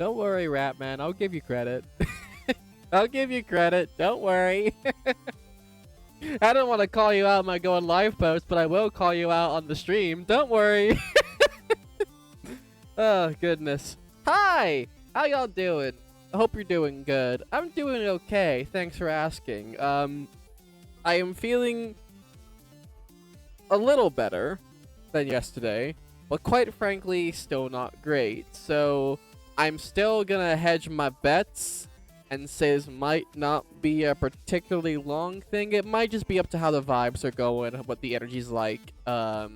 Don't worry, Rat Man. I'll give you credit. I'll give you credit. Don't worry. I don't want to call you out on my going live post, but I will call you out on the stream. Don't worry. Oh, goodness. Hi! How y'all doing? I hope you're doing good. I'm doing okay. Thanks for asking. I am feeling a little better than yesterday, but quite frankly, still not great. So I'm still gonna hedge my bets and say this might not be a particularly long thing. It might just be up to how the vibes are going, what the energy's like, both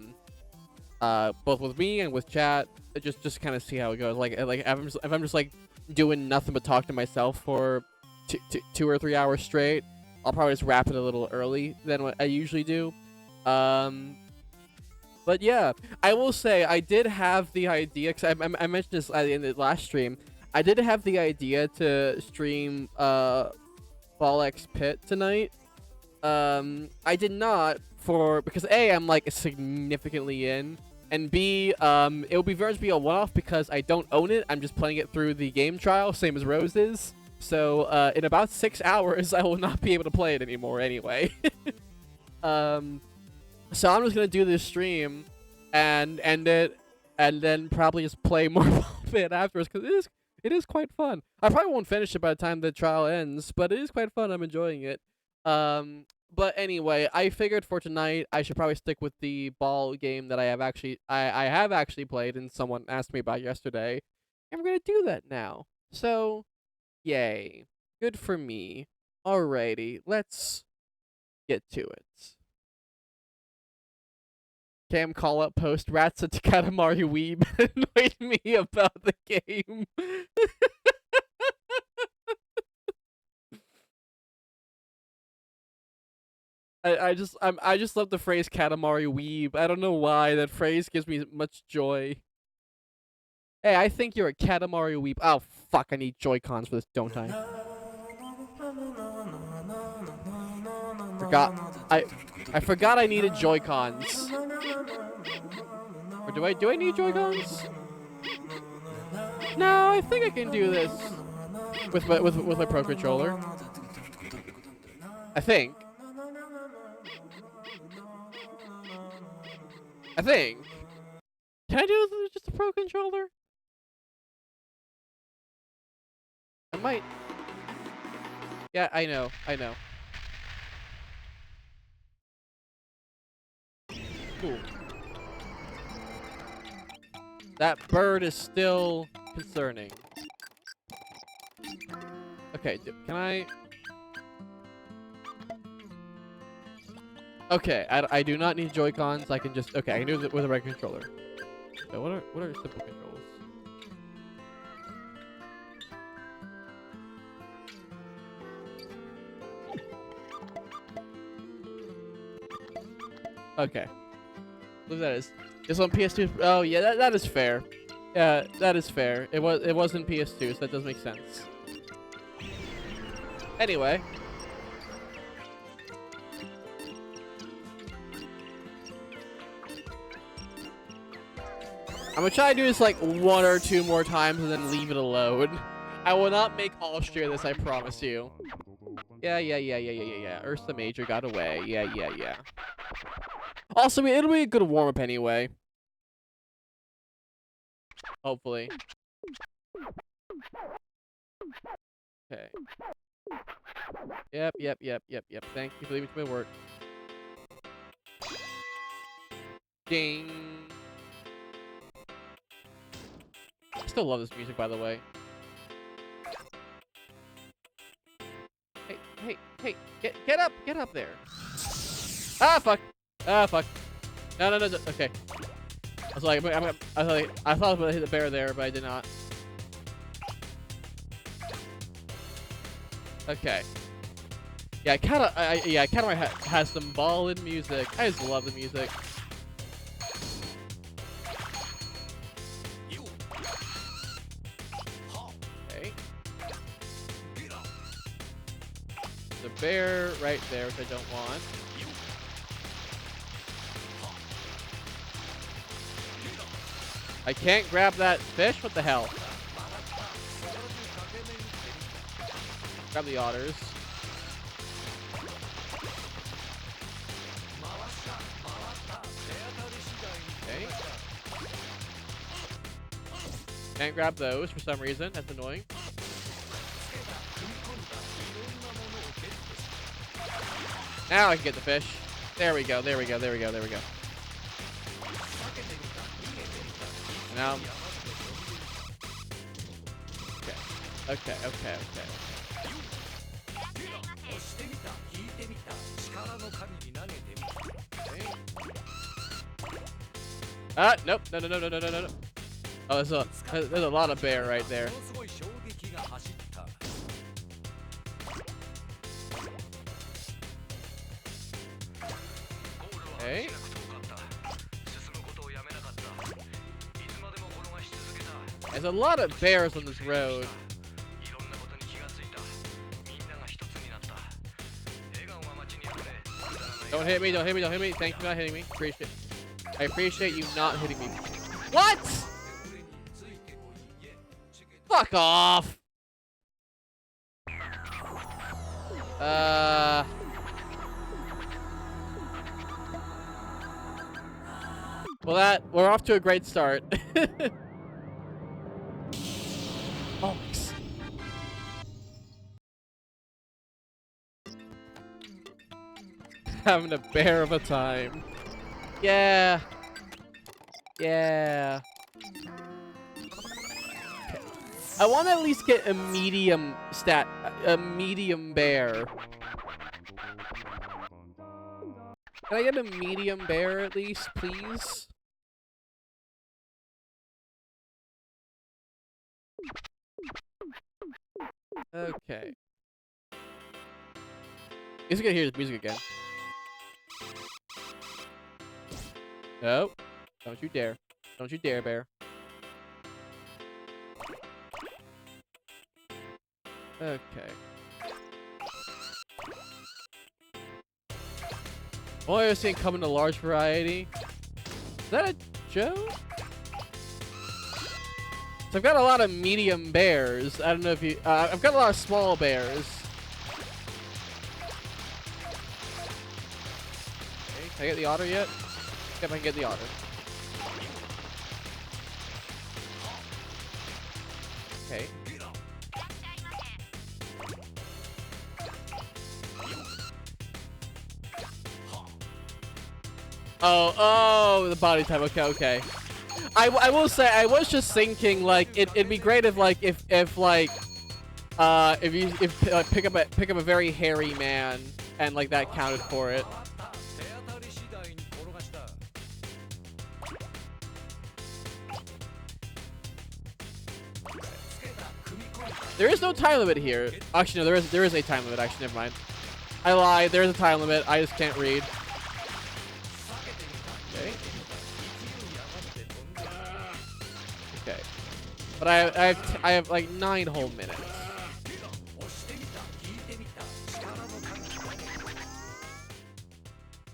with me and with chat. Just kind of see how it goes. Like if I'm just like doing nothing but talk to myself for 2 or 3 hours straight, I'll probably just wrap it a little early than what I usually do. But yeah, I will say I did have the idea, because I mentioned this in the last stream. I did have the idea to stream Fall X Pit tonight. I did not because A, I'm like significantly in, and B, it will be very much be a one-off because I don't own it. I'm just playing it through the game trial, same as Rose is. So in about 6 hours, I will not be able to play it anymore anyway. So I'm just gonna do this stream and end it, and then probably just play more of it afterwards, because it is quite fun. I probably won't finish it by the time the trial ends, but it is quite fun. I'm enjoying it. But anyway, I figured for tonight I should probably stick with the ball game that I have actually played and someone asked me about yesterday, and we're gonna do that now. So, yay, good for me. Alrighty, let's get to it. Cam call up post rats at Katamari Weeb annoyed me about the game. I just love the phrase Katamari Weeb. I don't know why that phrase gives me much joy. Hey, I think you're a Katamari Weeb. Oh fuck, I need Joy-Cons for this, don't I? I forgot I needed Joy-Cons. Or do I need Joy-Cons? No, I think I can do this with my Pro Controller. I think. Can I do this with just a Pro Controller? I might. Yeah, I know. Cool. That bird is still concerning. Okay, can I... Okay, I do not need Joy-Cons. I can just... Okay, I can do it with a regular controller. So what are simple controls? Okay. Look at that is. This on PS2. Oh yeah, that is fair. Yeah, that is fair. It wasn't PS2, so that does make sense. Anyway. I'm gonna try to do this like 1 or 2 more times and then leave it alone. I will not make all share this, I promise you. Yeah. Ursa Major got away. Yeah. Also, it'll be a good warm-up anyway. Hopefully. Okay. Yep. Thank you for leaving me to my work. Ding. I still love this music, by the way. Hey, get up there. Ah, fuck. No, okay. I was like, I thought I was gonna hit the bear there, but I did not. Okay. Yeah, Katamari has some ballin' music. I just love the music. Okay. The bear right there, which I don't want. I can't grab that fish? What the hell? Grab the otters. Okay. Can't grab those for some reason. That's annoying. Now I can get the fish. There we go. There we go. There we go. There we go. Now. Okay. Okay. Okay. Okay. Nope. No, no, no, no, no, no, no. Oh, there's a lot of bear right there. Okay. There's a lot of bears on this road. Don't hit me, don't hit me, don't hit me. Thank you for not hitting me. I appreciate you not hitting me. What? Fuck off. Well, we're off to a great start. Oh, having a bear of a time. Yeah. Yeah. Okay. I want to at least get a medium bear. Can I get a medium bear at least, please? Okay. He's gonna hear the music again. No. Don't you dare. Don't you dare, bear. Okay. Only I've seen come in a large variety. Is that a joke? So I've got a lot of medium bears. I don't know if you... I've got a lot of small bears. Okay, can I get the otter yet? See if I can get the otter. Okay. Oh, the body type. Okay, okay. I will say I was just thinking like it'd be great if like if you pick up a very hairy man and like that counted for it. There is no time limit here. Actually, no, there is a time limit. Actually, never mind. I lied. There is a time limit. I just can't read. Okay. Okay. But I have like 9 whole minutes.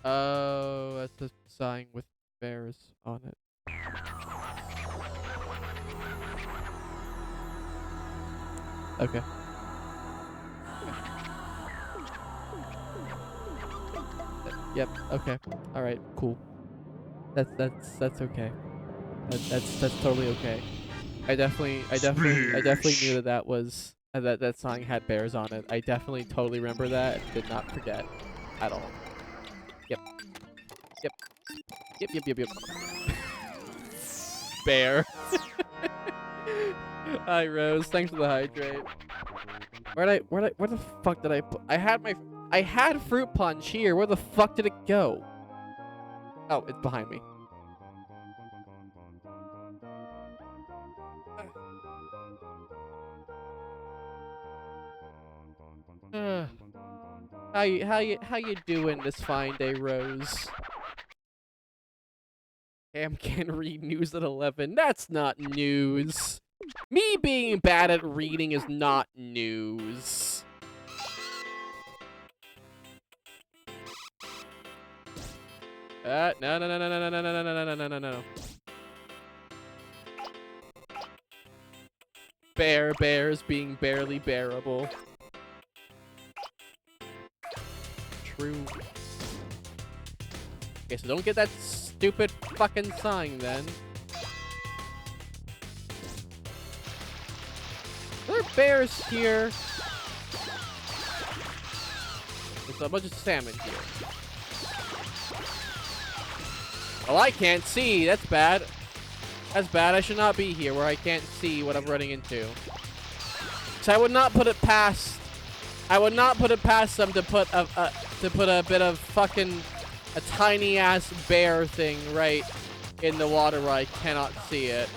Oh, that's a sign with bears on it. Okay. Yep. Okay. All right. Cool. That's okay. That's totally okay. I definitely knew that was that song had bears on it. I definitely totally remember that and did not forget at all. Yep. Yep. Yep. Yep. Yep. Yep. Bear. Hi Rose, thanks for the hydrate. Where the fuck did I put? I had fruit punch here. Where the fuck did it go? Oh, it's behind me. How you doing this fine day, Rose? Cam can read news at 11. That's not news. Me being bad at reading is not news. No. Bears being barely bearable. through. Okay, so don't get that stupid fucking sign then. Are there bears here? There's a bunch of salmon here. Oh, I can't see. That's bad. That's bad. I should not be here where I can't see what I'm running into. So I would not put it past. I would not put it past them to put a bit of fucking a tiny ass bear thing right in the water where I cannot see it.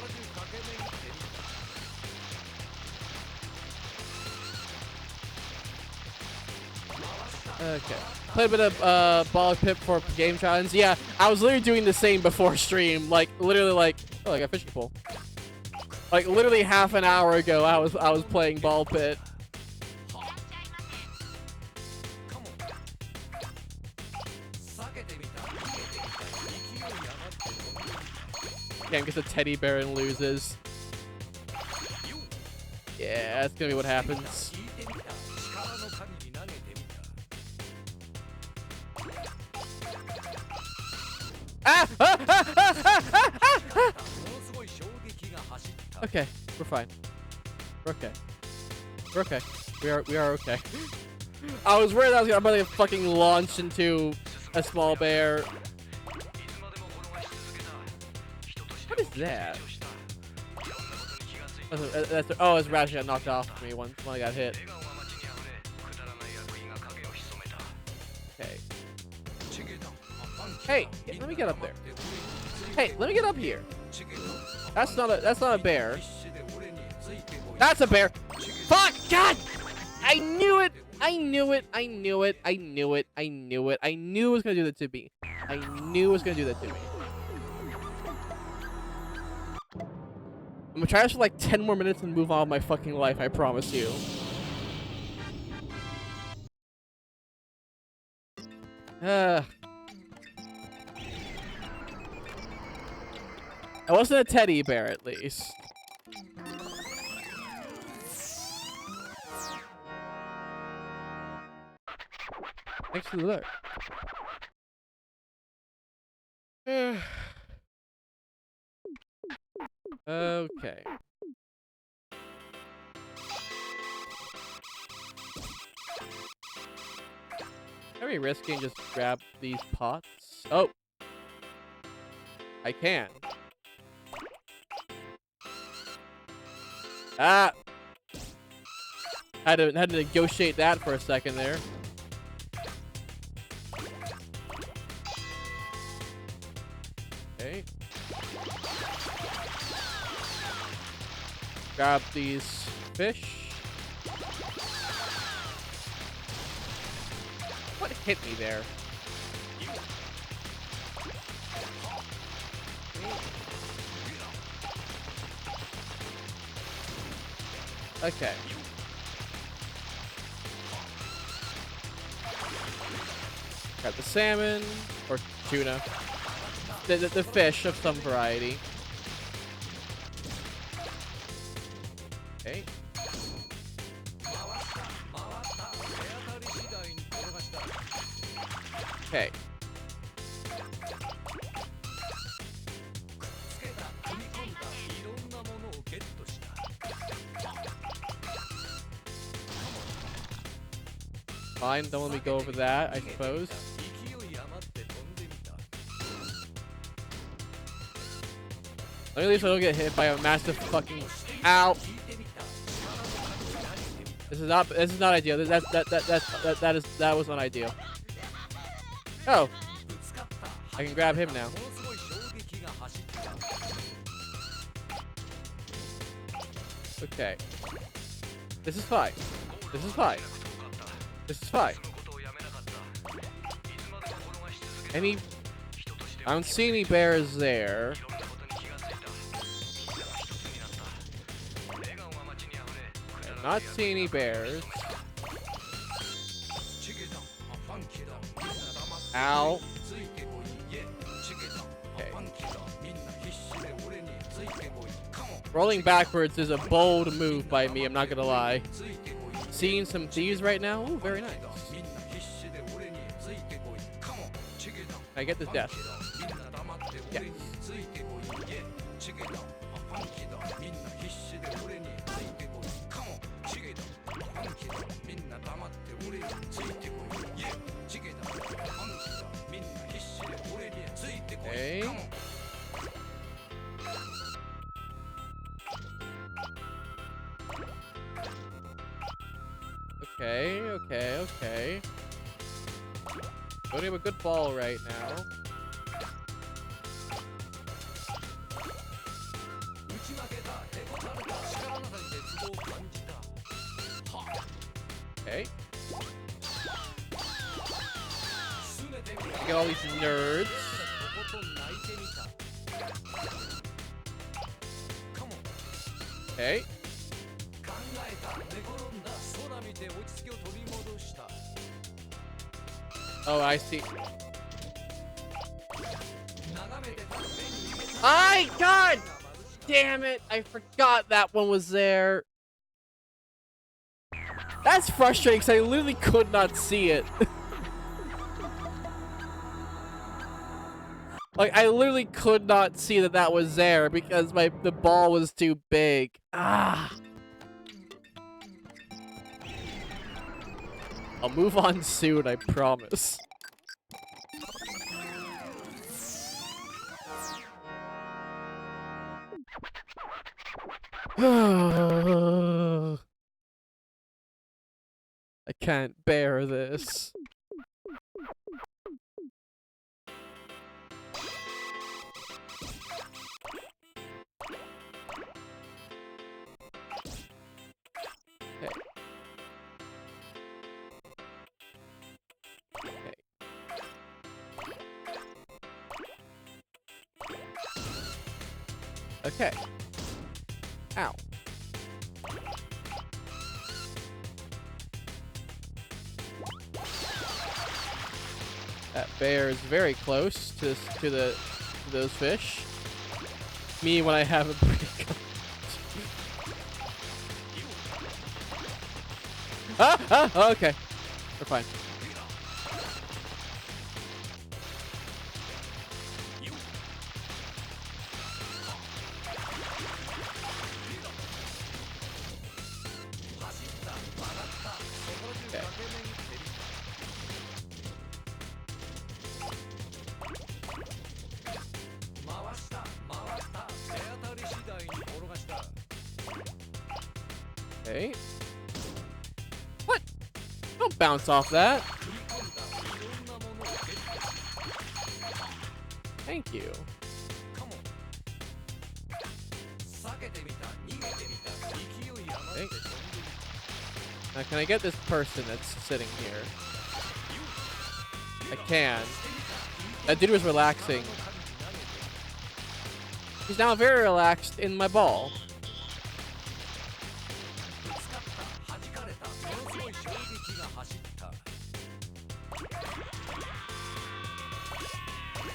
Okay. Play a bit of ball pit for game challenge. Yeah, I was literally doing the same before stream. Like literally like oh, like a fishing pole. Like literally half an hour ago I was playing ball pit. Cam gets a teddy bear and loses. Yeah, that's gonna be what happens. Ah! Okay, we're fine. We're okay. We're okay. We are okay. I was worried I was about to get fucking launched into a small bear. What is that? Oh, it's Rash got knocked off me when I got hit. Okay. Hey, let me get up there. Hey, let me get up here. That's not a bear. That's a bear. Fuck! God! I knew it! I knew it! I knew it! I knew it! I knew it! I knew it was gonna do that to me. I knew it was gonna do that to me. I'm gonna try this for like 10 more minutes and move on with my fucking life, I promise you. I wasn't a teddy bear, at least. Thanks for the alert. Okay. Can we risk and just grab these pots? Oh! I can. Ah! Had to negotiate that for a second there. Okay. Grab these fish. What hit me there? Okay. Got the salmon or tuna. The fish of some variety. Okay. Okay. Fine, don't let me go over that, I suppose. Let me leave so I don't get hit by a massive fucking ow. This is not ideal. That was not ideal. Oh. I can grab him now. Okay. This is fine. This is fine. This is fine. I don't see any bears there. I'm not seeing any bears. Ow. Okay. Rolling backwards is a bold move by me, I'm not gonna lie. Seeing some thieves right now? Ooh, very nice. I get this death? Yes. Okay. Don't have a good ball right now. Okay. I got all these nerds. Okay. Oh, I see. God damn it! I forgot that one was there. That's frustrating because I literally could not see it. Like, I literally could not see that that was there because the ball was too big. Ah. I'll move on soon, I promise. I can't bear this. Okay. Ow. That bear is very close to those fish. Me when I have a break. Okay. We're fine. Okay. What? Don't bounce off that. Thank you. Okay. Now can I get this person that's sitting here? I can. That dude was relaxing. He's now very relaxed in my ball.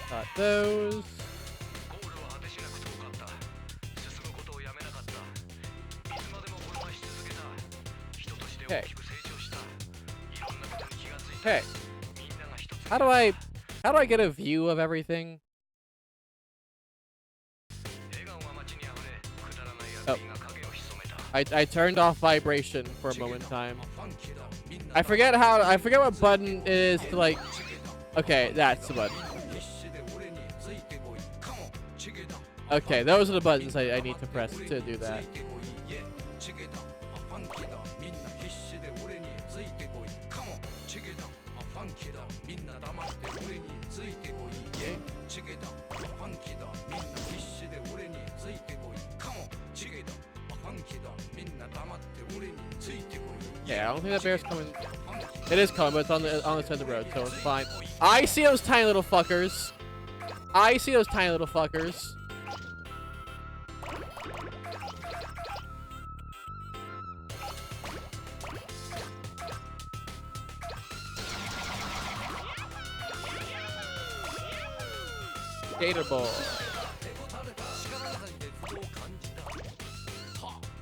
Got those. Okay. Okay. How do I get a view of everything? Oh. I turned off vibration for a moment in time. I forget what button it is to, like, okay, that's the button. Okay, those are the buttons I need to press to do that. Yeah, I don't think that bear's coming. It is coming, but it's on the side of the road, so it's fine. I see those tiny little fuckers. I see those tiny little fuckers. Gator ball.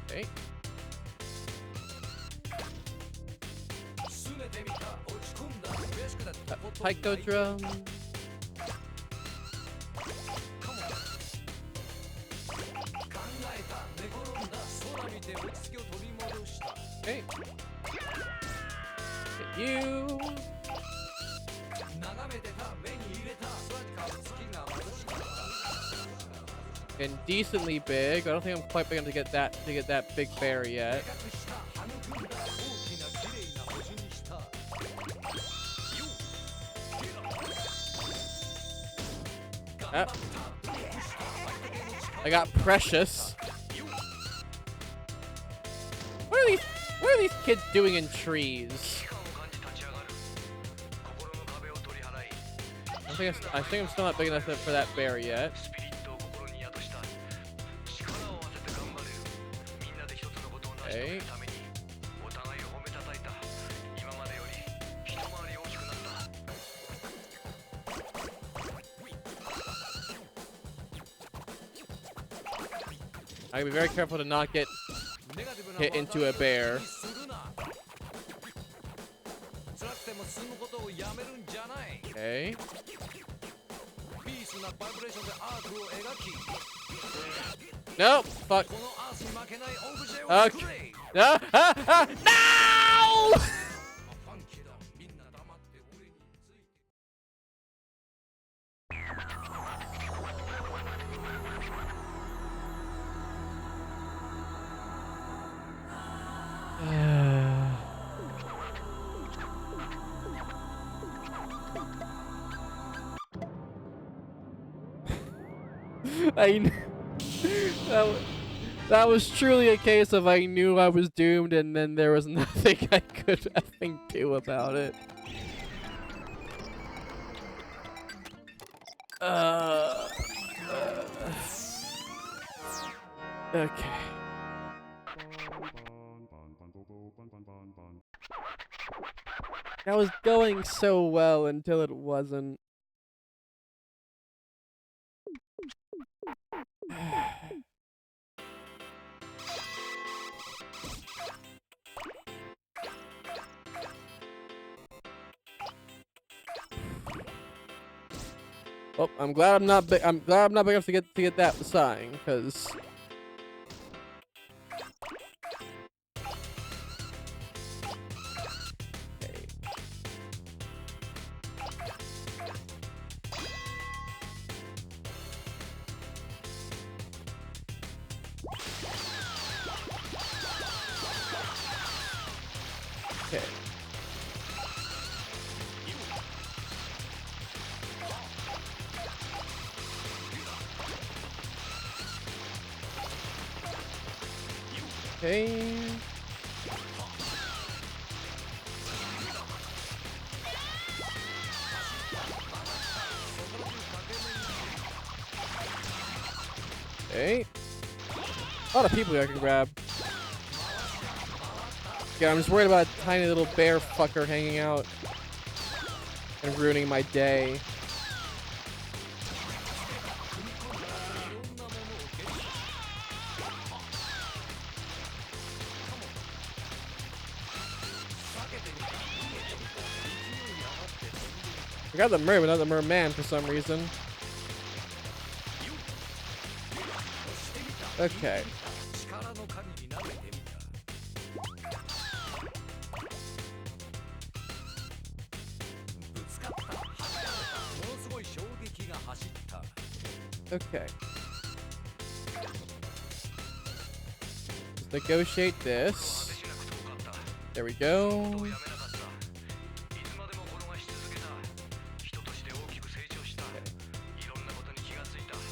Okay. Taiko drum. Okay. Get you. And decently big. I don't think I'm quite big enough to get that big bear yet. Oh. I got Precious. What are these kids doing in trees? I think I'm still not big enough for that bear yet. Okay. I gotta be very careful to not get hit into a bear. Okay. Nope. Fuck. Okay. No! No! That was truly a case of I knew I was doomed and then there was nothing I could effing do about it. Okay. That was going so well until it wasn't. Well, I'm glad I'm not big enough to get that sign, because okay. Okay. Okay. A lot of people I can grab. Yeah, I'm just worried about a tiny little bear fucker hanging out and ruining my day. I got the mer, but not the merman for some reason. Okay. Okay. Let's negotiate this. There we go.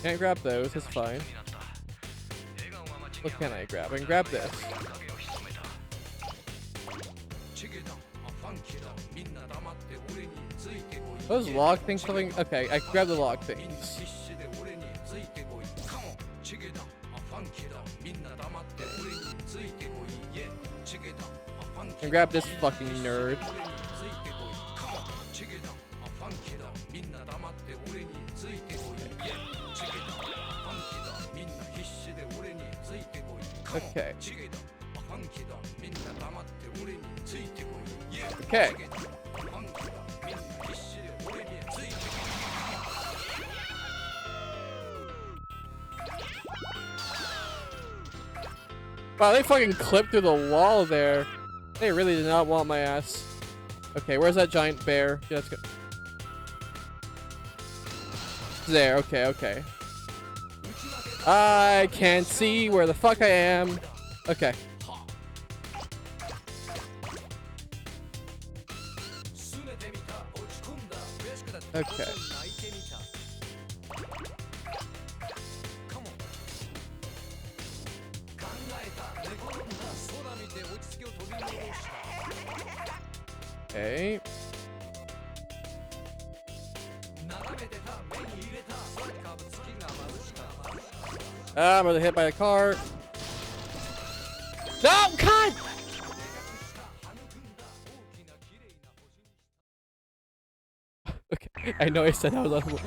Can't grab those, that's fine. What can I grab? I can grab this. Those log things something? Okay, I can grab the log things. And grab this fucking nerd. Okay. Okay. Wow, they fucking clipped through the wall there. They really did not want my ass. Okay, where's that giant bear? Yeah, let's go. There, okay, okay. I can't see where the fuck I am. Okay. Okay. Okay. I'm gonna hit by a car. No, God! Okay, I know I said I was on.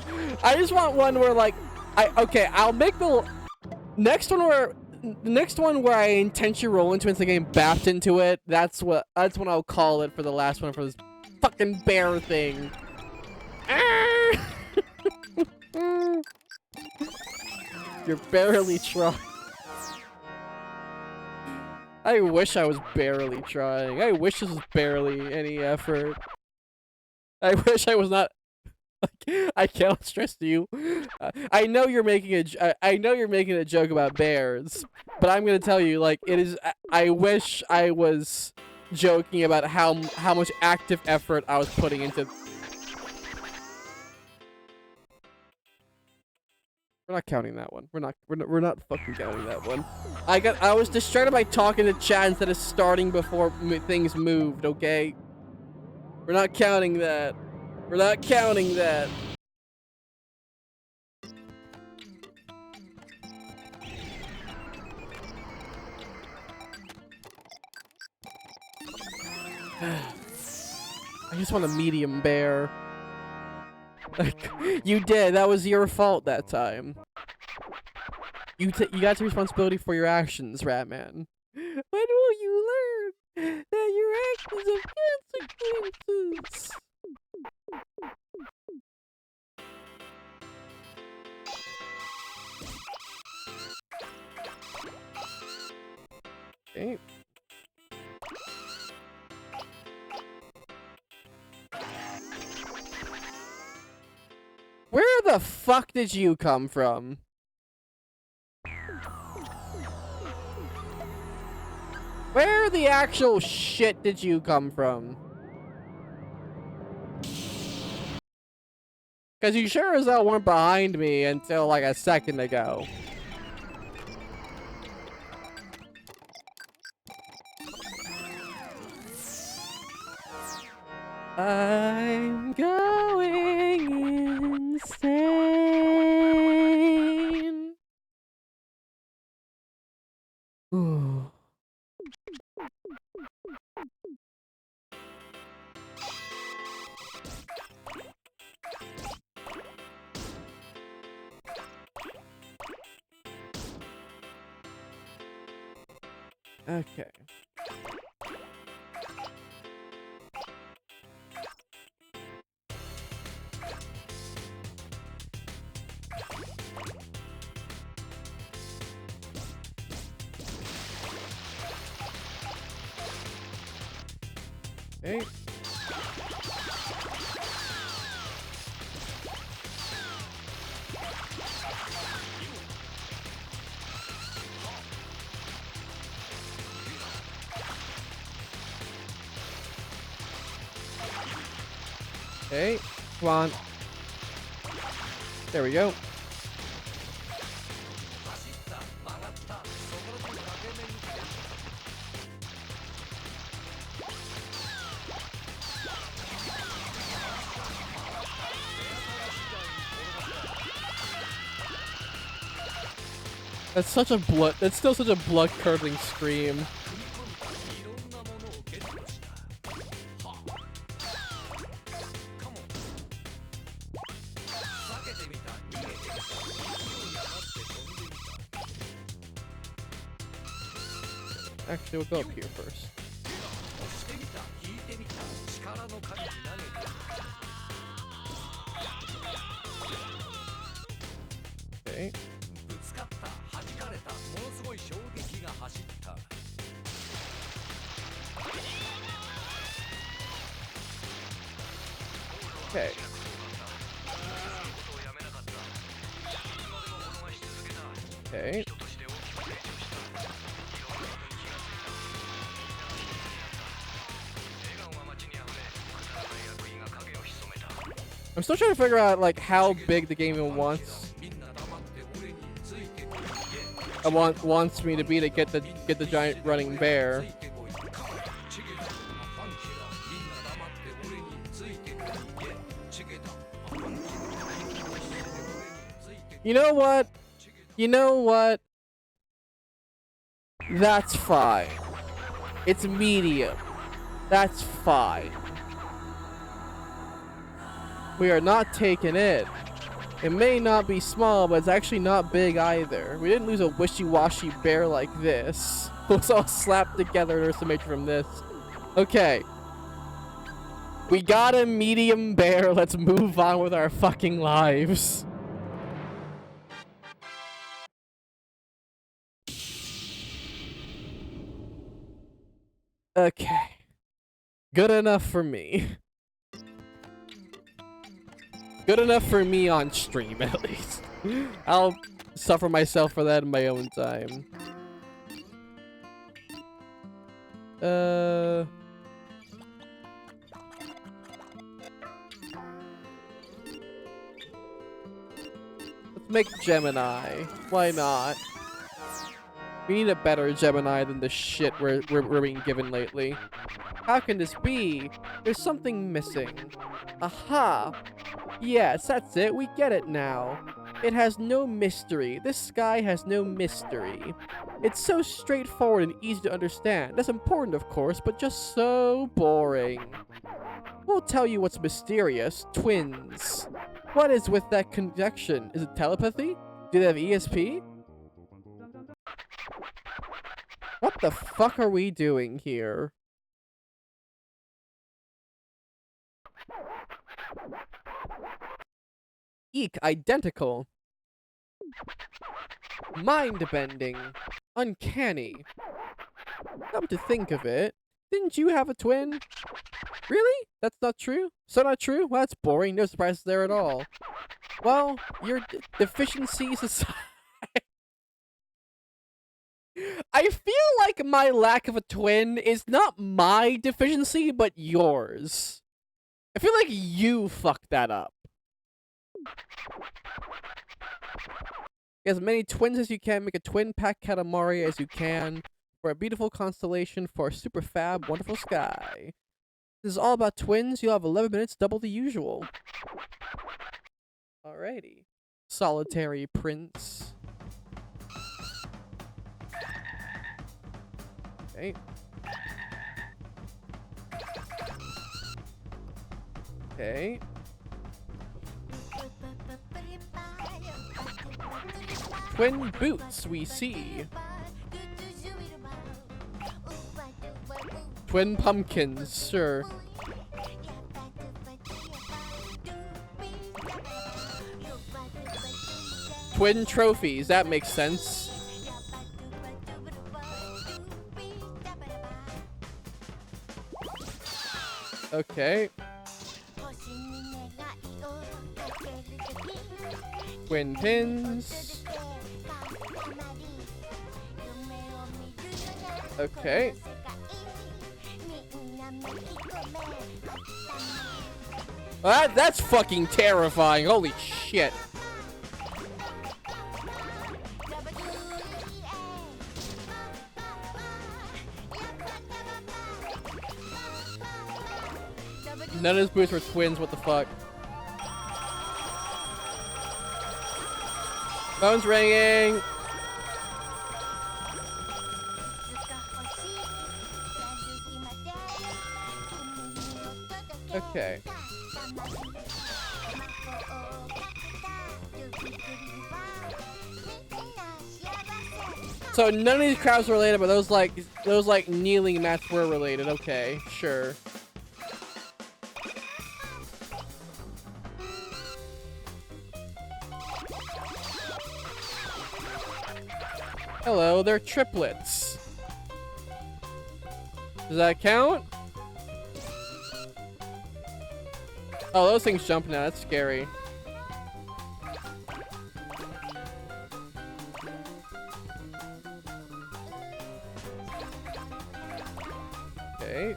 I just want one where like, I'll make the next one where I intentionally roll into it instead of getting bapped into it. That's what I'll call it for the last one for this fucking bear thing. You're barely trying. I wish I was barely trying. I wish this was barely any effort. I wish I was not. Like, I can't stress to you. I know you're making a joke about bears, but I'm gonna tell you, like, it is. I wish I was joking about how much active effort I was putting into. We're not counting that one. We're not fucking counting that one. I was distracted by talking to chat instead of starting before things moved. Okay. We're not counting that. We're not counting that. I just want a medium bear. Like, you did. That was your fault that time. You got the responsibility for your actions, Ratman. When will you learn that your actions have consequences? Okay. Where the fuck did you come from? Where the actual shit did you come from? Because you sure as hell weren't behind me until like a second ago. I'm going insane. Ooh. Okay. Okay. Okay, come on. There we go. That's still such a blood-curdling scream. Actually, we'll go up here first. Okay. Okay. Okay. I'm still trying to figure out like how big the game even wants. Wants me to be to get the giant running bear. You know what? You know what? That's fine. It's medium. That's fine. We are not taking it. It may not be small, but it's actually not big either. We didn't lose a wishy-washy bear like this. It was all slapped together in estimation from this. Okay. We got a medium bear. Let's move on with our fucking lives. Okay. Good enough for me. Good enough for me on stream, at least. I'll suffer myself for that in my own time. Let's make Gemini. Why not? We need a better Gemini than the shit we're being given lately. How can this be? There's something missing. Aha! Yes, that's it. We get it now. It has no mystery. This sky has no mystery. It's so straightforward and easy to understand. That's important, of course, but just so boring. We'll tell you what's mysterious. Twins. What is with that connection? Is it telepathy? Do they have ESP? What the fuck are we doing here? Eek, identical. Mind-bending. Uncanny. Come to think of it, didn't you have a twin? Really? That's not true? So not true? Well, that's boring. No surprises there at all. Well, your deficiencies aside... I feel like my lack of a twin is not my deficiency, but yours. I feel like you fucked that up. Get as many twins as you can. Make a twin pack Katamari as you can. For a beautiful constellation for a super fab, wonderful sky. This is all about twins. You'll have 11 minutes, double the usual. Alrighty. Solitary Prince. Okay. Okay. Twin boots, we see. Twin pumpkins, sure. Twin trophies, that makes sense. Okay. Twin pins. Okay. That's fucking terrifying. Holy shit. None of his boots were twins, what the fuck? Phone's ringing! Okay. So none of these crowds were related, but those like kneeling mats were related. Okay, sure. Hello, they're triplets. Does that count? Oh, those things jump now. That's scary. Okay.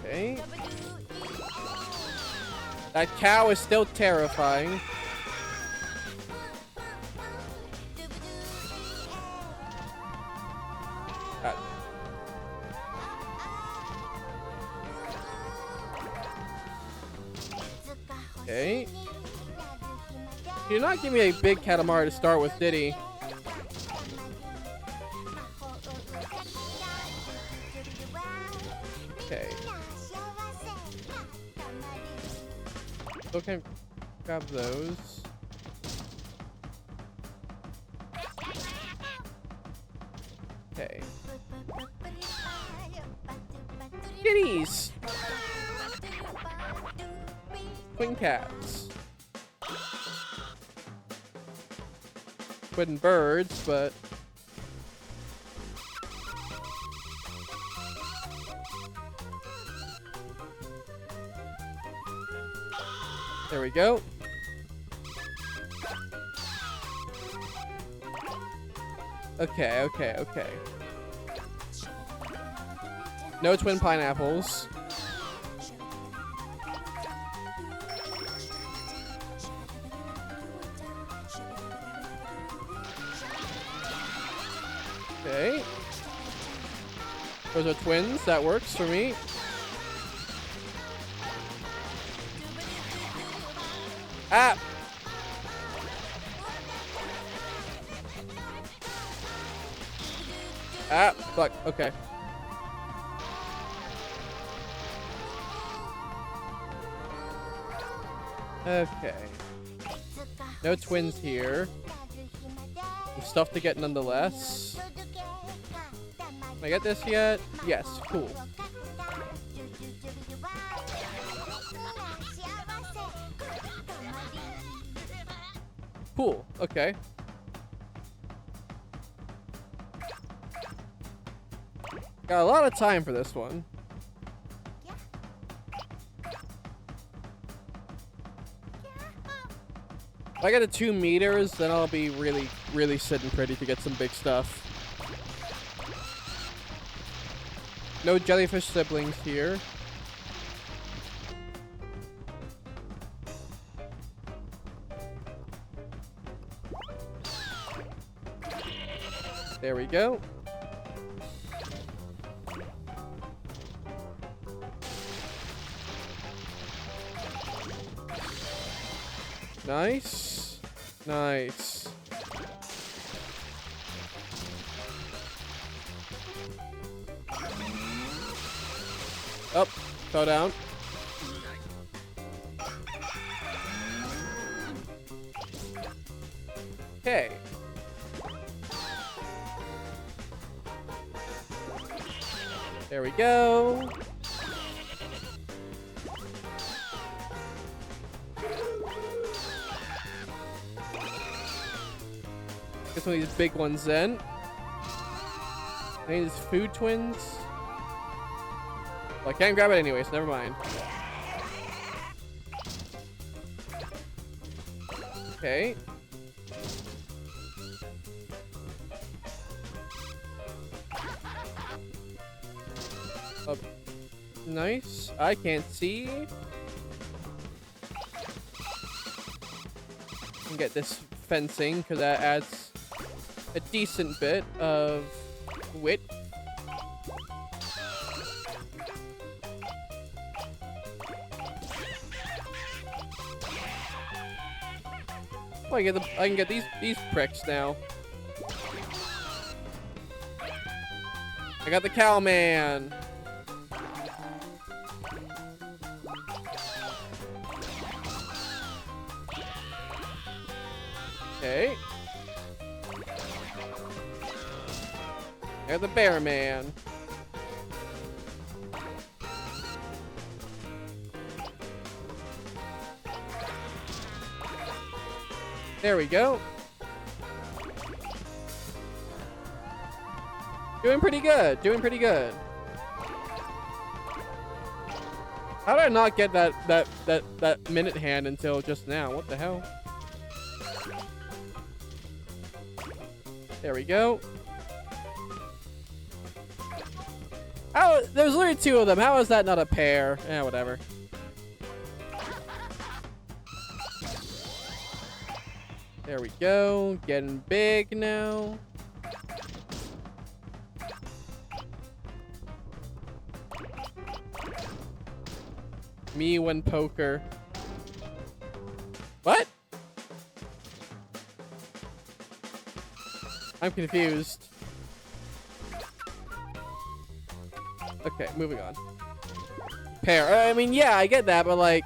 Okay. That cow is still terrifying. Okay. He did not give me a big Katamari to start with, did he? Okay. Okay, grab those. Okay. Kitties! Twin cats. Twin birds, but... There we go. Okay, okay, okay. No twin pineapples. Okay. Those are twins. That works for me. Ah! Ah, fuck. Okay. Okay. No twins here. Some stuff to get nonetheless. Can I get this yet? Yes, cool. Cool, okay. Got a lot of time for this one. If I get to 2 meters, then I'll be really sitting pretty to get some big stuff. No jellyfish siblings here. There we go. Nice. Nice. Up. Fell down. Okay. There we go. Get some of these big ones then. Any of these food twins? Well, I can't grab it anyway, so never mind. Okay. Oh, nice. I can't see. Can get this fencing because that adds a decent bit of width. Oh, I can get these pricks now. I got the cow man. Okay. I got the bear man. There we go. Doing pretty good. Doing pretty good. How did I not get that minute hand until just now? What the hell? There we go. How? There's literally two of them. How is that not a pair? Eh, whatever. There we go. Getting big now. Me when poker. What? I'm confused. Okay, moving on. Pair. I mean, yeah, I get that, but like,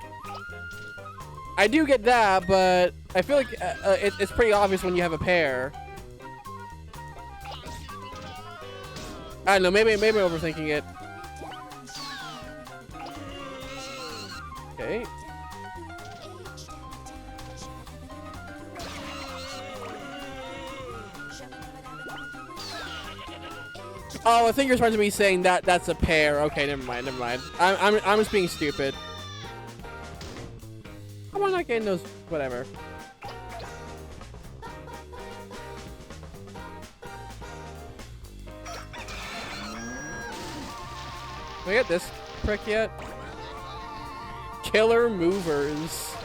I do get that, but I feel like it's pretty obvious when you have a pair. I don't know. Maybe I'm overthinking it. Okay. Oh, I think you're supposed to be saying that that's a pair. Okay, never mind, never mind. I'm just being stupid. How am I not getting those? Whatever. Can I get this prick yet? Killer movers.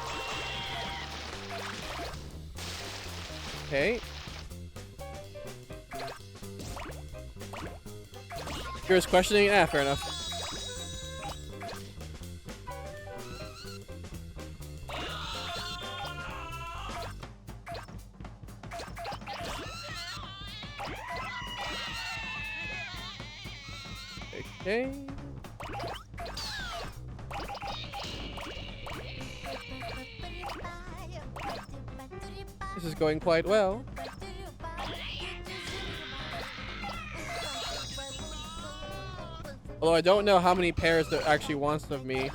Okay. Curious questioning? Ah, fair enough. Okay. This is going quite well. Although I don't know how many pairs that actually wants of me.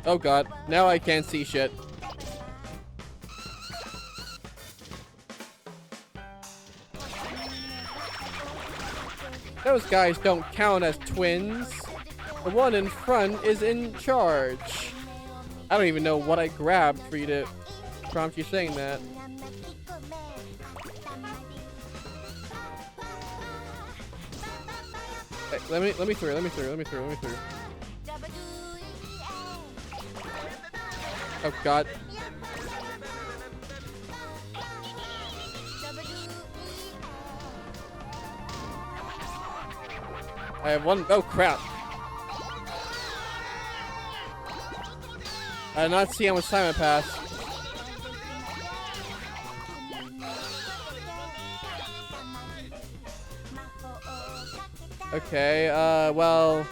Oh god, now I can't see shit. Those guys don't count as twins. The one in front is in charge. I don't even know what I grabbed for you to prompt you saying that. Hey, let me through. Oh god. I have one. Oh crap. I did not see how much time had passed. Okay, well...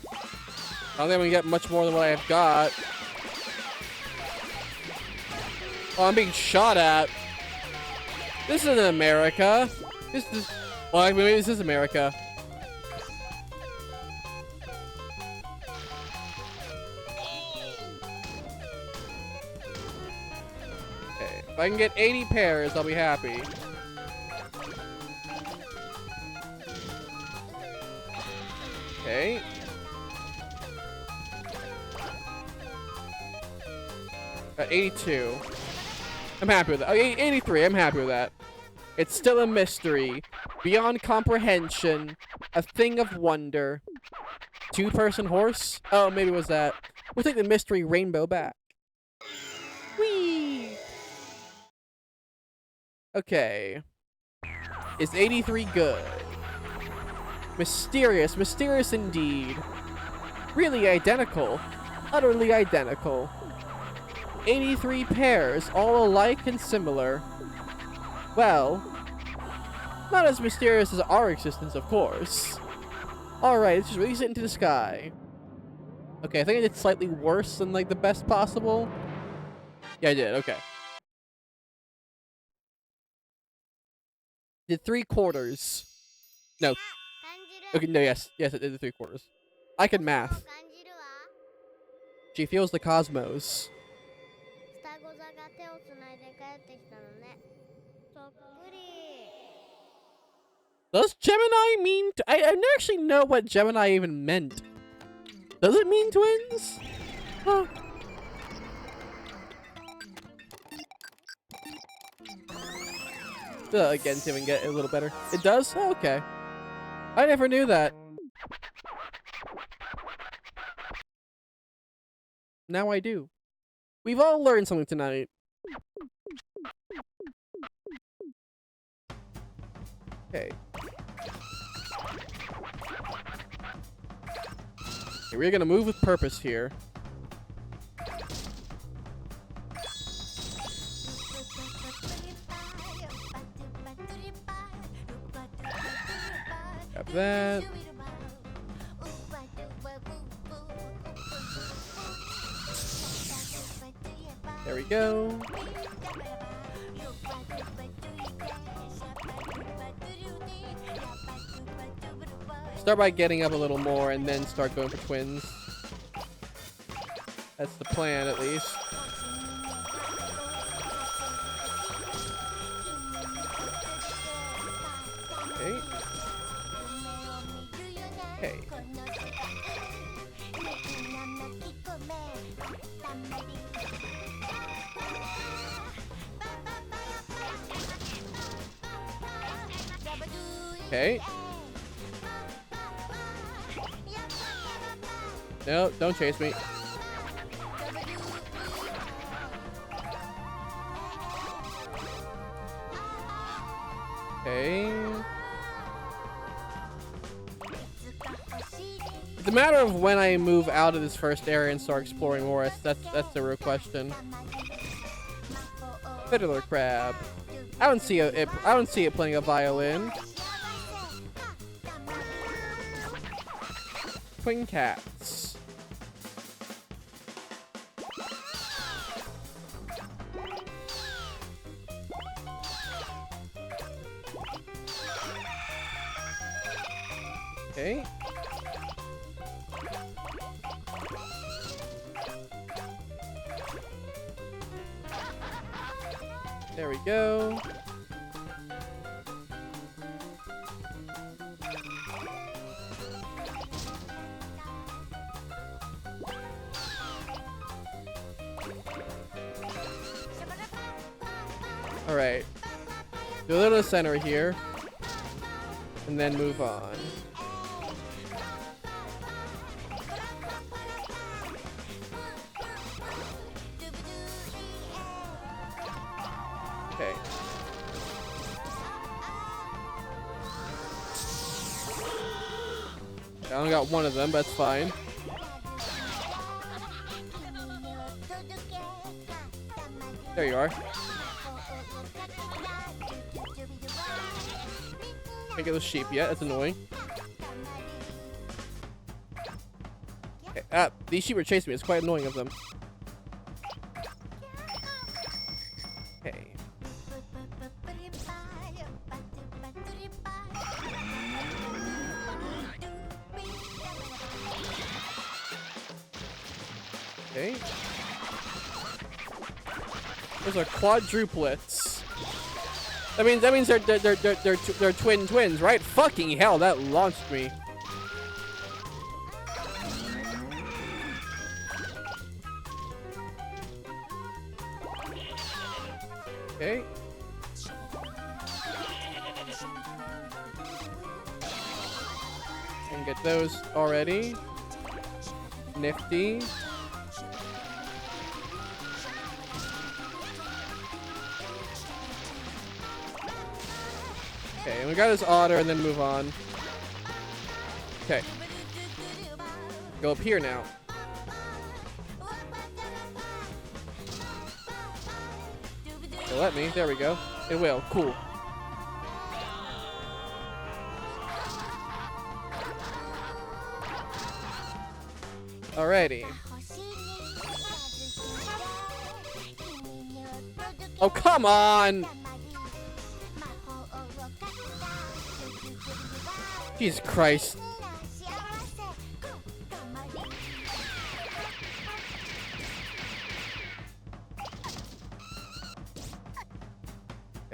I don't think I'm gonna get much more than what I have got. Oh, I'm being shot at. This isn't America. This is... Well, maybe this is America. If I can get 80 pairs, I'll be happy. Okay. At 82. I'm happy with that. Oh, 83, I'm happy with that. It's still a mystery. Beyond comprehension. A thing of wonder. Two-person horse? Oh, maybe it was that. We'll take the mystery rainbow back. Whee! Okay. Is 83 good? Mysterious. Mysterious indeed. Really identical. Utterly identical. 83 pairs, all alike and similar. Well, not as mysterious as our existence, of course. Alright, let's just release it into the sky. Okay, I think I did slightly worse than, like, the best possible. Yeah, I did, okay. Did 3/4. No. Okay, no, yes. Yes, it did the 3/4. I can math. She feels the cosmos. Does Gemini mean... I don't actually know what Gemini even meant. Does it mean twins? Huh. Again, to even get a little better. It does? Oh, okay. I never knew that. Now I do. We've all learned something tonight. Okay. Okay, we're gonna move with purpose here. Got that. There we go. Start by getting up a little more and then start going for twins. That's the plan, at least. Okay. Okay. Okay. No, don't chase me. Okay. It's a matter of when I move out of this first area and start exploring more. That's the real question. Fiddler crab. I don't see it playing a violin. Twin cats. Okay. There we go. All right. Do a little center here, and then move on. Okay. I only got one of them, but that's fine. There you are. Can't get those sheep yet. That's annoying. Okay. These sheep are chasing me. It's quite annoying of them. Okay. Okay. Those are quadruplets. That means they're twins, right? Fucking hell, that launched me. Okay. Can get those already. Nifty. Okay, and we got his otter and then move on. Okay. Go up here now. It'll let me. There we go. It will. Cool. Alrighty. Oh, come on! Jesus Christ.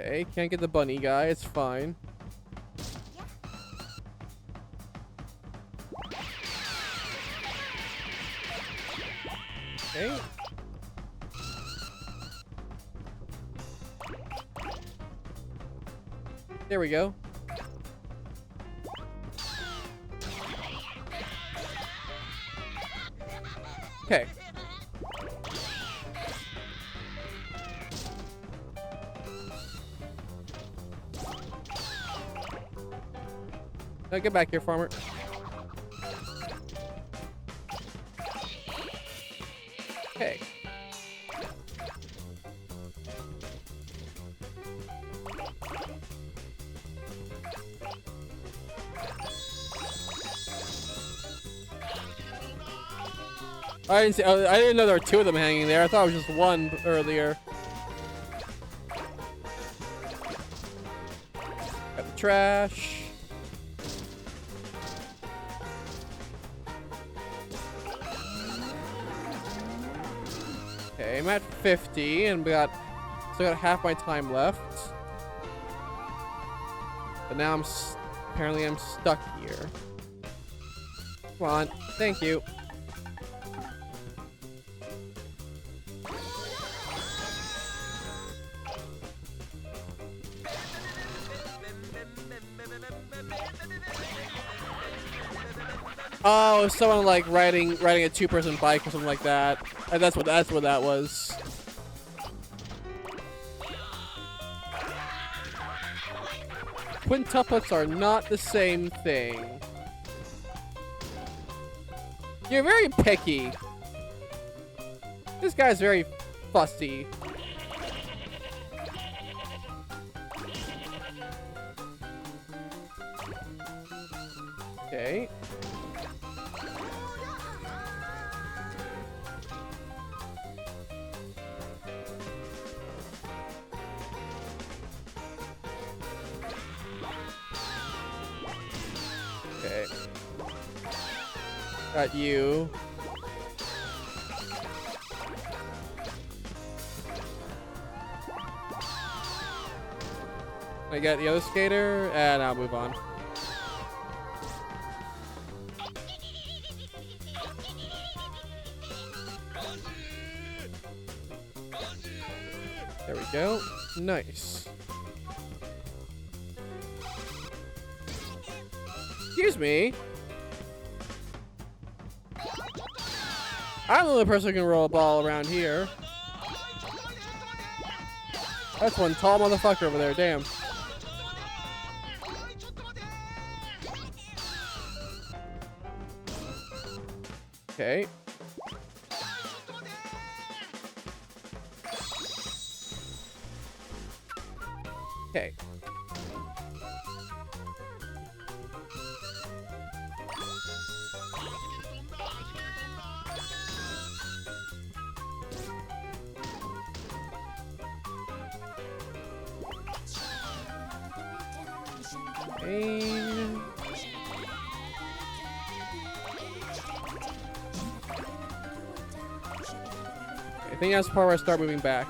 Okay, can't get the bunny guy. It's fine. Okay. There we go. Okay. Now get back here, farmer. Okay. I didn't see. I didn't know there were two of them hanging there. I thought it was just one earlier. Got the trash. Okay, I'm at 50, and still got half my time left. But now apparently I'm stuck here. Come on, thank you. Oh, someone like riding a two-person bike or something like that. And that's what that was. Quintuplets are not the same thing. You're very picky. This guy's very fussy. Okay. Okay. Got you. I got the other skater, and I'll move on. There we go. Nice. Excuse me. I'm the only person who can roll a ball around here. That's one tall motherfucker over there, damn. Okay. Okay. And I think that's the part where I start moving back.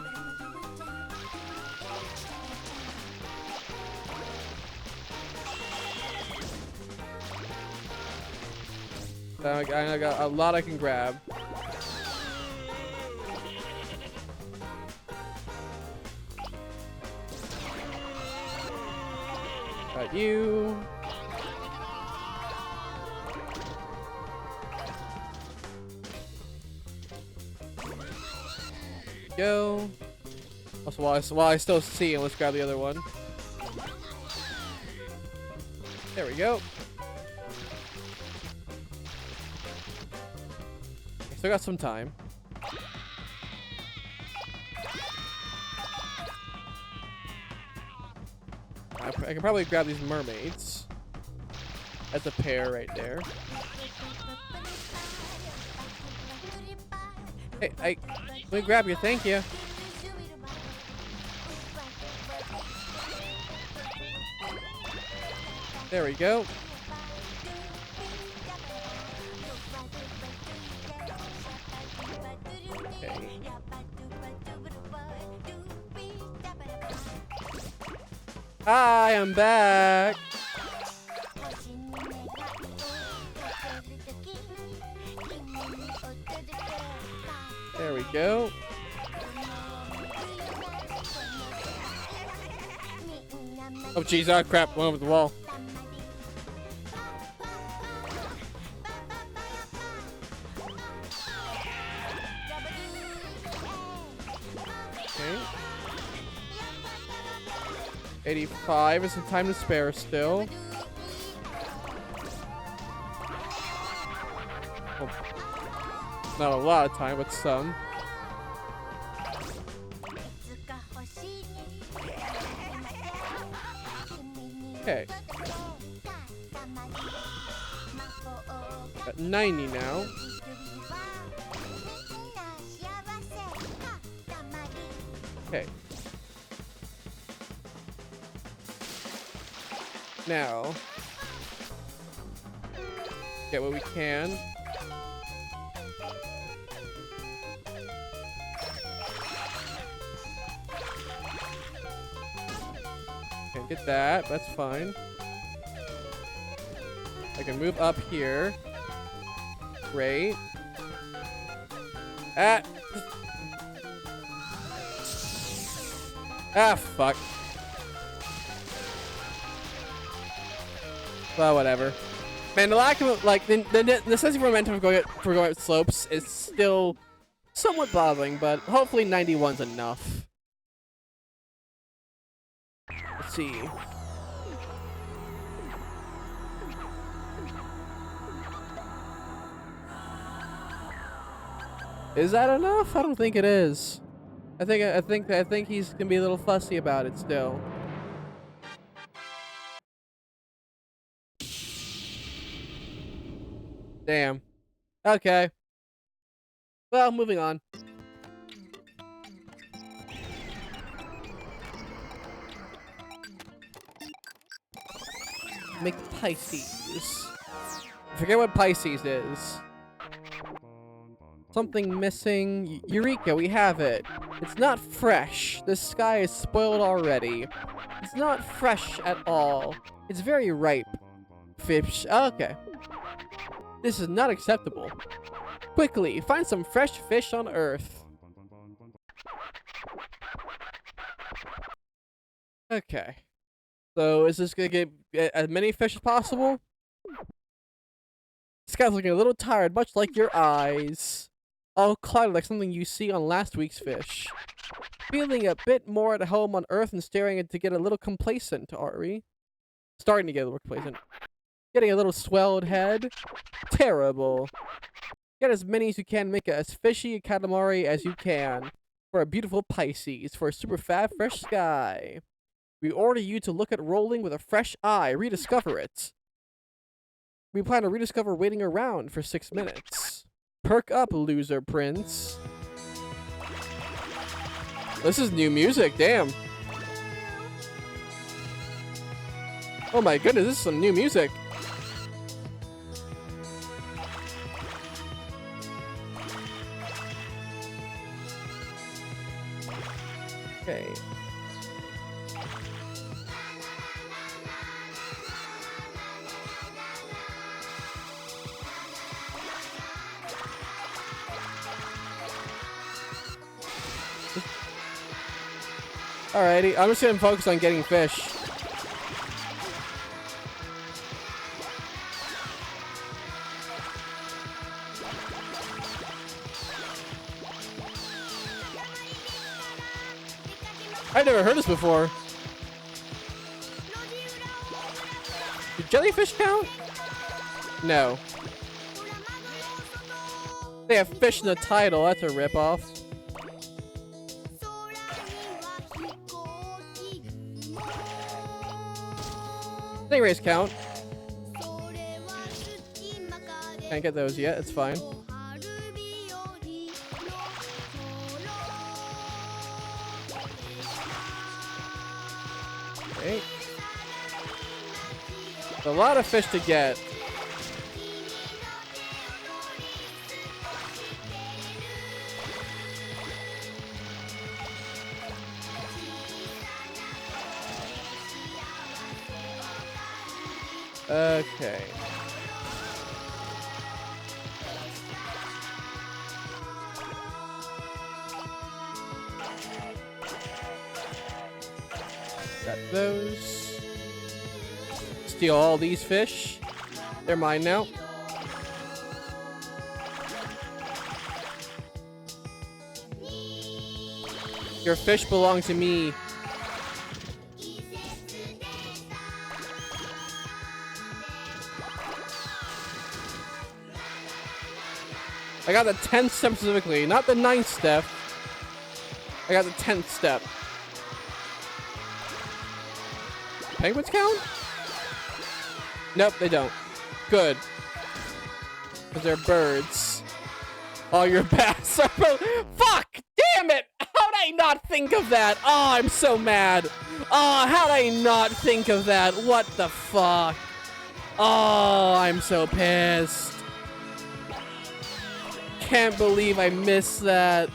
I got a lot I can grab. Got you. Go. Also, while I still see him, let's grab the other one. There we go. Still got some time. I can probably grab these mermaids. That's a pair right there. Hey, let me grab you, thank you. There we go. Okay. I am back. There we go. Oh jeez, oh crap, went over the wall. Okay. 85 is some time to spare still. Oh. Not a lot of time, but some. Okay. At 90 now. Okay. Now, get what we can. Can't get that. That's fine. I can move up here. Great. Ah! Ah, fuck. Well, whatever. Man, the lack of, like, the necessity for momentum for going up slopes is still somewhat bothering, but hopefully 91's enough. Let's see. Is that enough? I don't think it is. I think he's gonna be a little fussy about it still. Damn. Okay. Well, moving on. Make Pisces. Forget what Pisces is. Something missing. Eureka, we have it. It's not fresh. This sky is spoiled already. It's not fresh at all. It's very ripe. Fish. Okay. This is not acceptable. Quickly, find some fresh fish on Earth. Okay. So, is this gonna get as many fish as possible? This guy's looking a little tired, much like your eyes. All clouded like something you see on last week's fish. Feeling a bit more at home on Earth and staring to get a little complacent, are we? Starting to get a little complacent. Getting a little swelled head. Terrible. Get as many as you can, make it as fishy a Katamari as you can. For a beautiful Pisces, for a super fat fresh sky. We order you to look at rolling with a fresh eye, rediscover it. We plan to rediscover waiting around for 6 minutes. Perk up, loser prince. This is new music, damn. Oh my goodness, this is some new music. Okay. Alrighty, I'm just gonna focus on getting fish. I've never heard this before. Do jellyfish count? No. They have fish in the title, that's a ripoff. Stingrays count. Can't get those yet, it's fine. Okay. A lot of fish to get. Okay. Got those. Steal all these fish. They're mine now. Your fish belong to me. I got the 10th step specifically, not the 9th step. I got the 10th step. Penguins count? Nope, they don't. Good. Because they're birds. Oh, you're bass. Fuck! Damn it! How'd I not think of that? Oh, I'm so mad. Oh, how'd I not think of that? What the fuck? Oh, I'm so pissed. Can't believe I missed that.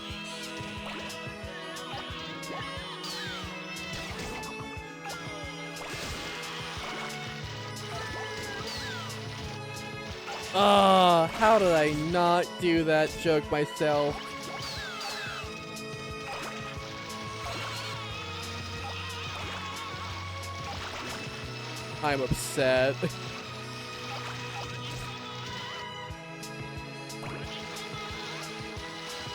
Oh, how did I not do that joke myself? I'm upset.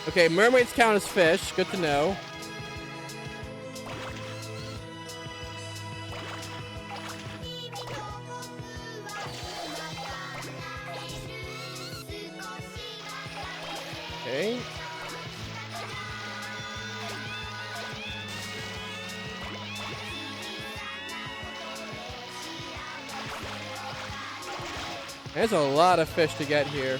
Okay, mermaids count as fish. Good to know. Okay. There's a lot of fish to get here.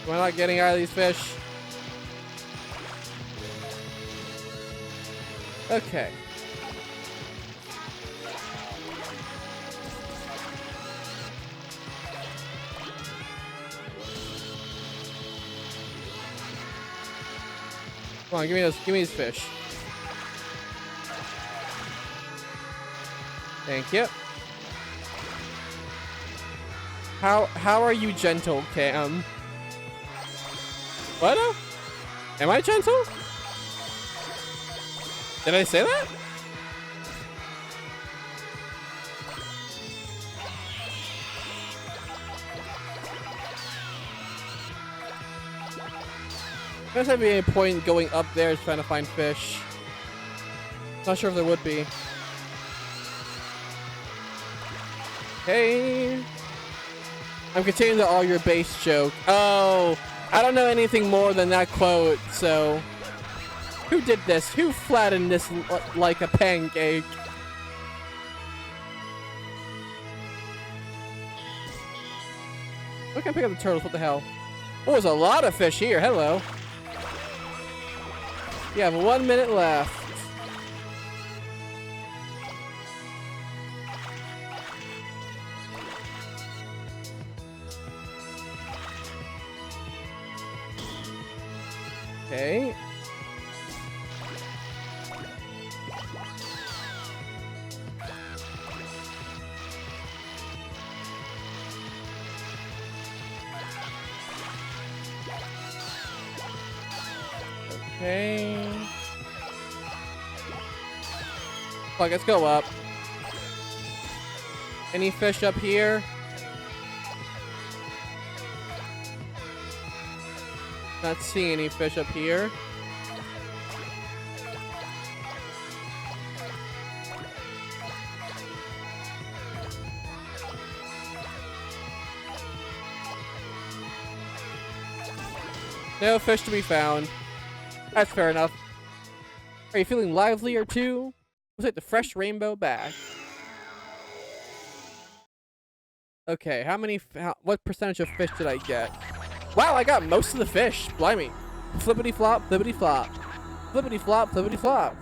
Am I not getting out of these fish? Okay. Come on, give me these fish. Thank you. How are you gentle, Cam? What? Am I gentle? Did I say that? There's not be any point going up there trying to find fish. Not sure if there would be. Hey. I'm continuing the all your base joke. Oh, I don't know anything more than that quote, so. Who did this? Who flattened this like a pancake? I can't pick up the turtles, what the hell? Oh, there's a lot of fish here, hello. You have 1 minute left. Okay. Okay. Fuck, let's go up. Any fish up here? Not seeing any fish up here. No fish to be found. That's fair enough. Are you feeling livelier too? Looks like the fresh rainbow back. Okay, what percentage of fish did I get? Wow, I got most of the fish. Blimey. Flippity flop, flippity flop. Flippity flop, flippity flop.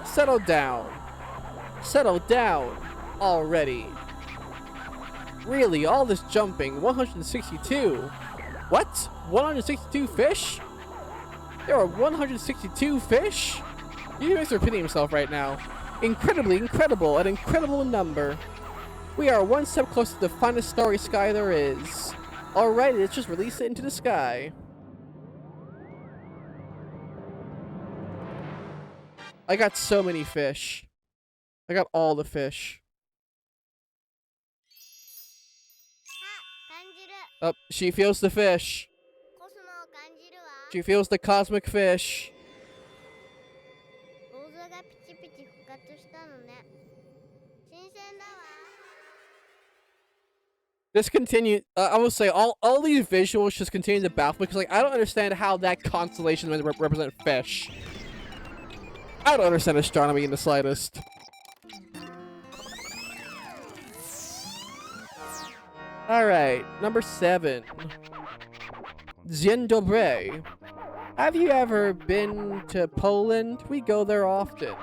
Settle down. Settle down already. Really, all this jumping. 162. What? 162 fish? There are 162 fish? He is repeating himself right now. Incredibly incredible, an incredible number. We are one step closer to the finest starry sky there is. Alright, let's just release it into the sky. I got so many fish. I got all the fish. Oh, she feels the fish. She feels the cosmic fish. Just continue. I will say all these visuals just continue to baffle me because like I don't understand how that constellation would represent fish. I don't understand astronomy in the slightest. All right, number 7. Dzień dobry. Have you ever been to Poland? We go there often.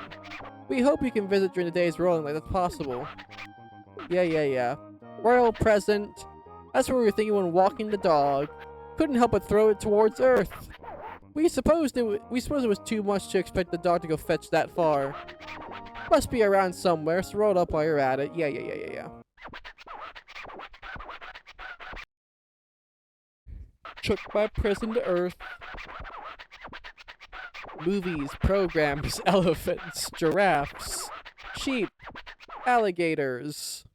We hope you can visit during the days rolling like that's possible. Yeah. Royal present. That's what we were thinking when walking the dog. Couldn't help but throw it towards Earth. We supposed it was too much to expect the dog to go fetch that far. Must be around somewhere, so roll it up while you're at it. Yeah. Took my present to Earth. Movies, programs, elephants, giraffes, sheep, alligators.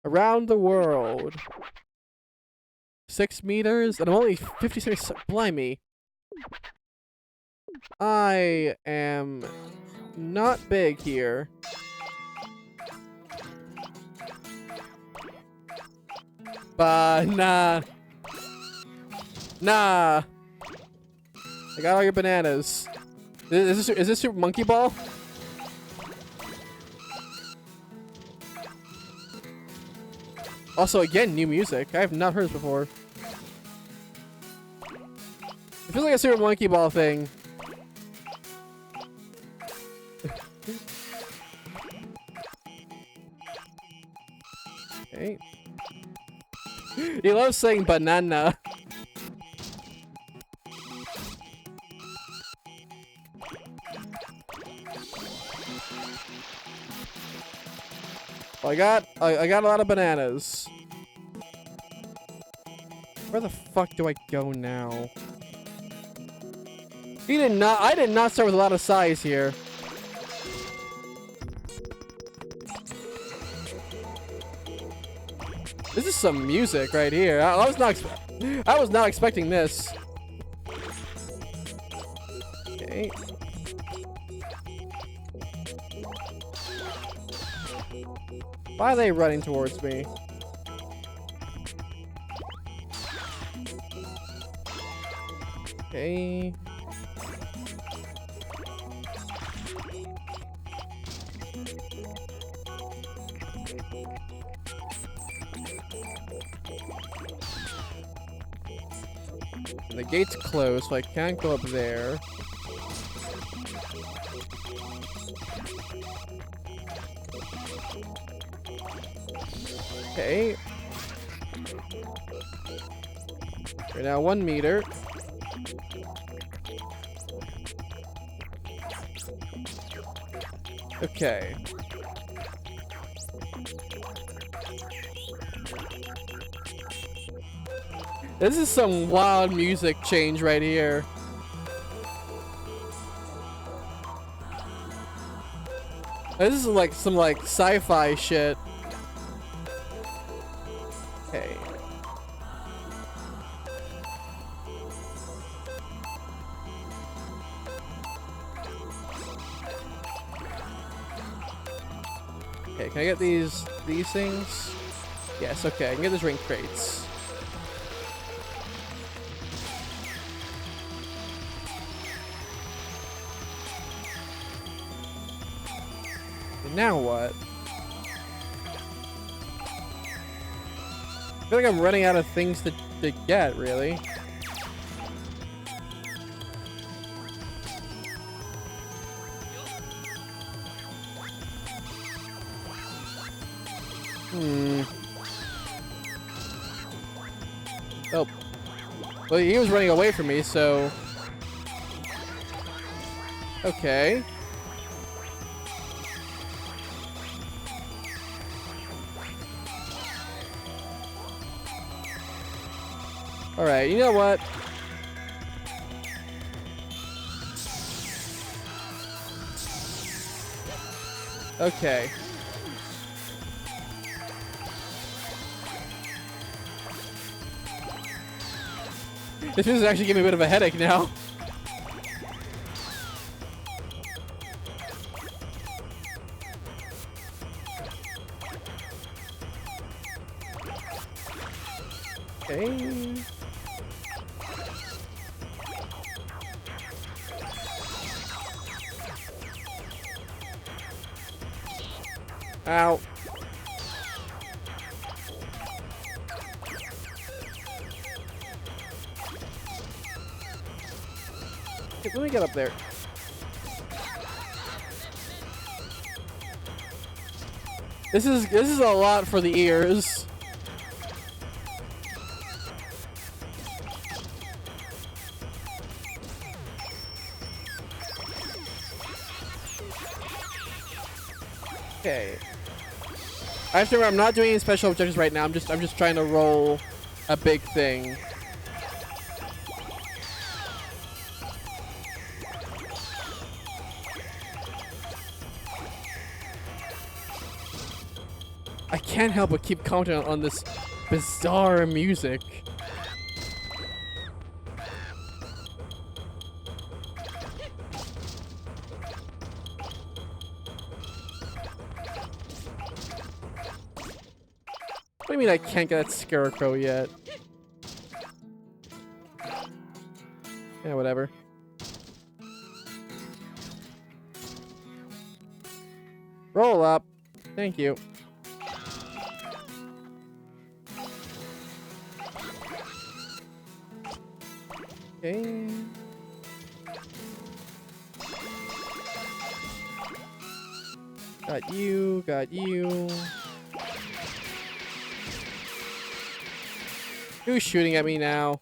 Around the world. 6 meters? And I'm only 56. Blimey. I am not big here. Nah. I got all your bananas. Is this Super Monkey Ball? Also, again, new music. I have not heard this before. It feels like a Super Monkey Ball thing. Okay. He loves saying banana. I got a lot of bananas. Where the fuck do I go now? I did not start with a lot of size here. This is some music right here. I was not expecting this. Okay. Why are they running towards me? Okay. And the gate's closed, so I can't go up there. Okay. We're now 1 meter. Okay. This is some wild music change right here. This is like some sci-fi shit. Okay. Okay, can I get these things? Yes, okay, I can get those ring crates. And now what? I feel like I'm running out of things to get, really. Oh. Well, he was running away from me, so... Okay. Alright, you know what? Okay. This is actually giving me a bit of a headache now. Okay. Ow. Hey, let me get up there. This is a lot for the ears. Okay. I have to remember I'm not doing any special objectives right now. I'm just trying to roll a big thing. I can't help but keep commenting on this bizarre music. What do you mean I can't get that scarecrow yet? Yeah, whatever. Roll up. Thank you. Okay. Got you, got you. Who's shooting at me now?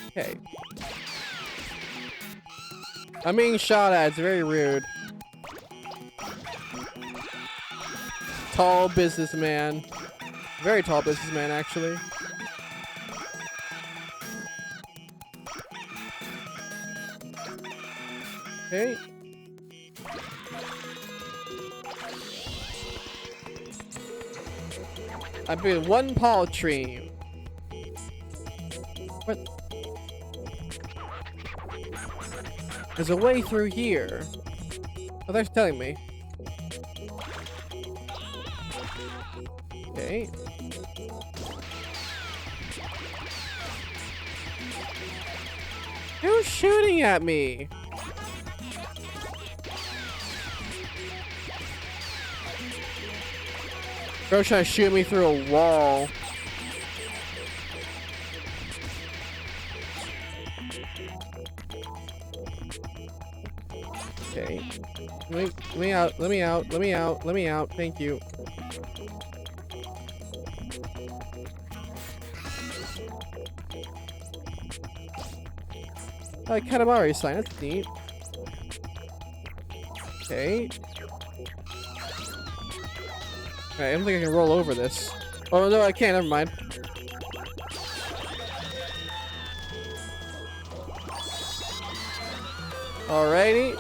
Okay. I'm being shot at, it's very rude. Tall businessman. Very tall businessman, actually. Okay. I've been one paltry. What? There's a way through here. Oh, they're telling me. Okay. Who's shooting at me? Bro's trying to shoot me through a wall. Okay. Let me out, let me out, let me out, let me out. Thank you. Katamari sign, that's neat. Okay. Alright, I don't think I can roll over this. Oh no, I can't, never mind. Alrighty.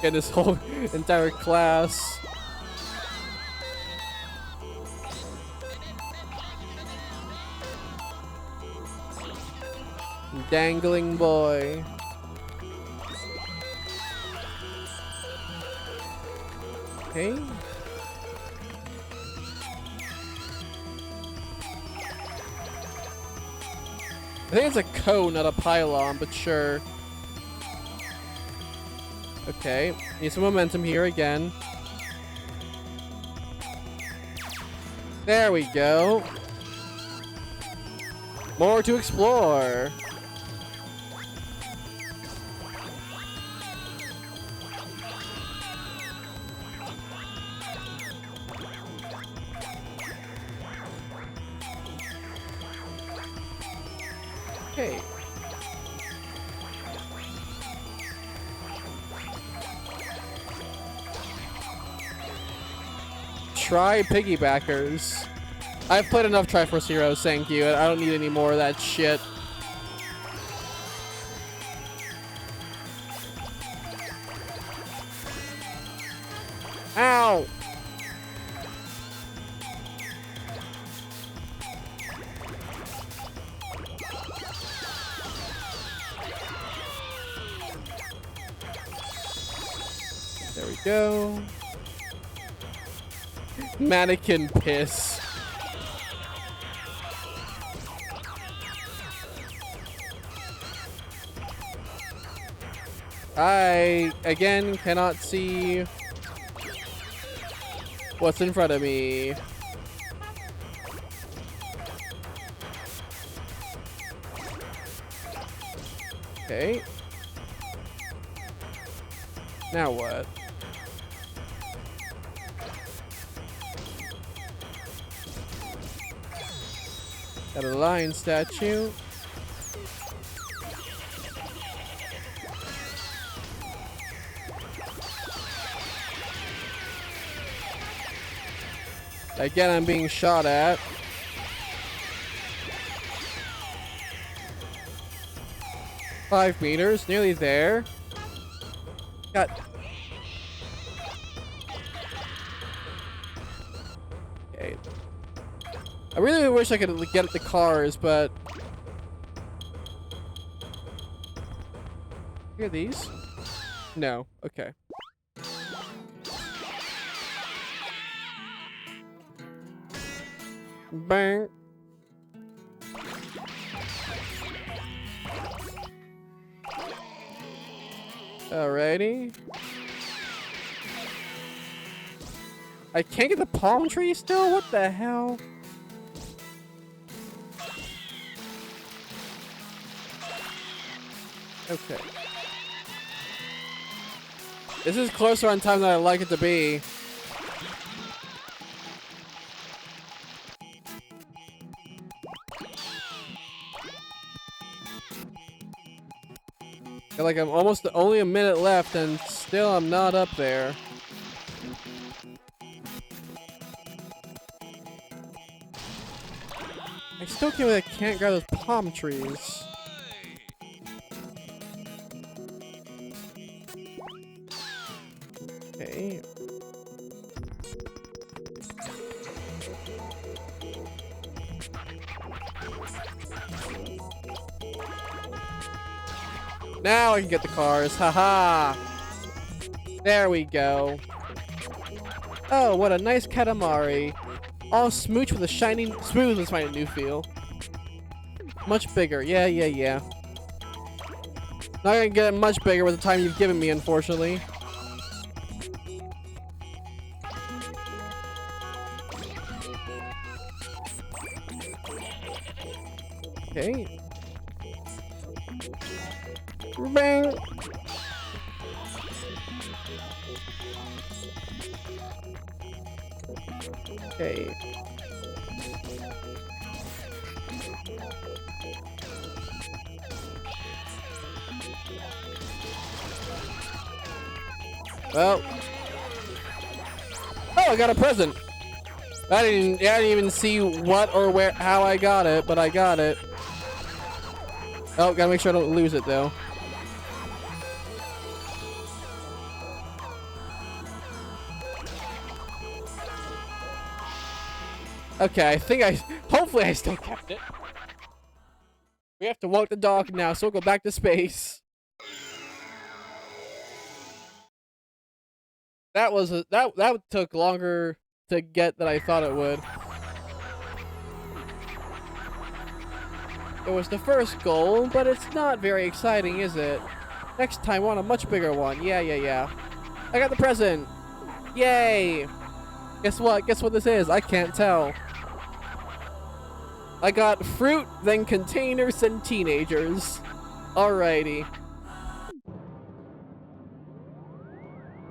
Get this whole entire class. Dangling boy. Okay. I think it's a cone, not a pylon, but sure. Okay. Need some momentum here again. There we go. More to explore. Hey. Try piggybackers. I've played enough Triforce Heroes, thank you. I don't need any more of that shit. Ow! There we go. Mannequin piss. I, again, cannot see what's in front of me. Okay. Now what? Got a lion statue. Again, I'm being shot at. $5 meters, nearly there. Got. Okay. I really wish I could get at the cars, but. Hear these? No. Okay. Bang. Alrighty. I can't get the palm tree still? What the hell? Okay. This is closer on time than I'd like it to be. Feel like I'm almost only a minute left and still I'm not up there. I still can't grab those palm trees. Okay. Now I can get the cars. Haha. There we go. Oh, what a nice Katamari. All smooch with a shining, smooth is my new feel. Much bigger. Yeah. Not gonna get it much bigger with the time you've given me, unfortunately. Okay. Bang. Okay. Well. Oh, I got a present. I didn't even see what or where, how I got it, but I got it. Oh, gotta make sure I don't lose it though. Okay, hopefully I still kept it. We have to walk the dog now, so we'll go back to space. That took longer to get than I thought it would. It was the first goal, but it's not very exciting, is it? Next time, I want a much bigger one. Yeah. I got the present. Yay! Guess what? Guess what this is? I can't tell. I got fruit, then containers, and teenagers. Alrighty.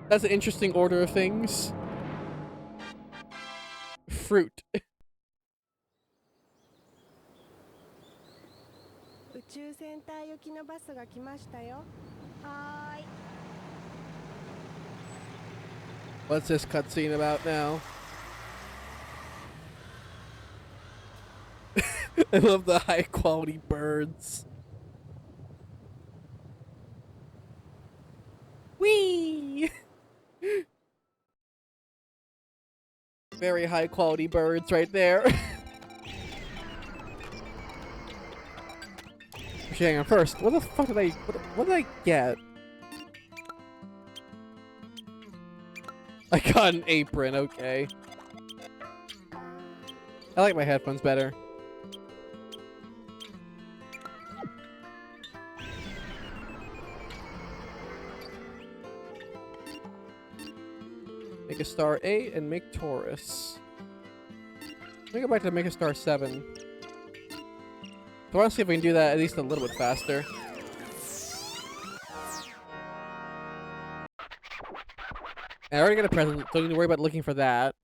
That's an interesting order of things. Fruit. 宙センター行きのバスが来ましたよ。はーい。 What's this cutscene about now? I love the high quality birds. Whee! Very high quality birds right there. Actually, hang on first. What the fuck did what did I get? I got an apron, okay. I like my headphones better. Make a star 8 and make Taurus. Let me go back to make a star 7. I want to see if we can do that at least a little bit faster. I already got a present, don't need to worry about looking for that.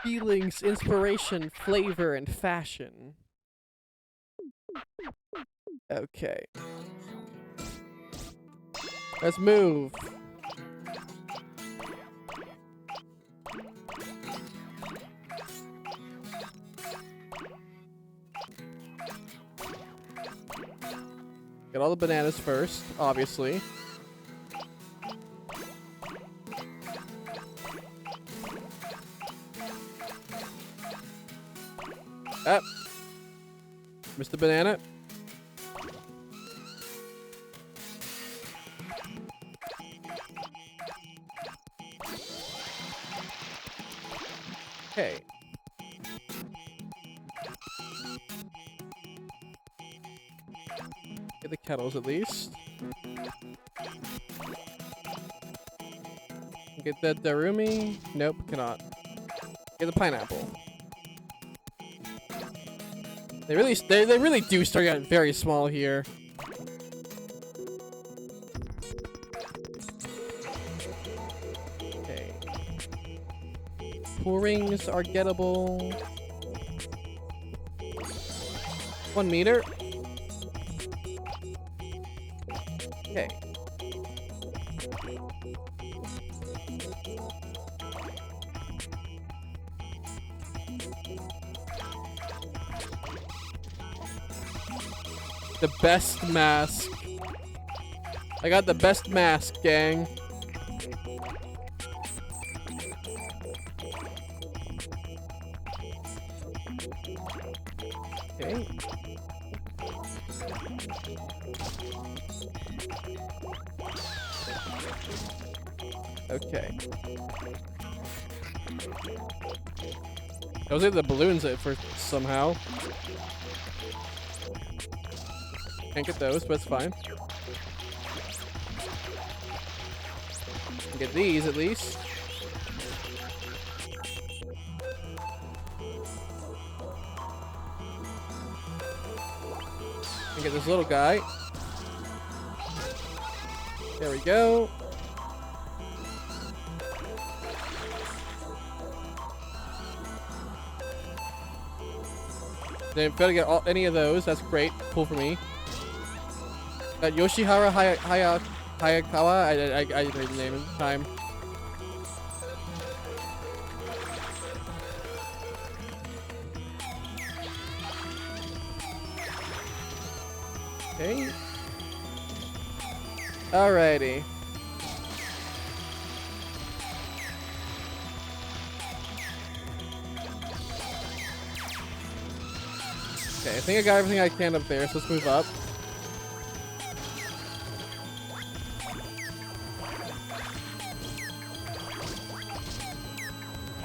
Feelings, inspiration, flavor, and fashion. Okay. Let's move. Get all the bananas first, obviously. Ah. Mr. Banana. Okay. Get the kettles at least. Get the darumi. Nope, cannot. Get the pineapple. They really do start out very small here. Okay. Pool rings are gettable. 1 meter. Okay. The best mask. I got the best mask, gang. Okay. Okay. Those are the balloons at first somehow. Can't get those, but it's fine. Get these at least. And get this little guy. There we go. Didn't fail to get any of those. That's great. Cool for me. Yoshihara Hayakawa. I didn't read the name in time. Okay. Alrighty. Okay, I think I got everything I can up there, so let's move up.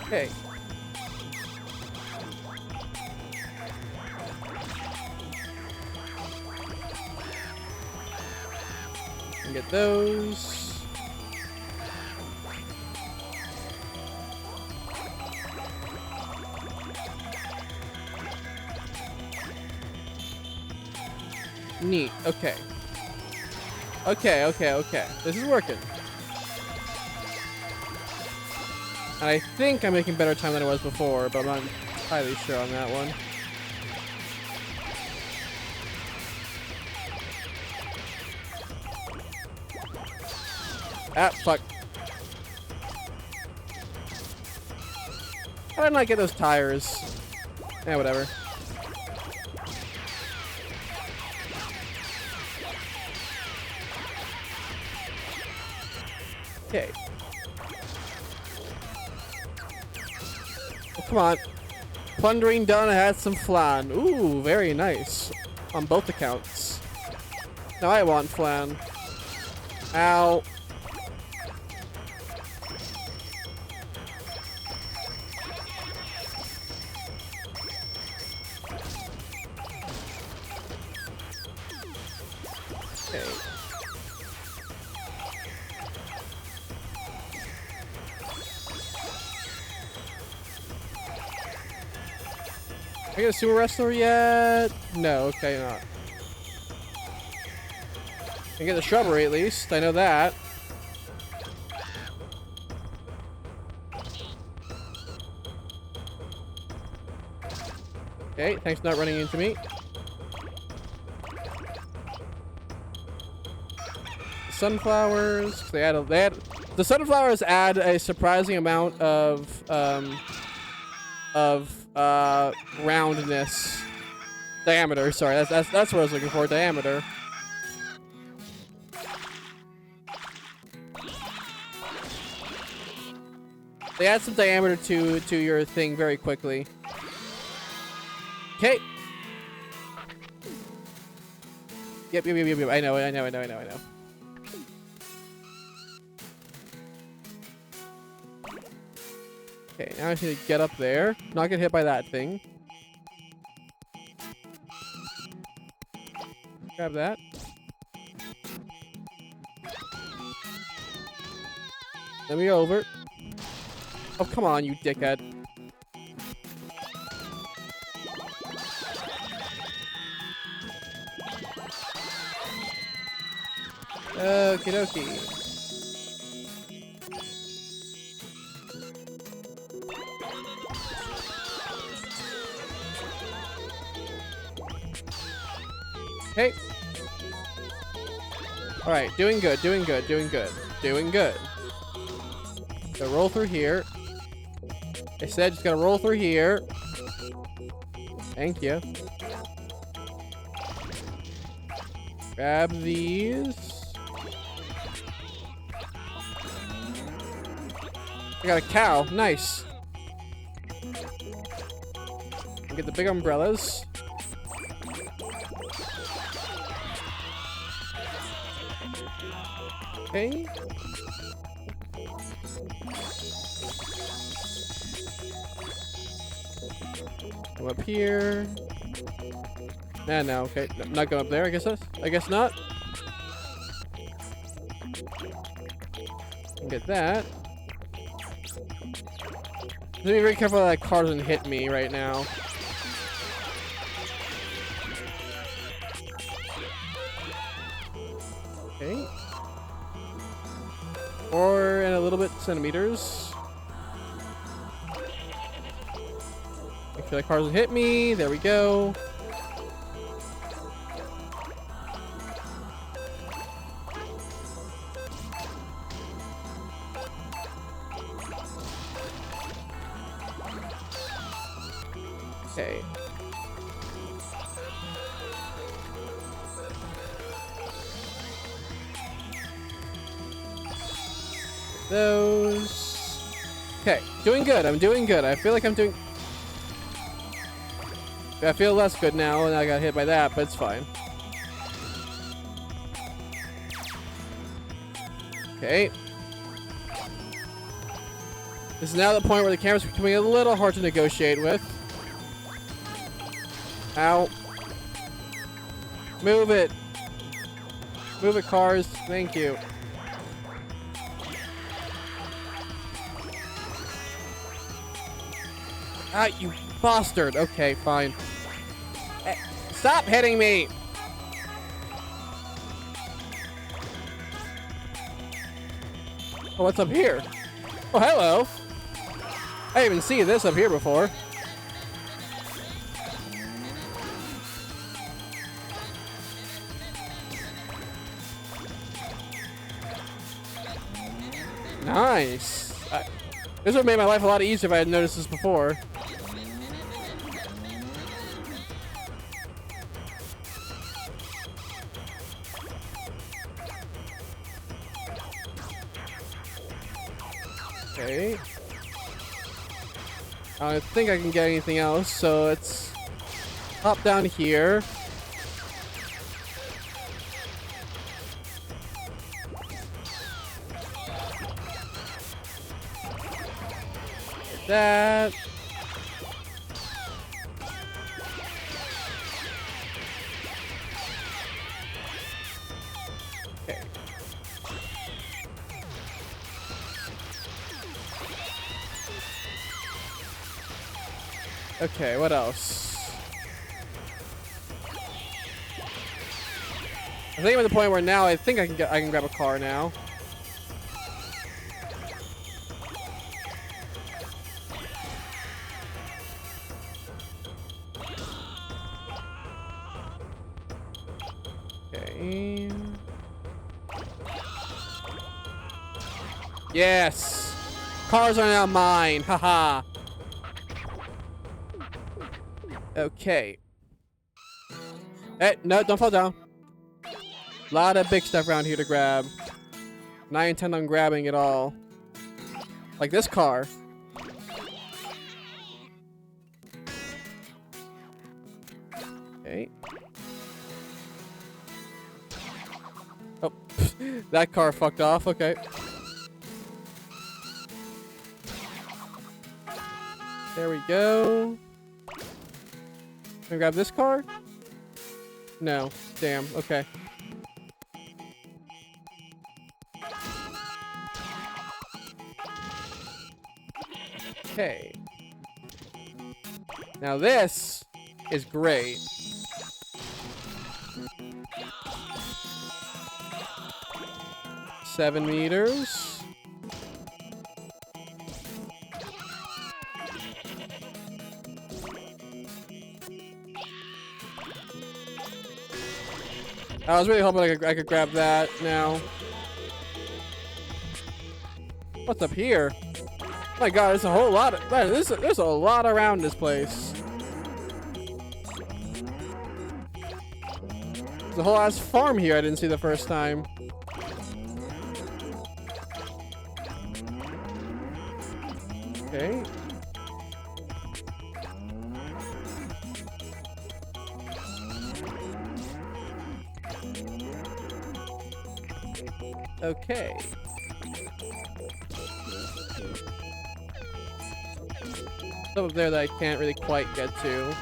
Okay. And get those. Neat. Okay. Okay. This is working. And I think I'm making better time than I was before, but I'm not entirely sure on that one. Ah, fuck. How did I not get those tires? Yeah, whatever. Okay. Oh, come on. Plundering done, I had some flan. Ooh, very nice. On both accounts. Now I want flan. Ow. Okay. I get a sumo wrestler yet? No, okay, not. I get the shrubbery at least. I know that. Okay, thanks for not running into me. Sunflowers. The sunflowers add a surprising amount of roundness. Diameter, sorry. That's what I was looking for, diameter. They add some diameter to your thing very quickly. Okay. Yep. I know. Okay, now I just need to get up there. Not get hit by that thing. Grab that. Let me go over. Oh, come on, you dickhead. Okie dokie. Okay. Alright, doing good. So roll through here. I said just gotta roll through here. Thank you. Grab these. I got a cow. Nice. Get the big umbrellas. Okay. Go up here. No, okay. No, not going up there, I guess not. Get that. Let me be very careful that car doesn't hit me right now. Okay. 4 and a little bit centimeters. Make sure that car doesn't hit me. There we go. Okay. Those. Okay, doing good. I'm doing good. I feel like I'm doing. I feel less good now, and I got hit by that, but it's fine. Okay. This is now the point where the camera's becoming a little hard to negotiate with. Ow. Move it. Move it, cars. Thank you. Ah, you bastard. Okay, fine. Stop hitting me! Oh, what's up here? Oh, hello. I didn't even see this up here before. Nice. This would have made my life a lot easier if I had noticed this before. Okay. I don't think I can get anything else, so let's hop down here. Get that. Okay. Okay, what else? I think I'm at the point where now I think I can grab a car now. Okay. Yes! Cars are now mine! Haha! Okay. Hey, no, don't fall down. A lot of big stuff around here to grab. And I intend on grabbing it all. Like this car. Okay. Oh, that car fucked off. Okay. There we go. Can I grab this car? No. Damn. Okay. Okay. Now this is great. $7 meters. I was really hoping I could grab that now. What's up here? Oh my god, there's a whole lot of... Man, there's a lot around this place. There's a whole ass farm here I didn't see the first time. Okay. Okay. Stuff up there that I can't really quite get to.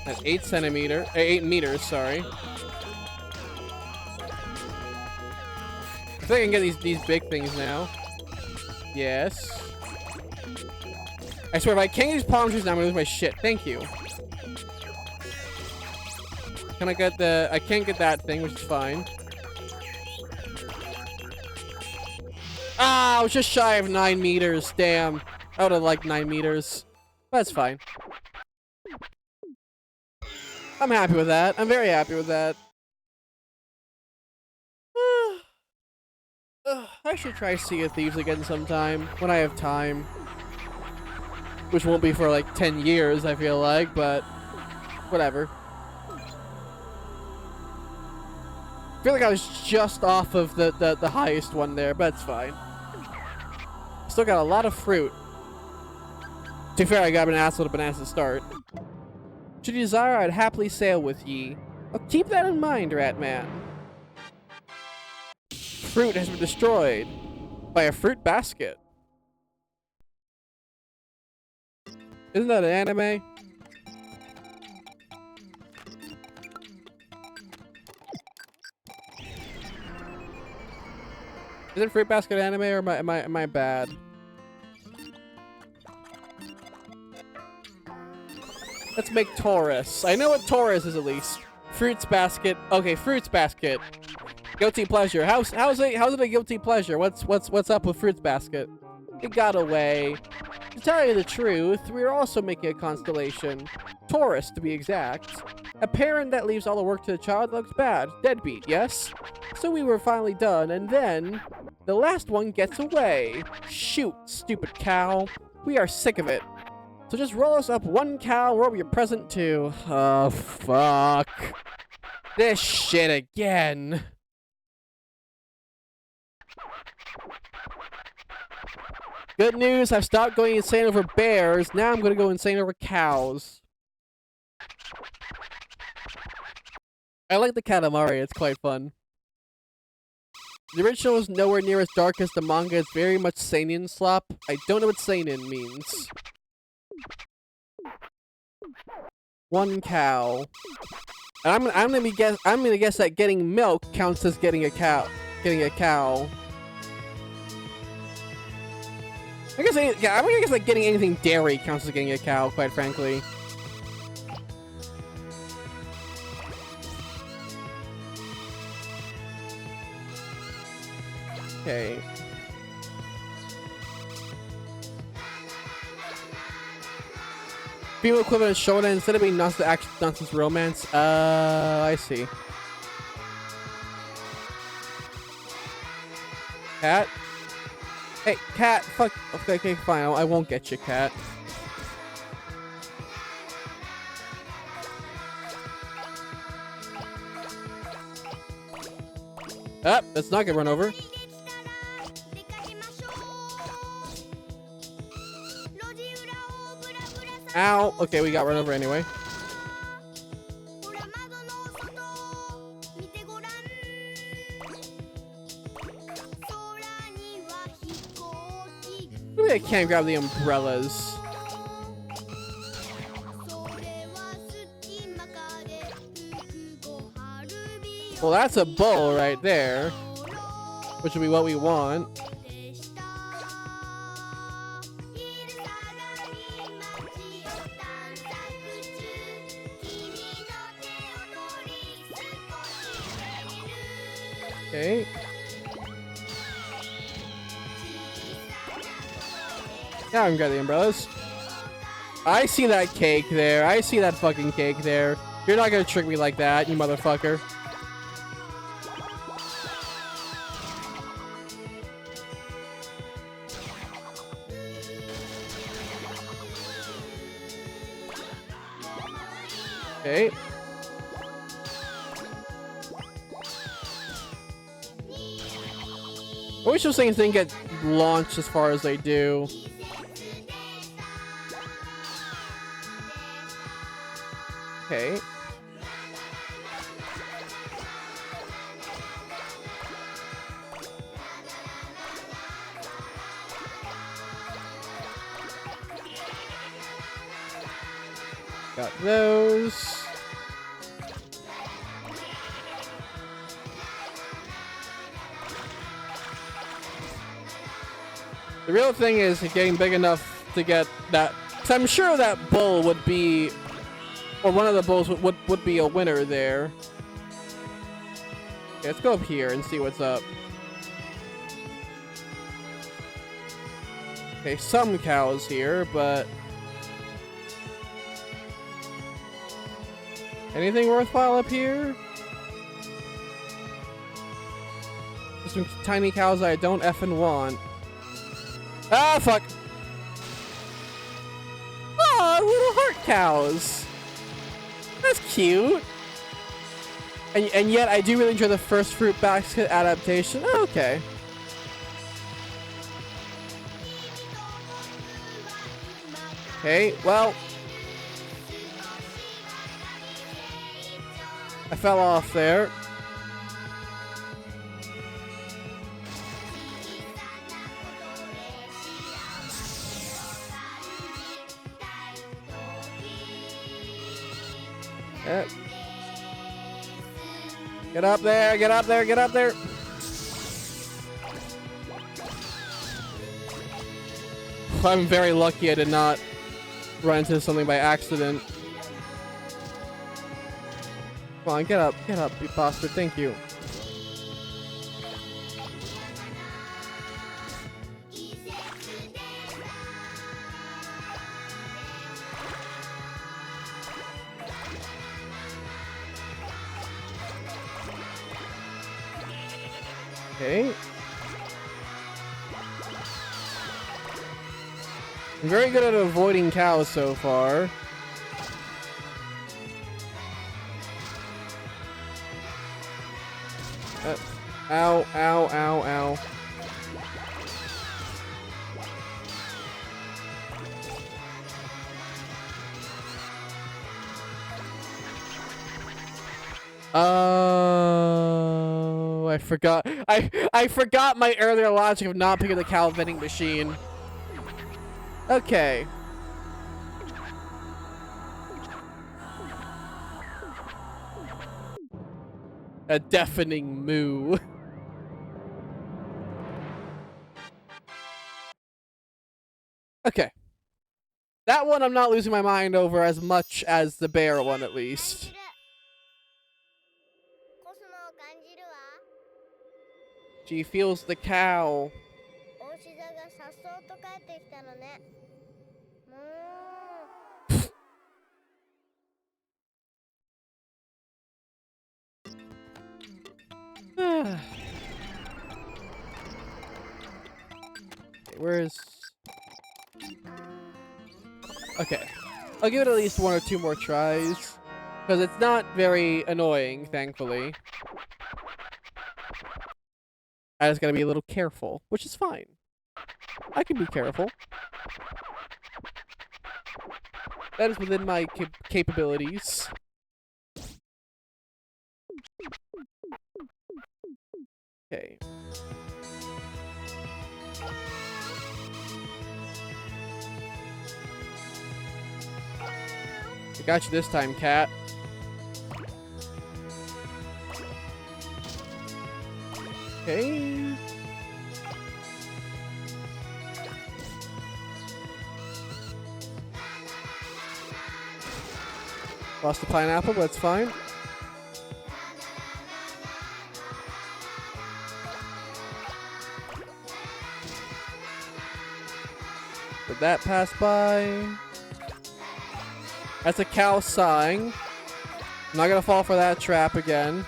That's 8 meters, sorry. I think I can get these big things now. Yes. I swear, if I can't get these palm trees now, I'm gonna lose my shit. Thank you. Can I get the... I can't get that thing, which is fine. Ah, I was just shy of 9 meters. Damn. I would have liked 9 meters. That's fine. I'm happy with that. I'm very happy with that. I should try Sea of Thieves again sometime, when I have time. Which won't be for like 10 years, I feel like, but... whatever. I feel like I was just off of the highest one there, but it's fine. Still got a lot of fruit. To be fair, I got an asshole to bananas to start. Should you desire, I'd happily sail with ye. Oh, keep that in mind, Ratman. Fruit has been destroyed by a fruit basket. Isn't that an anime? Is it Fruit Basket anime or am I bad? Let's make Taurus. I know what Taurus is at least. Fruits Basket. Okay, Fruits Basket. Guilty pleasure. How's it a guilty pleasure? What's up with Fruits Basket? It got away. To tell you the truth, we are also making a constellation. Taurus, to be exact. A parent that leaves all the work to the child looks bad. Deadbeat, yes? So we were finally done, and then the last one gets away. Shoot, stupid cow. We are sick of it. So just roll us up one cow, roll your present too. Oh, fuck. This shit again. Good news, I've stopped going insane over bears. Now I'm gonna go insane over cows. I like the Katamari, it's quite fun. The original is nowhere near as dark as the manga. It's very much seinen slop. I don't know what seinen means. One cow. And I'm gonna guess that getting milk counts as getting a cow. I'm gonna guess that getting anything dairy counts as getting a cow, quite frankly. Okay. Female equivalent of shonen instead of being nonsense romance. I see. Cat? Hey, cat, fuck. Okay, fine. I won't get you, cat. Ah, let's not get run over. Ow! Okay, we got run over anyway. Maybe I can't grab the umbrellas. Well, that's a bull right there, which would be what we want. Okay. Now I can grab the umbrellas. I see that cake there. I see that fucking cake there. You're not gonna trick me like that, you motherfucker. Okay. I wish those things didn't get launched as far as they do. Okay. Got those. The real thing is getting big enough to get that. Cause I'm sure that bull would be, or one of the bulls would be a winner there. Okay, let's go up here and see what's up. Okay, some cows here, but anything worthwhile up here? There's some tiny cows I don't effing want. Ah, fuck! Oh, little heart cows! That's cute! And yet, I do really enjoy the first fruit basket adaptation. Oh, okay. Okay, well. I fell off there. Yep. Get up there, get up there, get up there. I'm very lucky I did not run into something by accident. Come on, get up, you bastard, thank you. Okay. I'm very good at avoiding cows so far. Ow, ow, ow, ow. Oh, I forgot. I forgot my earlier logic of not picking the cow vending machine. Okay. A deafening moo. Okay. That one I'm not losing my mind over as much as the bear one, at least. She feels the cow. Where's... Okay. I'll give it at least 1 or 2 more tries. Because it's not very annoying, thankfully. I just gotta be a little careful, which is fine. I can be careful. That is within my capabilities. Okay. I got you this time, cat. Okay. Lost the pineapple, but it's fine. Did that pass by? That's a cow sighing. I'm not gonna fall for that trap again.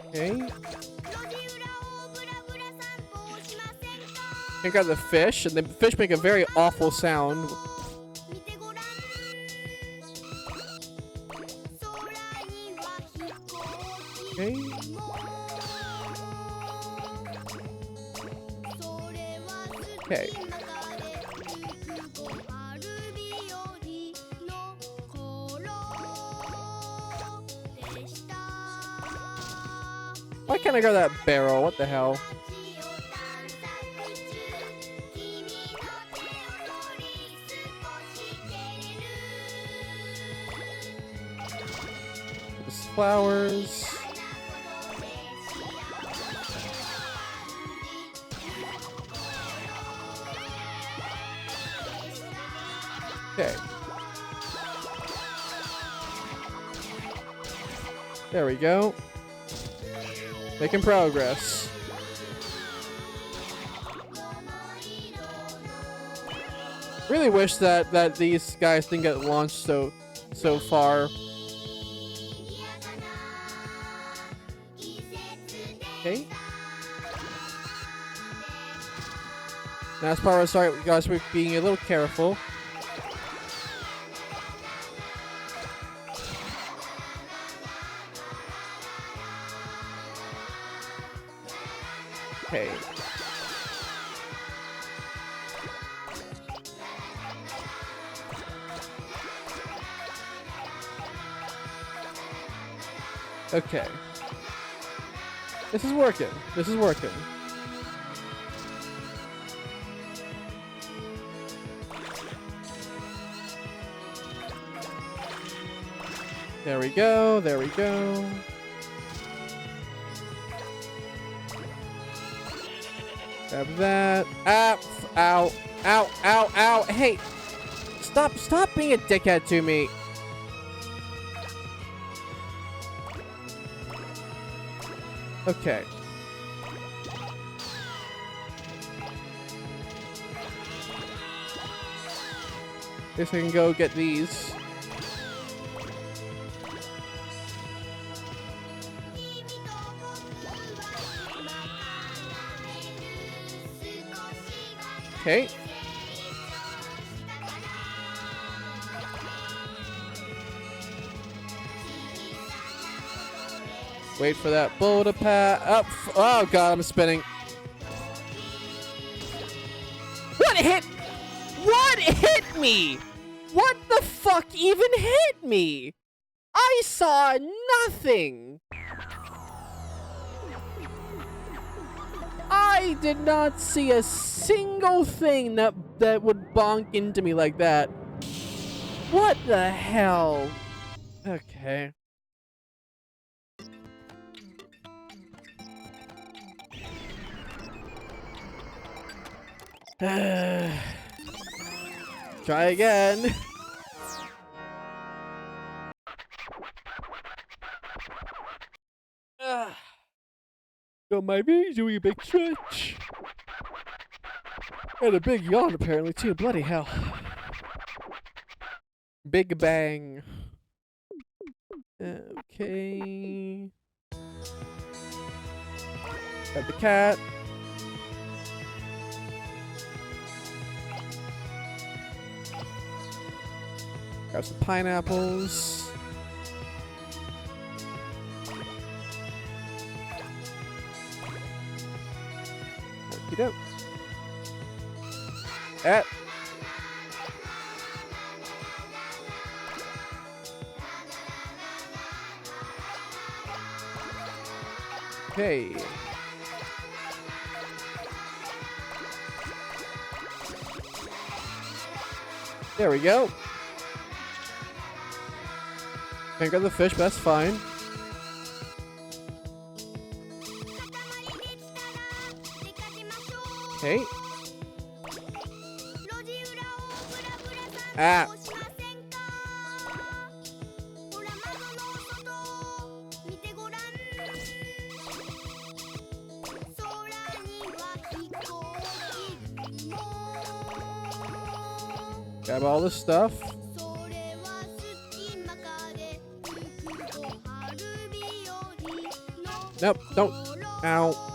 Okay. I got the fish, and the fish make a very awful sound. Okay. Okay. Why can't I grab that barrel? What the hell? Those flowers. Okay. There we go. Making progress. Really wish that these guys didn't get launched so far. Okay. Now as part of sorry guys, we're being a little careful. Okay. Okay. This is working. This is working. There we go. There we go. Grab that. Ah, ow, ow, ow, ow. Hey, stop being a dickhead to me. Okay. Guess I can go get these. Okay. Wait for that bow to pass. Up. Oh god, I'm spinning. What hit? What hit me? What the fuck even hit me? I saw nothing. I did not see a single thing that would bonk into me like that. What the hell? Okay. Try again. Got my knees doing a big stretch. And a big yawn apparently too. Bloody hell. Big bang. Okay. Got the cat. Got some pineapples. Okey doke. Okay. There we go. Can't grab the fish, but that's fine. Okay. Ah. Grab all this stuff. Nope, don't. Ow.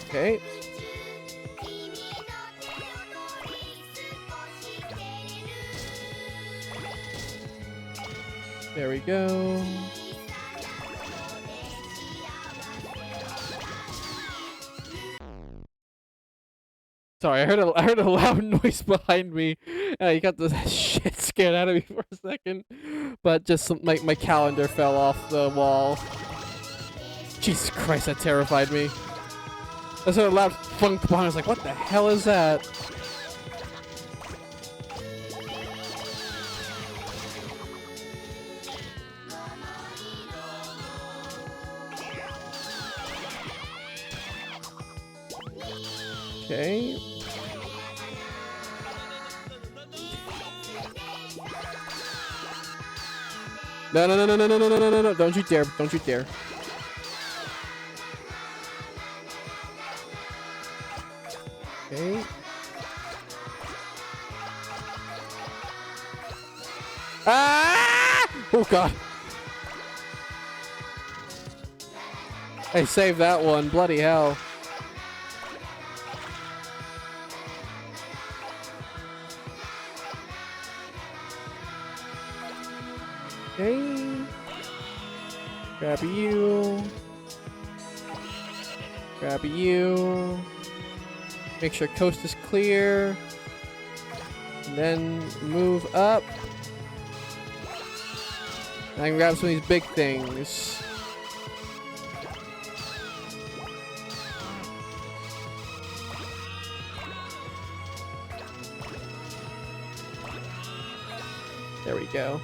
Okay. There we go. Sorry, I heard a loud noise behind me. You got the shit scared out of me for a second, but just my calendar fell off the wall. Jesus Christ, that terrified me. That's a loud funk behind. I was like, what the hell is that? Okay. No, no, no, no, no, no, no, no, no, no, don't you dare, don't you dare. Okay. Ah! Oh god. I saved that one, bloody hell. Okay. Grab you. Grab you. Make sure coast is clear. And then move up. And I can grab some of these big things. There we go.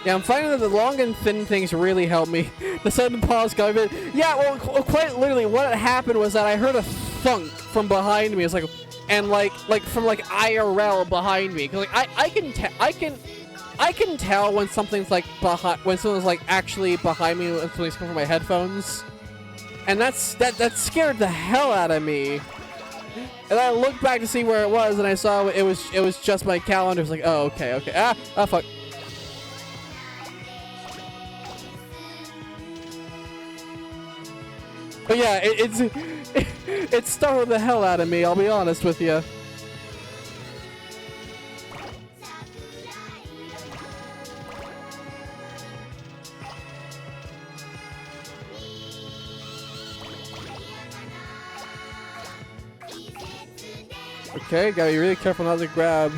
Yeah, I'm finding that the long and thin things really help me. The sudden pause got a bit. Yeah, well, quite literally, what happened was that I heard a thunk from behind me. It's like, and like from like IRL behind me. Cause like I can I can tell when something's like when someone's like actually behind me when something's coming from my headphones. And that scared the hell out of me. And I looked back to see where it was, and I saw it was just my calendar. It was like, oh, okay. Ah, fuck. But yeah, it startled the hell out of me, I'll be honest with you. Okay, gotta be really careful not to grab.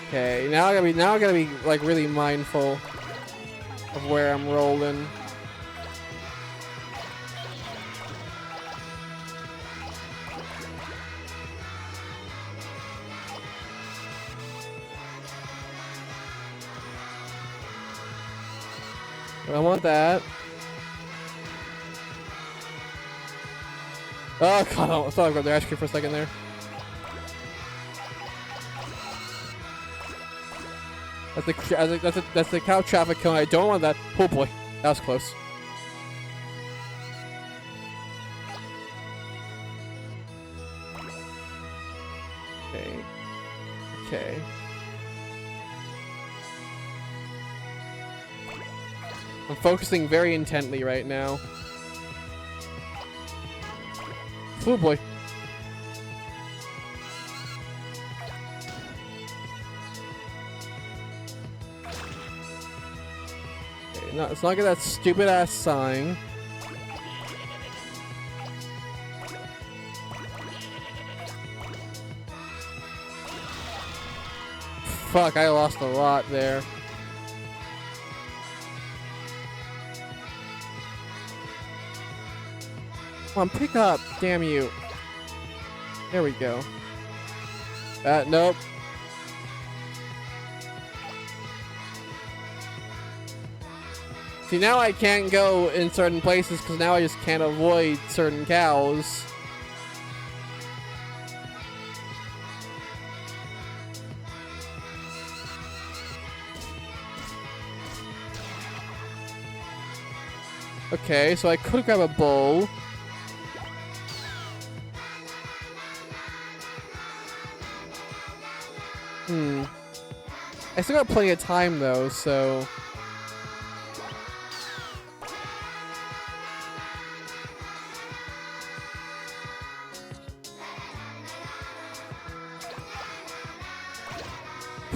Okay, now I gotta be like really mindful of where I'm rolling. I want that. Oh god, I thought I grabbed the ice cream for a second there. That's the cow traffic cone. I don't want that. Oh boy, that was close. Okay. I'm focusing very intently right now. Oh boy. Okay, no, let's not get that stupid ass sign. Fuck, I lost a lot there. Come on, pick up, damn you. There we go. Nope. See, now I can't go in certain places because now I just can't avoid certain cows. Okay, so I could grab a bowl. I still got plenty of time though, so...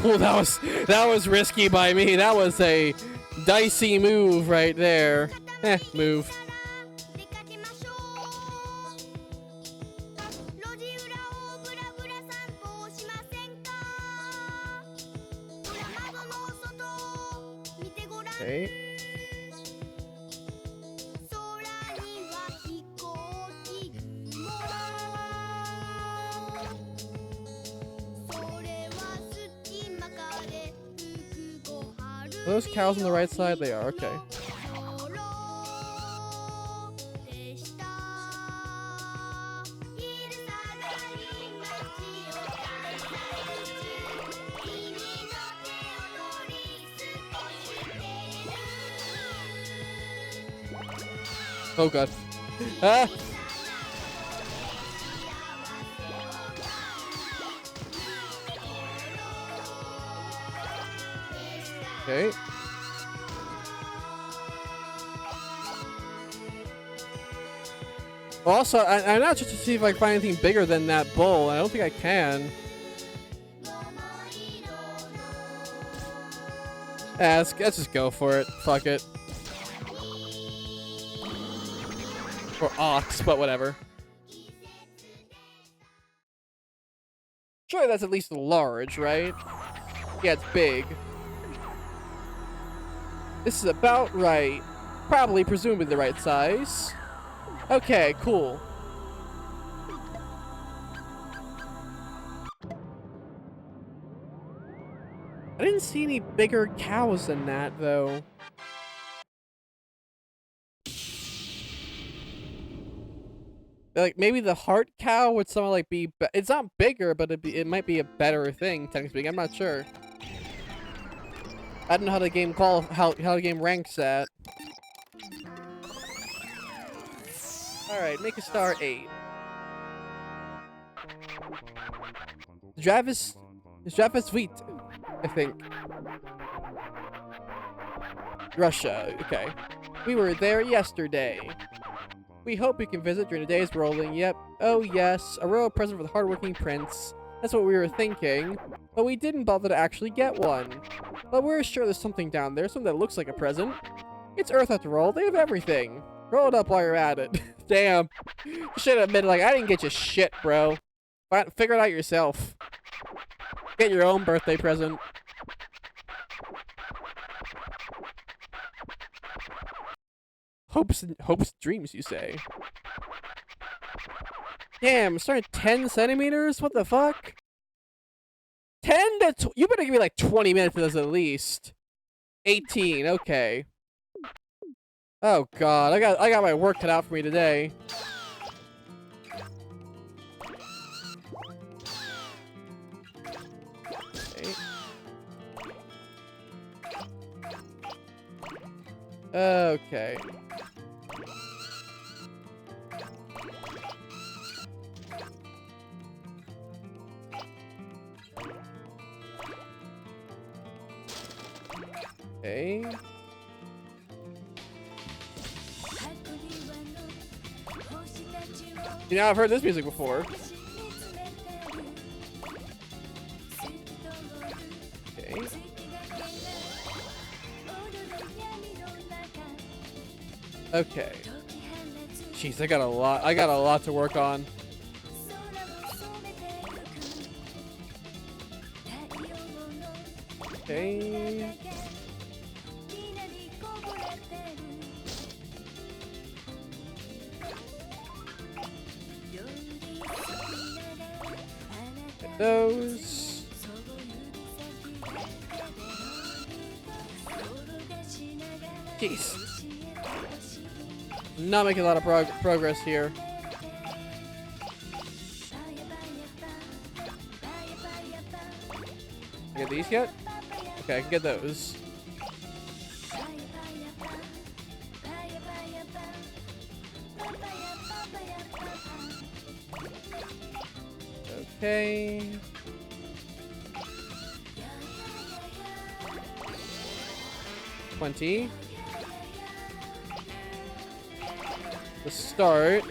Oh, that was risky by me. That was a dicey move right there. Move. Okay. Are those cows on the right side? They are, okay. Oh god. Ah! Okay. Also, I'm not just to see if I can find anything bigger than that bowl. I don't think I can. Let's just go for it. Fuck it. Or ox, but whatever. Surely that's at least large, right? Yeah, it's big. This is about right. Probably, presumably the right size. Okay, cool. I didn't see any bigger cows than that, though. Like, maybe the heart cow would somehow, like, be... It's not bigger, but it might be a better thing, technically speaking. I'm not sure. I don't know how the game how the game ranks that. Alright, make a star 8. Travis Wheat, I think. Russia, okay. We were there yesterday. We hope you can visit during the days rolling. Yep. Oh yes, a royal present for the hardworking prince. That's what we were thinking. But we didn't bother to actually get one. But we're sure there's something down there, something that looks like a present. It's Earth after all, they have everything. Roll it up while you're at it. Damn. You should have admitted, like, I didn't get you shit, bro. Figure it out yourself. Get your own birthday present. Hopes dreams, you say? Damn, starting at 10 centimeters? What the fuck? 10 to you better give me like 20 minutes of this at least. 18, okay. Oh god, I got my work cut out for me today. Okay. Okay. You know, I've heard this music before. Okay. Okay. Jeez, I got a lot to work on. Okay. Get those. Jeez. Not making a lot of progress here. Get these yet? Okay, I can get those. Okay. $20. The start.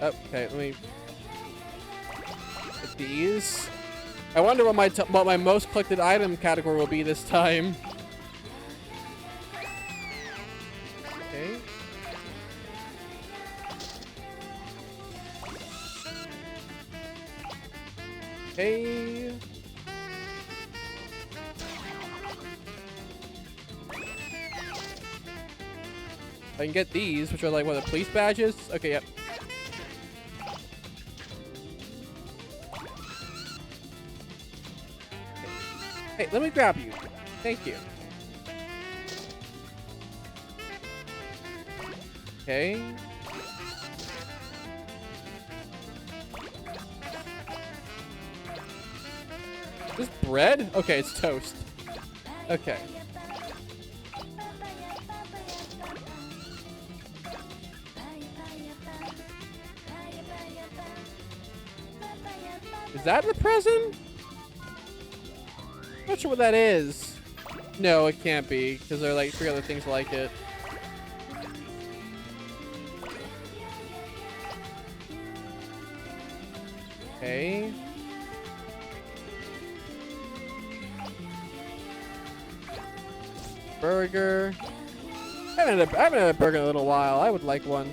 Okay, let me get these. I wonder what my most collected item category will be this time. Okay. Okay. I can get these, which are like, what, the police badges? Okay, yep. Hey, let me grab you. Thank you. Okay. Is this bread? Okay, it's toast. Okay. Is that the present? Not sure what that is. No, it can't be, because there are like 3 other things like it. Okay. Burger. I haven't had a burger in a little while. I would like one.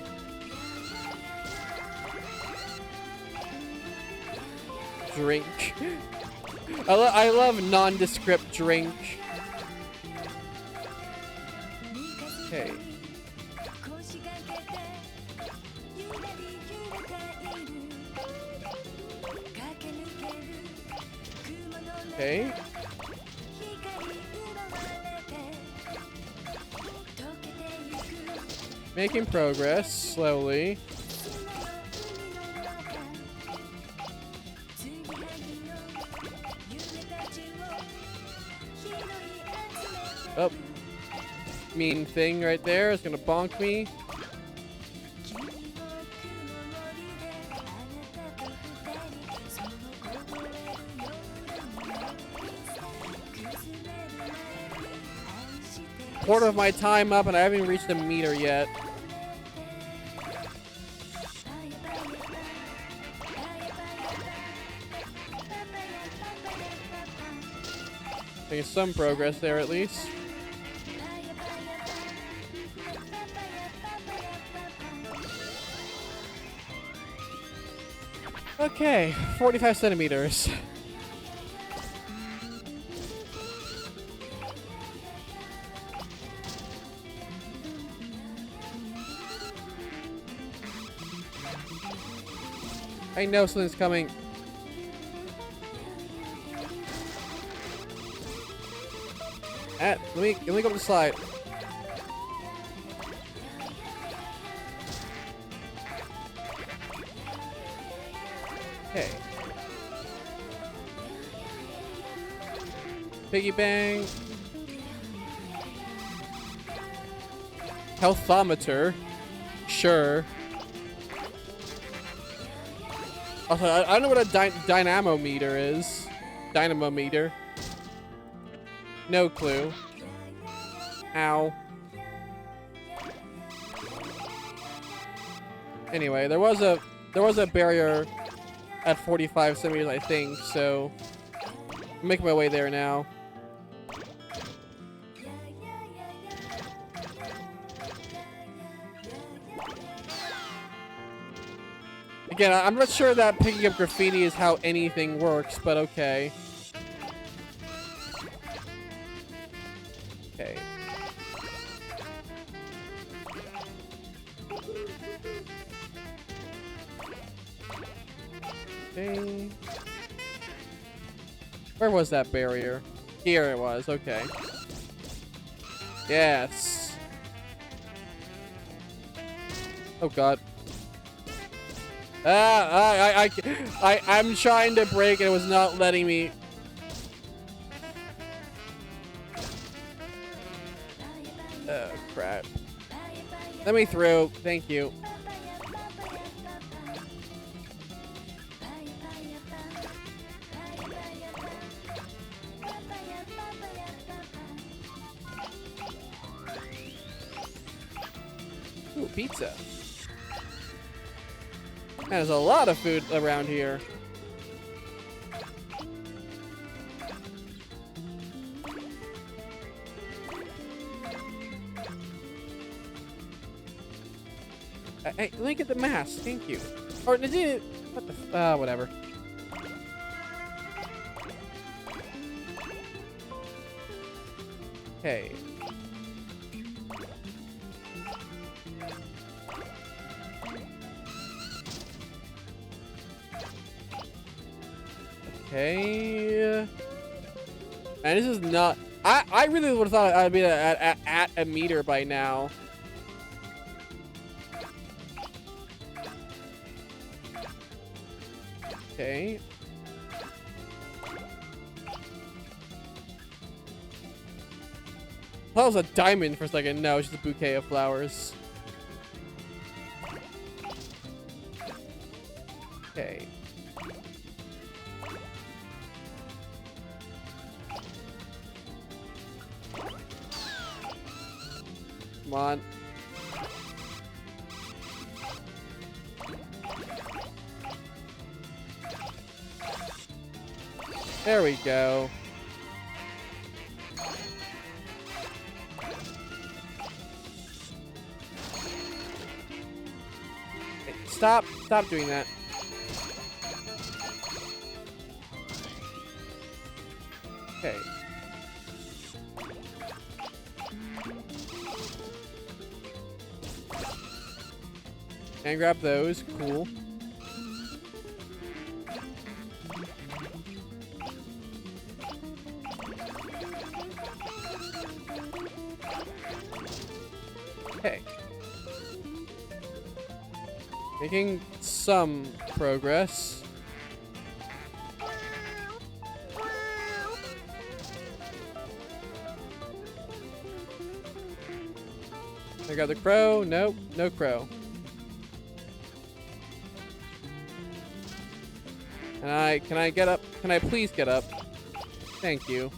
Drink. I love nondescript drink. Okay. Okay. Making progress, slowly. Oh. Mean thing right there is gonna bonk me. Quarter of my time up and I haven't reached the meter yet. Making some progress there at least. Okay, 45 centimeters. I know something's coming. Let me go up the slide. Okay. Piggy bang. Healthometer. Sure. Also, I don't know what a dynamometer is. Dynamometer. No clue. Ow. Anyway, there was a barrier at 45 centimeters, I think, so I'm making my way there now. Again, I'm not sure that picking up graffiti is how anything works, but okay. Okay. Okay. Where was that barrier? Here it was, okay. Yes. Oh god. I'm trying to break and it was not letting me. Oh crap. Let me through. Thank you. Ooh, pizza. There's a lot of food around here. Hey, let me get the mask. Thank you. Or did it? What the? Whatever. Okay. Okay. And this is not. I really would have thought I'd be at a meter by now. Okay. I thought it was a diamond for a second. No, it's just a bouquet of flowers. Okay. Come on. There we go. Hey, stop doing that. Okay. And grab those. Cool. Okay. Making some progress. I got the crow. Nope, no crow. Can I get up? Can I please get up? Thank you.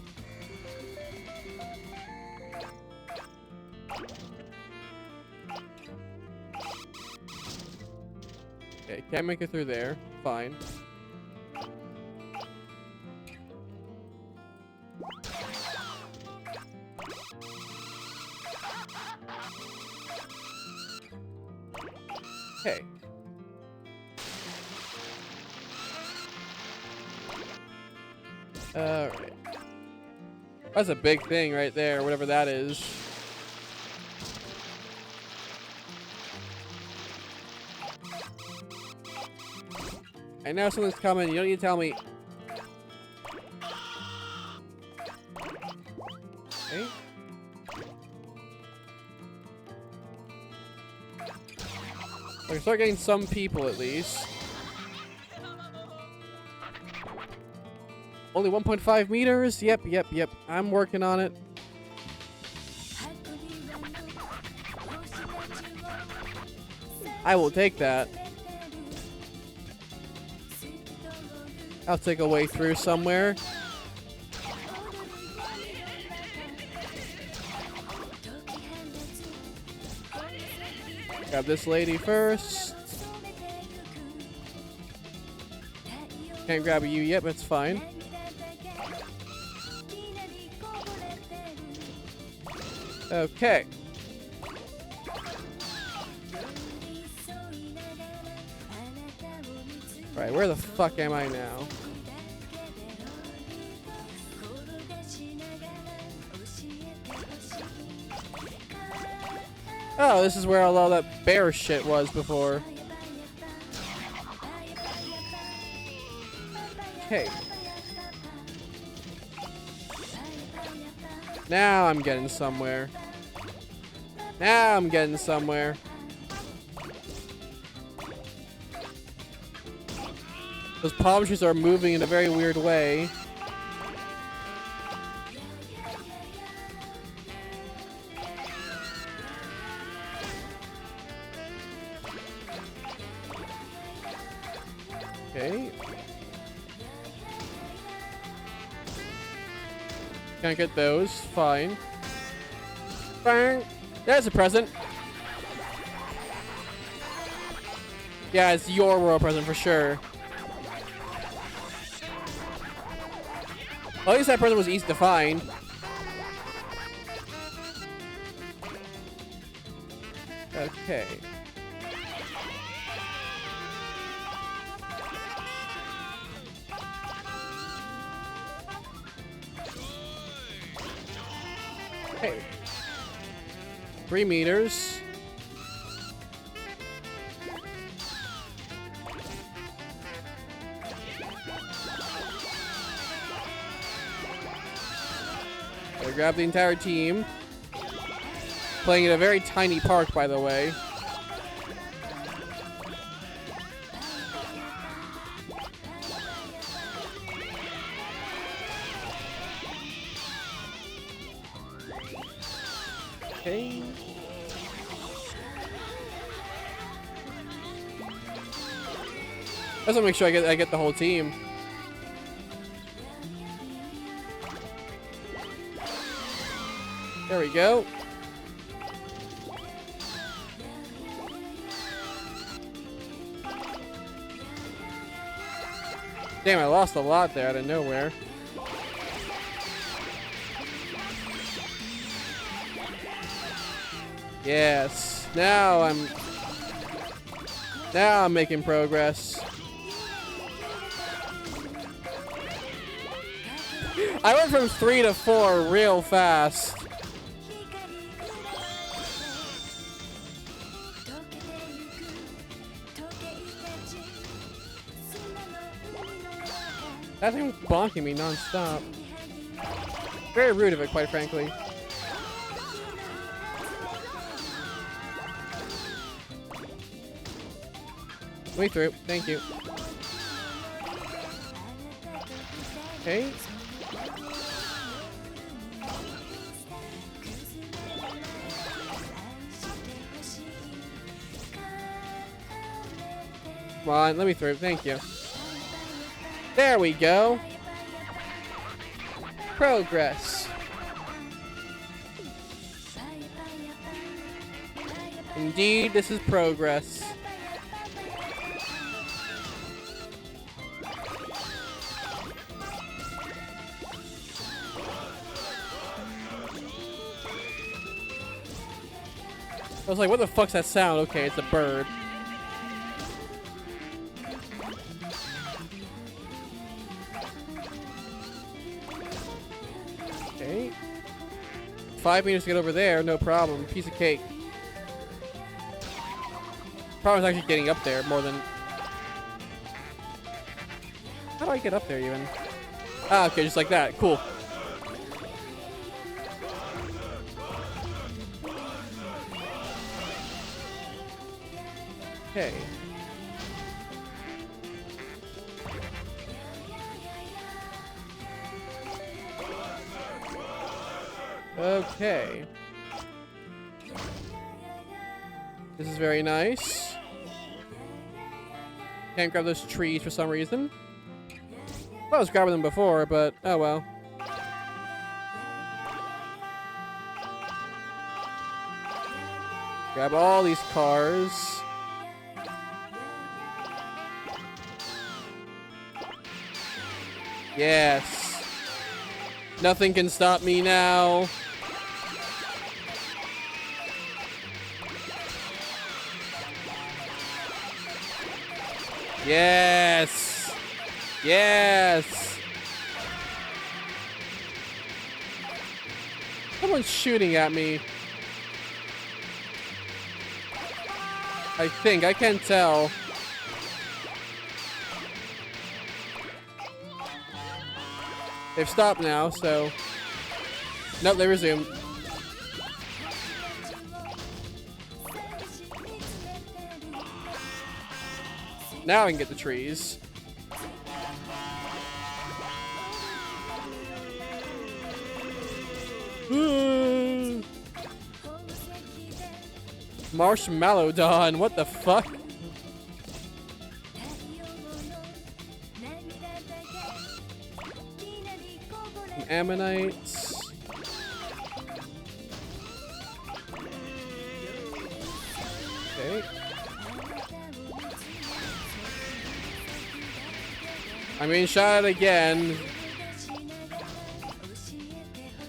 Okay, can't make it through there. Fine. Okay. Alright. That's a big thing right there, whatever that is. I know something's coming, you don't need to tell me. Okay. I can start getting some people at least. Only 1.5 meters? Yep. I'm working on it. I will take that. I'll take a way through somewhere. Grab this lady first. Can't grab you yet, but it's fine. Okay. Alright, where the fuck am I now? Oh, this is where all that bear shit was before. Okay. Now I'm getting somewhere. Now I'm getting somewhere. Those palm trees are moving in a very weird way. Okay. Can't get those. Fine. Bang. There's a present. Yeah, it's your royal present for sure. At least that present was easy to find. Okay. Hey. 3 meters. Gotta grab the entire team. Playing at a very tiny park, by the way. Okay. I just want to make sure I get the whole team. There we go. Damn, I lost a lot there out of nowhere. Yes. Now I'm making progress. I went from 3 to 4 real fast. That thing was bonking me non-stop. Very rude of it, quite frankly. Way through. Thank you. Okay. Come on, let me through. Thank you. There we go. Progress. Indeed, this is progress. I was like, what the fuck's that sound? Okay, it's a bird. Okay. 5 meters to get over there, no problem. Piece of cake. Problem is actually getting up there more than... How do I get up there even? Ah, okay, just like that. Cool. Okay. Okay. This is very nice. Can't grab those trees for some reason. Well, I was grabbing them before, but oh well. Grab all these cars. Yes. Nothing can stop me now. Yes. Yes. Someone's shooting at me. I think. I can't tell. They've stopped now, so... Nope, they resumed. Now I can get the trees. Marshmallow Dawn, what the fuck? Ammonites. Okay. I'm being shot at again.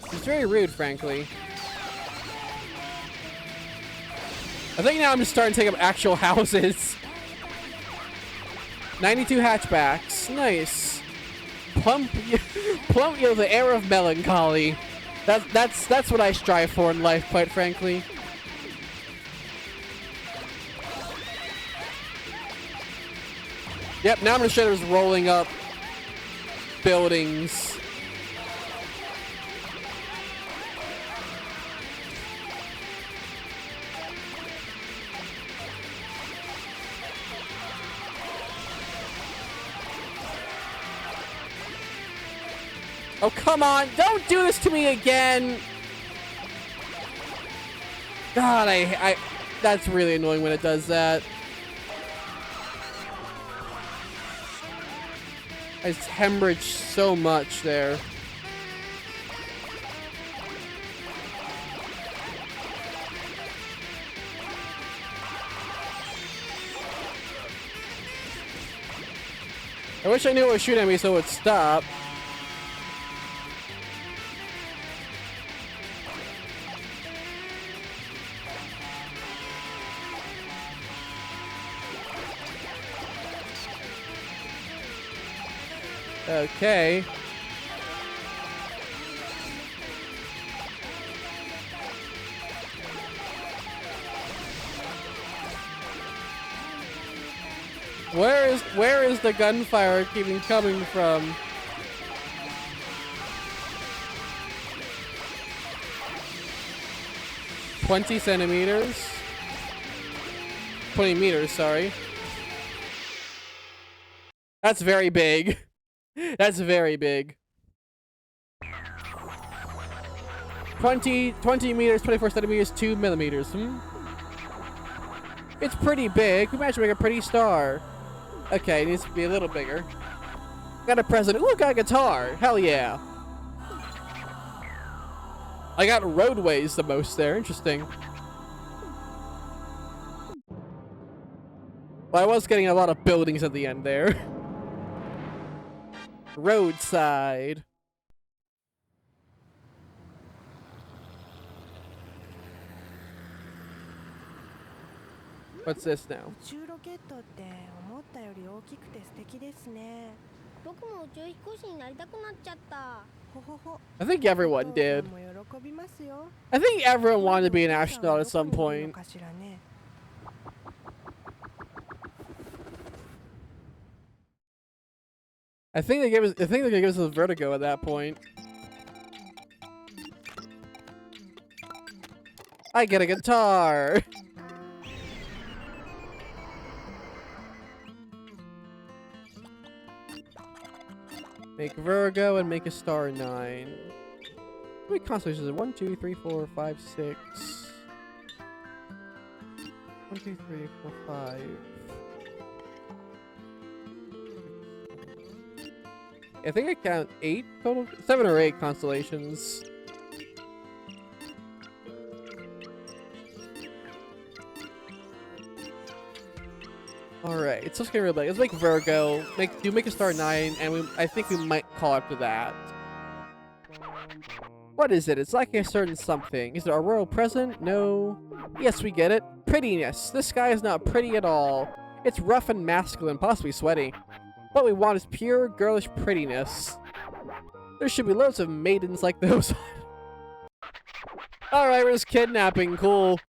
It's very rude, frankly. I think now I'm just starting to take up actual houses. 92 hatchbacks. Nice. Plump you the air of melancholy. That's what I strive for in life, quite frankly. Yep, now I'm just sure there's rolling up buildings. Oh, come on. Don't do this to me again. God, I that's really annoying when it does that. I just hemorrhaged so much there. I wish I knew it was shooting at me so it would stop. Okay. Where is the gunfire keeping coming from? $20 centimeters? 20 meters, sorry. That's very big. That's very big. 20 meters, 24 centimeters, 2 millimeters. It's pretty big. Imagine making a pretty star. Okay, it needs to be a little bigger. Got a present. Ooh, got a guitar. Hell yeah. I got roadways the most there. Interesting. Well, I was getting a lot of buildings at the end there. Roadside. What's this now? 宇宙ロケットって思ったより大きくて素敵ですね。僕も宇宙飛行士になりたくなっちゃった。ほほほ。 I think everyone did. も喜びますよ。 I think everyone wanted to be an astronaut at some point. I think they gave us a vertigo at that point. I get a guitar. Make Virgo and make a star 9. How many constellations is it? 1, 2, 3, 4, 5, 6. 1, 2, 3, 4, 5. I think I count 8 total? 7 or 8 constellations. Alright, it's just getting real big. Let's make Virgo, make a star 9, and I think we might call after that. What is it? It's like a certain something. Is it a royal present? No. Yes, we get it. Prettiness. This sky is not pretty at all. It's rough and masculine, possibly sweaty. What we want is pure, girlish prettiness. There should be loads of maidens like those. Alright, we're just kidnapping. Cool.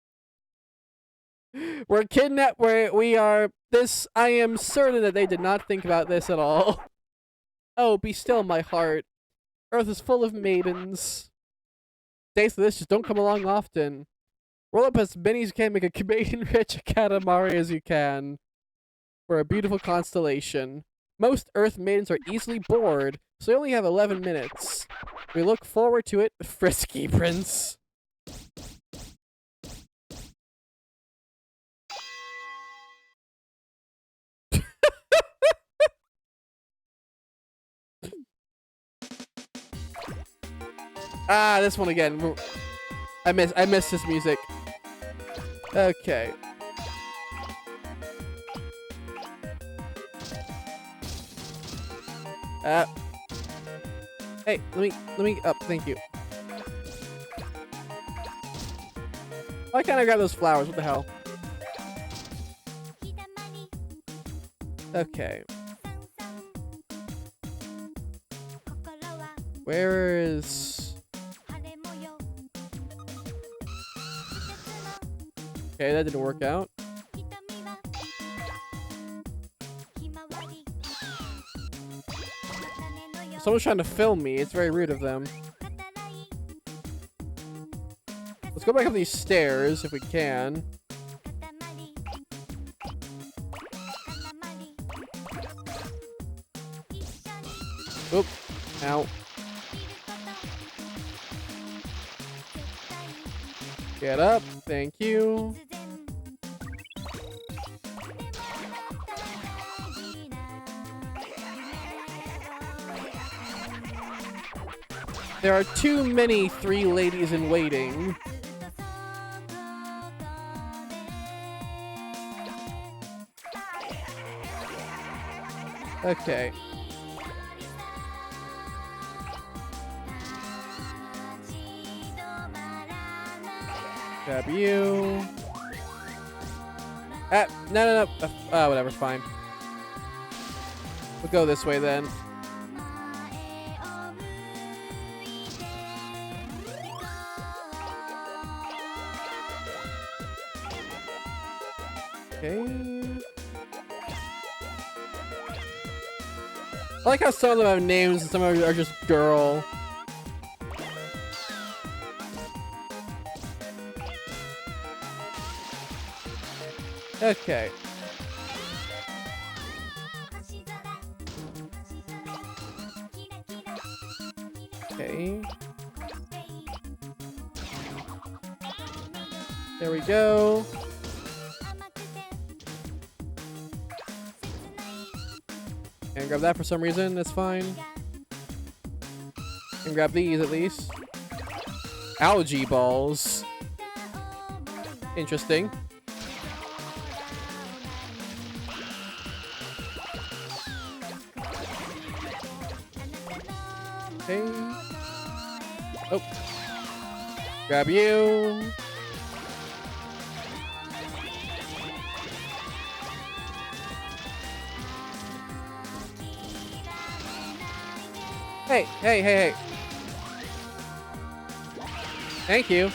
We're kidnapped. We are. This. I am certain that they did not think about this at all. Oh, be still, my heart. Earth is full of maidens. Days like this just don't come along often. Roll up as many as you can, make a maiden-rich Katamari as you can. For a beautiful constellation. Most Earth maidens are easily bored, so they only have 11 minutes. We look forward to it, frisky prince. Ah, this one again. I miss this music. Okay. Hey, let me up. Thank you. Why can't I grab those flowers? What the hell? Okay. Where is... Okay, that didn't work out. Someone's trying to film me. It's very rude of them. Let's go back up these stairs if we can. Oop. Ow. Get up. Thank you. There are too many 3 ladies in waiting. Okay. Grab you. Ah, no. Whatever, fine. We'll go this way then. Okay. I like how some of them have names and some of them are just girl. Okay. Okay. There we go. Can't grab that for some reason. That's fine. Can grab these at least. Algae balls. Interesting. Okay. Oh. Grab you. Hey, hey, hey, hey. Thank you.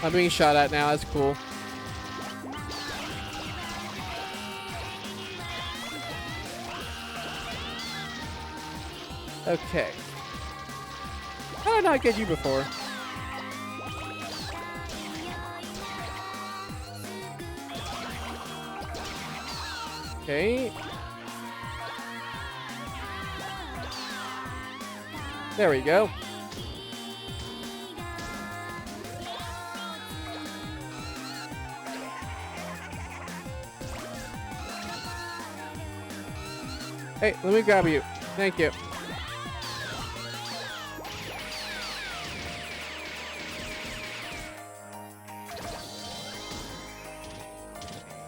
I'm being shot at now. That's cool. Okay. How did I not get you before? Okay. There we go. Hey, let me grab you. Thank you.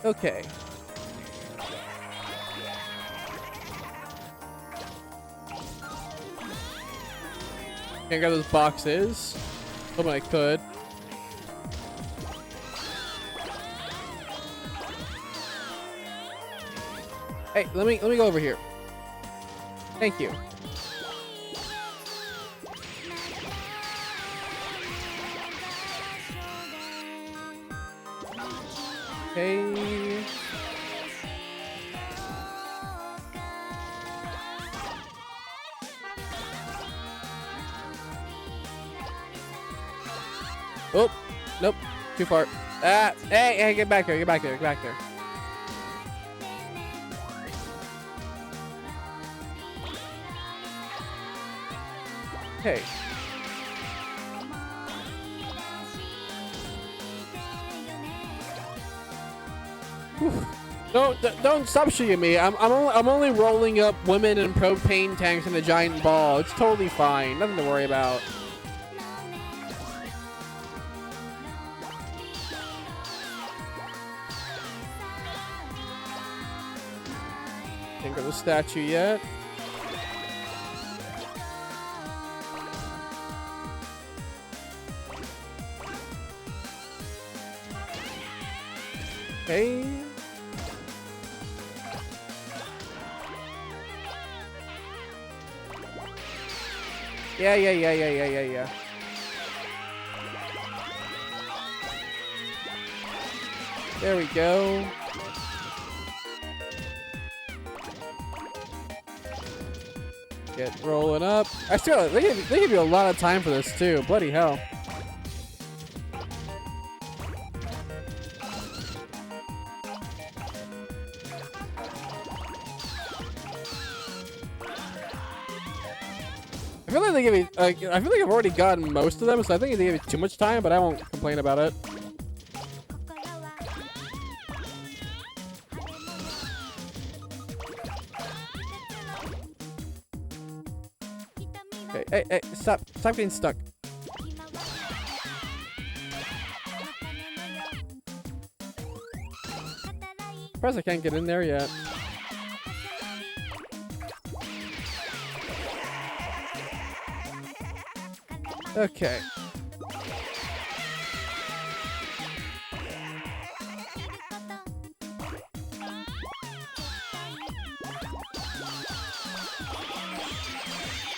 Okay. Can't grab those boxes. Hoping I could. Hey, let me go over here. Thank you. Okay. Oh, nope, too far. Ah, hey, get back there, get back there, get back there. Okay. Whew. Don't stop shooting me. I'm only rolling up women and propane tanks in a giant ball. It's totally fine. Nothing to worry about. Can't go to the statue yet. Okay. Yeah. There we go. Get rolling up. I still they give you a lot of time for this too. Bloody hell. I feel like they give me. I feel like I've already gotten most of them, so I think they give me too much time, but I won't complain about it. Okay, hey, stop getting stuck. Surprised I can't get in there yet. Okay.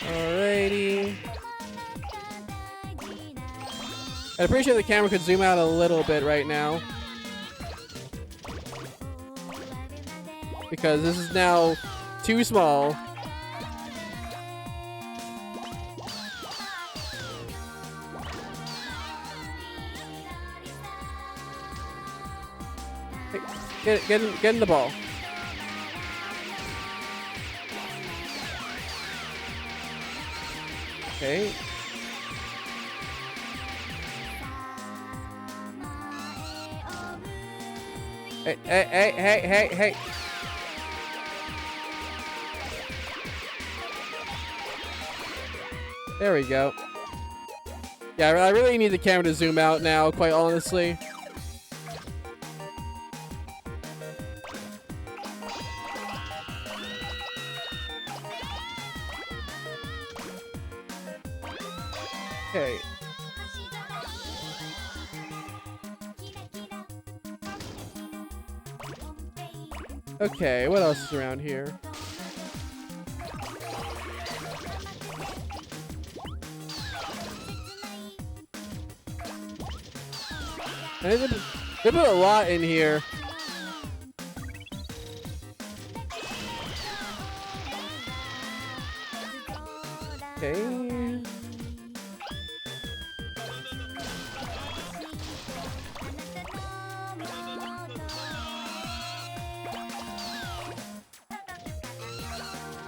Alrighty. I appreciate the camera could zoom out a little bit right now, because this is now too small. Hey, get in the ball. Okay. Hey, hey, hey, hey, hey, hey. There we go. Yeah, I really need the camera to zoom out now, quite honestly. Okay. Okay, what else is around here? They put a lot in here. Okay.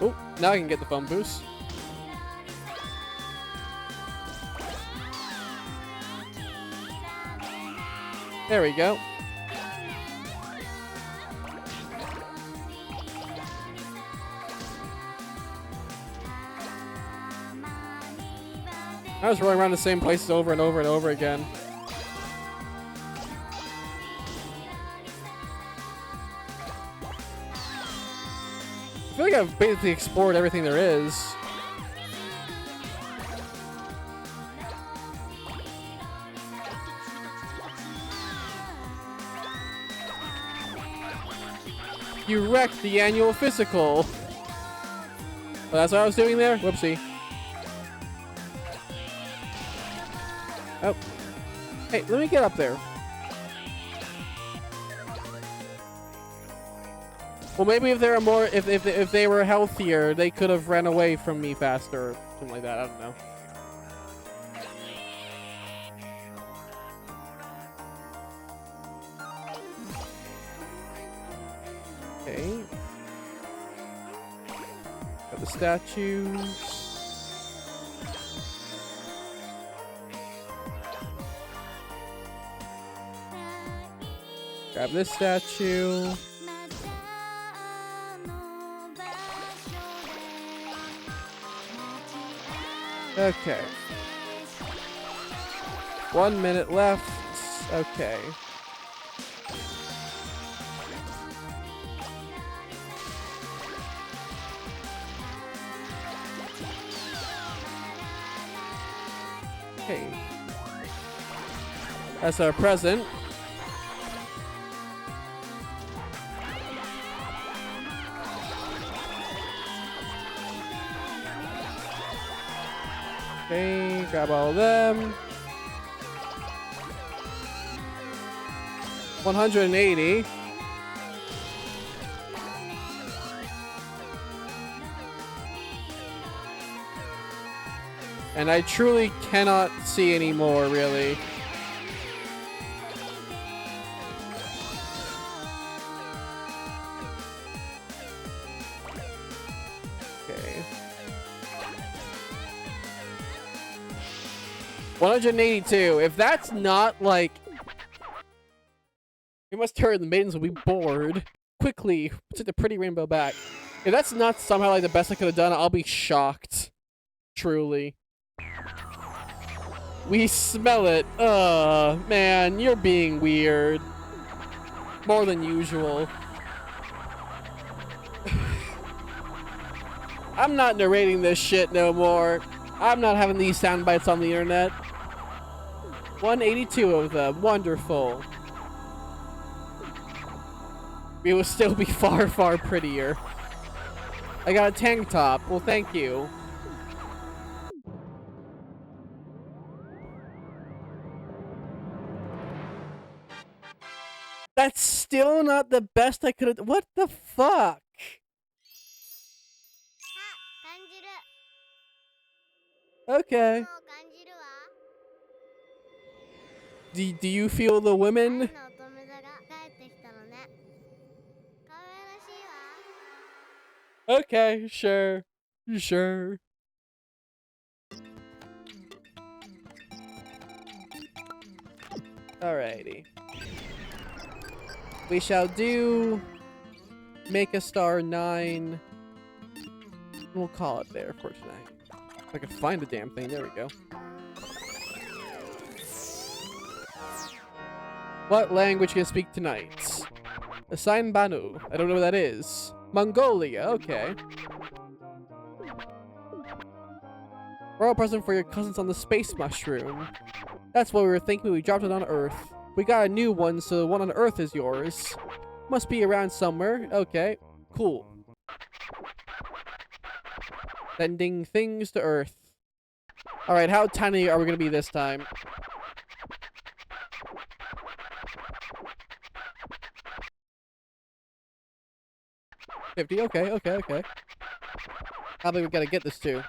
Oh, now I can get the phone boost. There we go. I was running around the same places over and over and over again. I feel like I've basically explored everything there is. You wrecked the annual physical. Oh, that's what I was doing there? Whoopsie. Oh. Hey, let me get up there. Well, maybe if they were more, if they were healthier, they could have ran away from me faster or something like that. I don't know. Okay. Got the statues. Grab this statue. Okay. 1 minute left. Okay. Okay. That's our present. Okay, grab all of them. 180. And I truly cannot see any more, really. Okay. 182. If that's not like... We must hurry, the maidens will be bored. Quickly, take the pretty rainbow back. If that's not somehow like the best I could have done, I'll be shocked. Truly. We smell it. Man, you're being weird. More than usual. I'm not narrating this shit no more. I'm not having these sound bites on the internet. 182 of them. Wonderful. We will still be far, far prettier. I got a tank top. Well, thank you. That's still not the best I could have. What the fuck? Okay. Do you feel the women? Okay, sure. Sure. Alrighty. We shall do make a star 9. We'll call it there for tonight. If I can find the damn thing. There we go. What language can I speak tonight? Assign Banu. I don't know what that is. Mongolia. Okay. Royal present for your cousins on the space mushroom. That's what we were thinking when we dropped it on Earth. We got a new one, so the one on Earth is yours. Must be around somewhere. Okay. Cool. Sending things to Earth. Alright, how tiny are we gonna be this time? $50. Okay. How big we gotta get this to?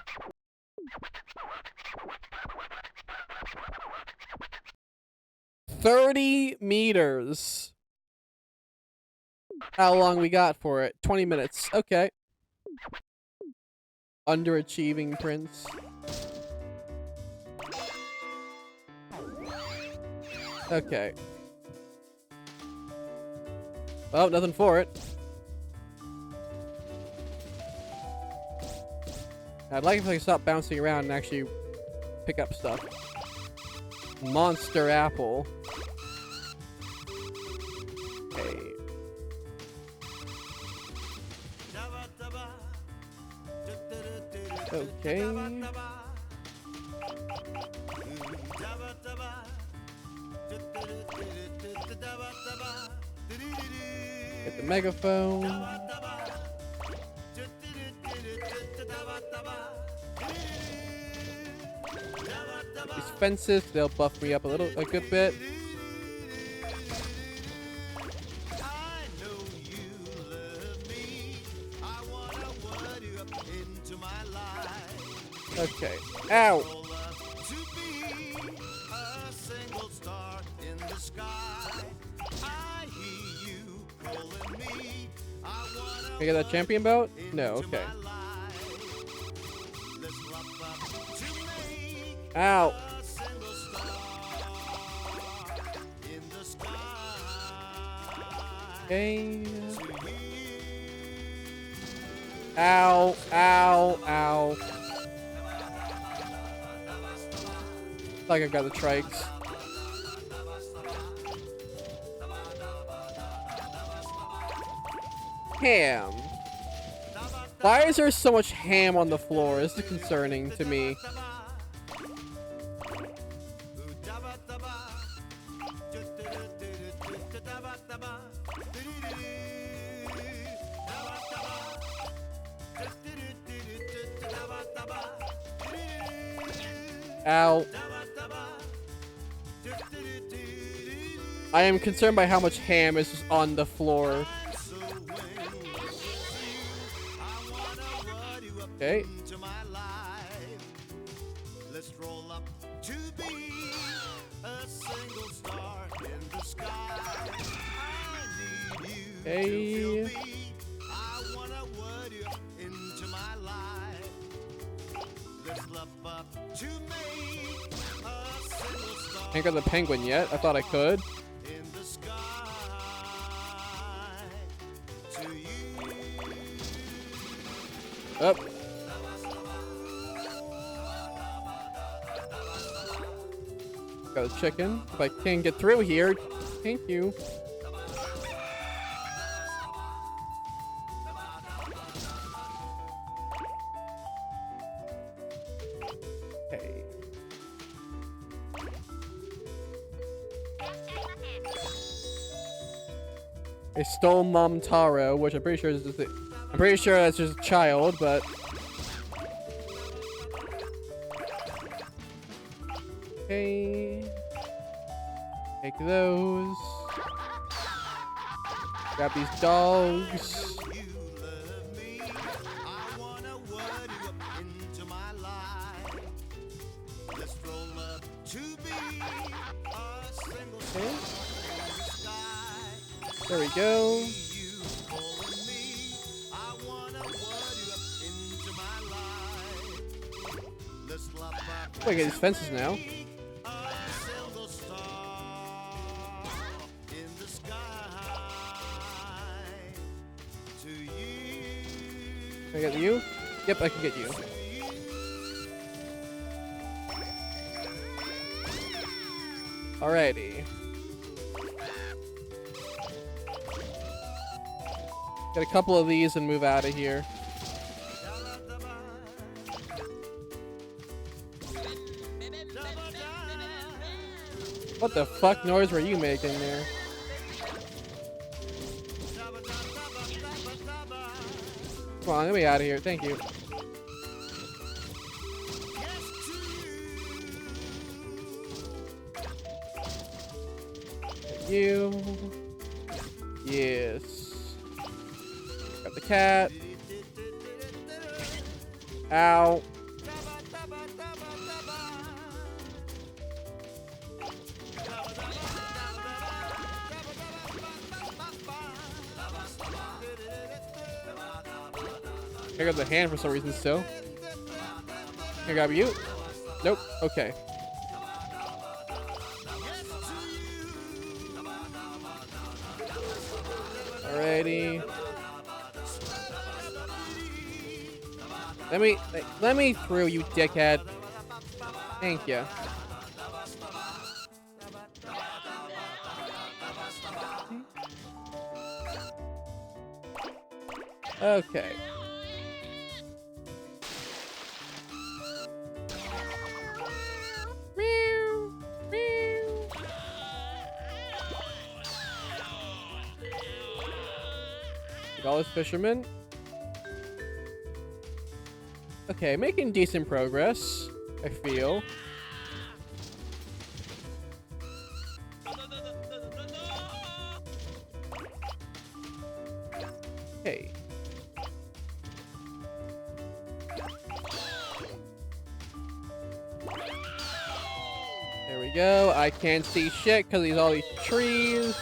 $30 meters. How long we got for it? 20 minutes. Okay. Underachieving Prince. Okay. Oh, nothing for it. I'd like if I could stop bouncing around and actually pick up stuff. Monster apple. Okay. Okay. Get the megaphone. These fences, they'll buff me up a good bit. Okay. Ow! Can I get that champion boat? No, okay. Ow! Okay. Ow, ow, ow. Like I've got the trikes. Ham. Why is there so much ham on the floor? This is concerning to me. Ow. I am concerned by how much ham is just on the floor. Okay. Okay. Can't get the penguin yet. I thought I could. Up. Got a chicken. If I can get through here, thank you. Okay. I stole Mom Taro, which I'm pretty sure is just I'm pretty sure that's just a child, but okay. Take those. Grab these dogs. Okay. There we go. Oh, I get these fences now. Can I get you? Yep, I can get you. Alrighty. Get a couple of these and move out of here. What the fuck noise were you making there? Come on, let me out of here. Thank you. Thank you. Yes. Got the cat. Ow. I got the hand for some reason still. Can I grab you? Nope. Okay. Alrighty. Let me through, you dickhead. Thank you. Okay. All this fisherman. Okay, making decent progress, I feel. Okay. There we go. I can't see shit because there's all these trees.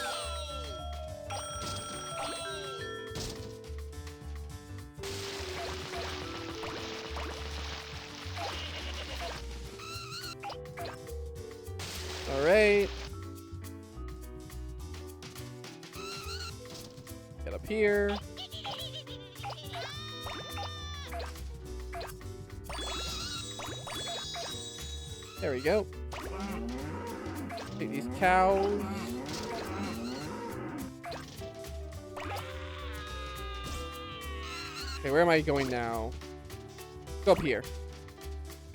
Alright. Get up here. There we go. Take these cows. Okay, where am I going now? Go up here.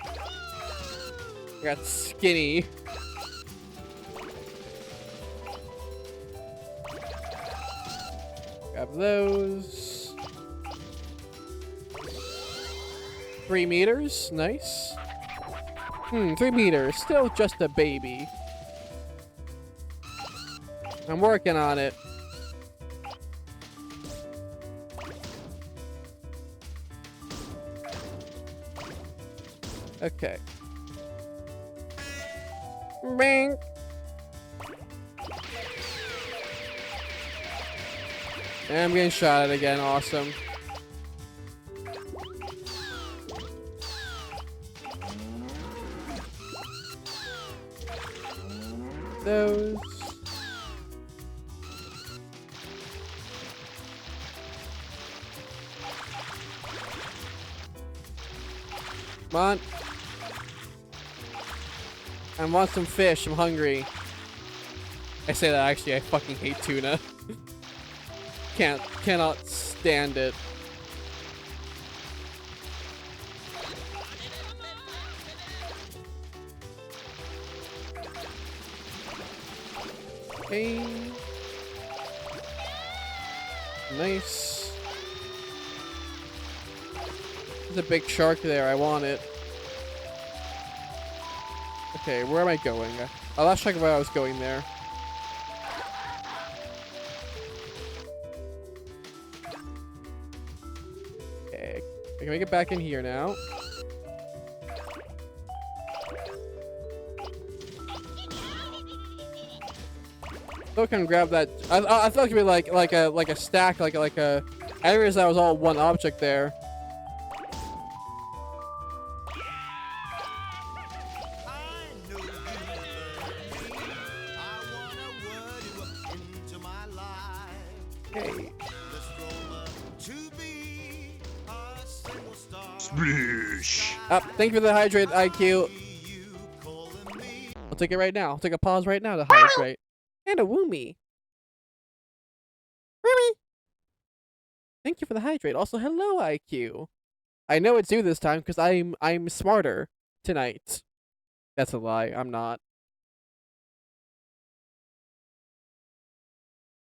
I got skinny. Grab those. 3 meters, nice. 3 meters, still just a baby. I'm working on it. Okay. Bing. And I'm getting shot at again, awesome. Those. Come on. I want some fish, I'm hungry. I say that actually, I fucking hate tuna. Cannot stand it. Okay. Nice. There's a big shark there, I want it. Okay, where am I going? I lost track of where I was going there. Okay, I can make it back in here now. Still can grab that. I thought it could be like a stack, like a. I realized that was all one object there. Okay. Thank you for the hydrate, IQ. I'll take it right now. I'll take a pause right now to hydrate. And a woomy. Thank you for the hydrate. Also, hello, IQ. I know it's you this time because I'm smarter tonight. That's a lie. I'm not.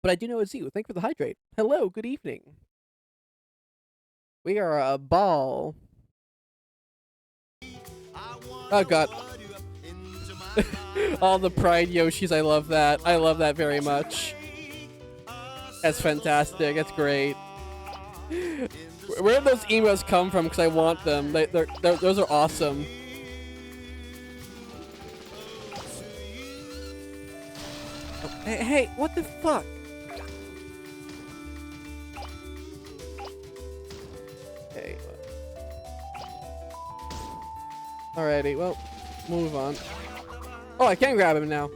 But I do know it's you. Thank you for the hydrate. Hello, good evening. We are a ball. Oh god. All the pride Yoshis, I love that. I love that very much. That's fantastic. That's great. Where did those emails come from? Because I want them. Those are awesome. Oh, hey, what the fuck? Okay. Alrighty, well, move on. Oh, I can grab him now.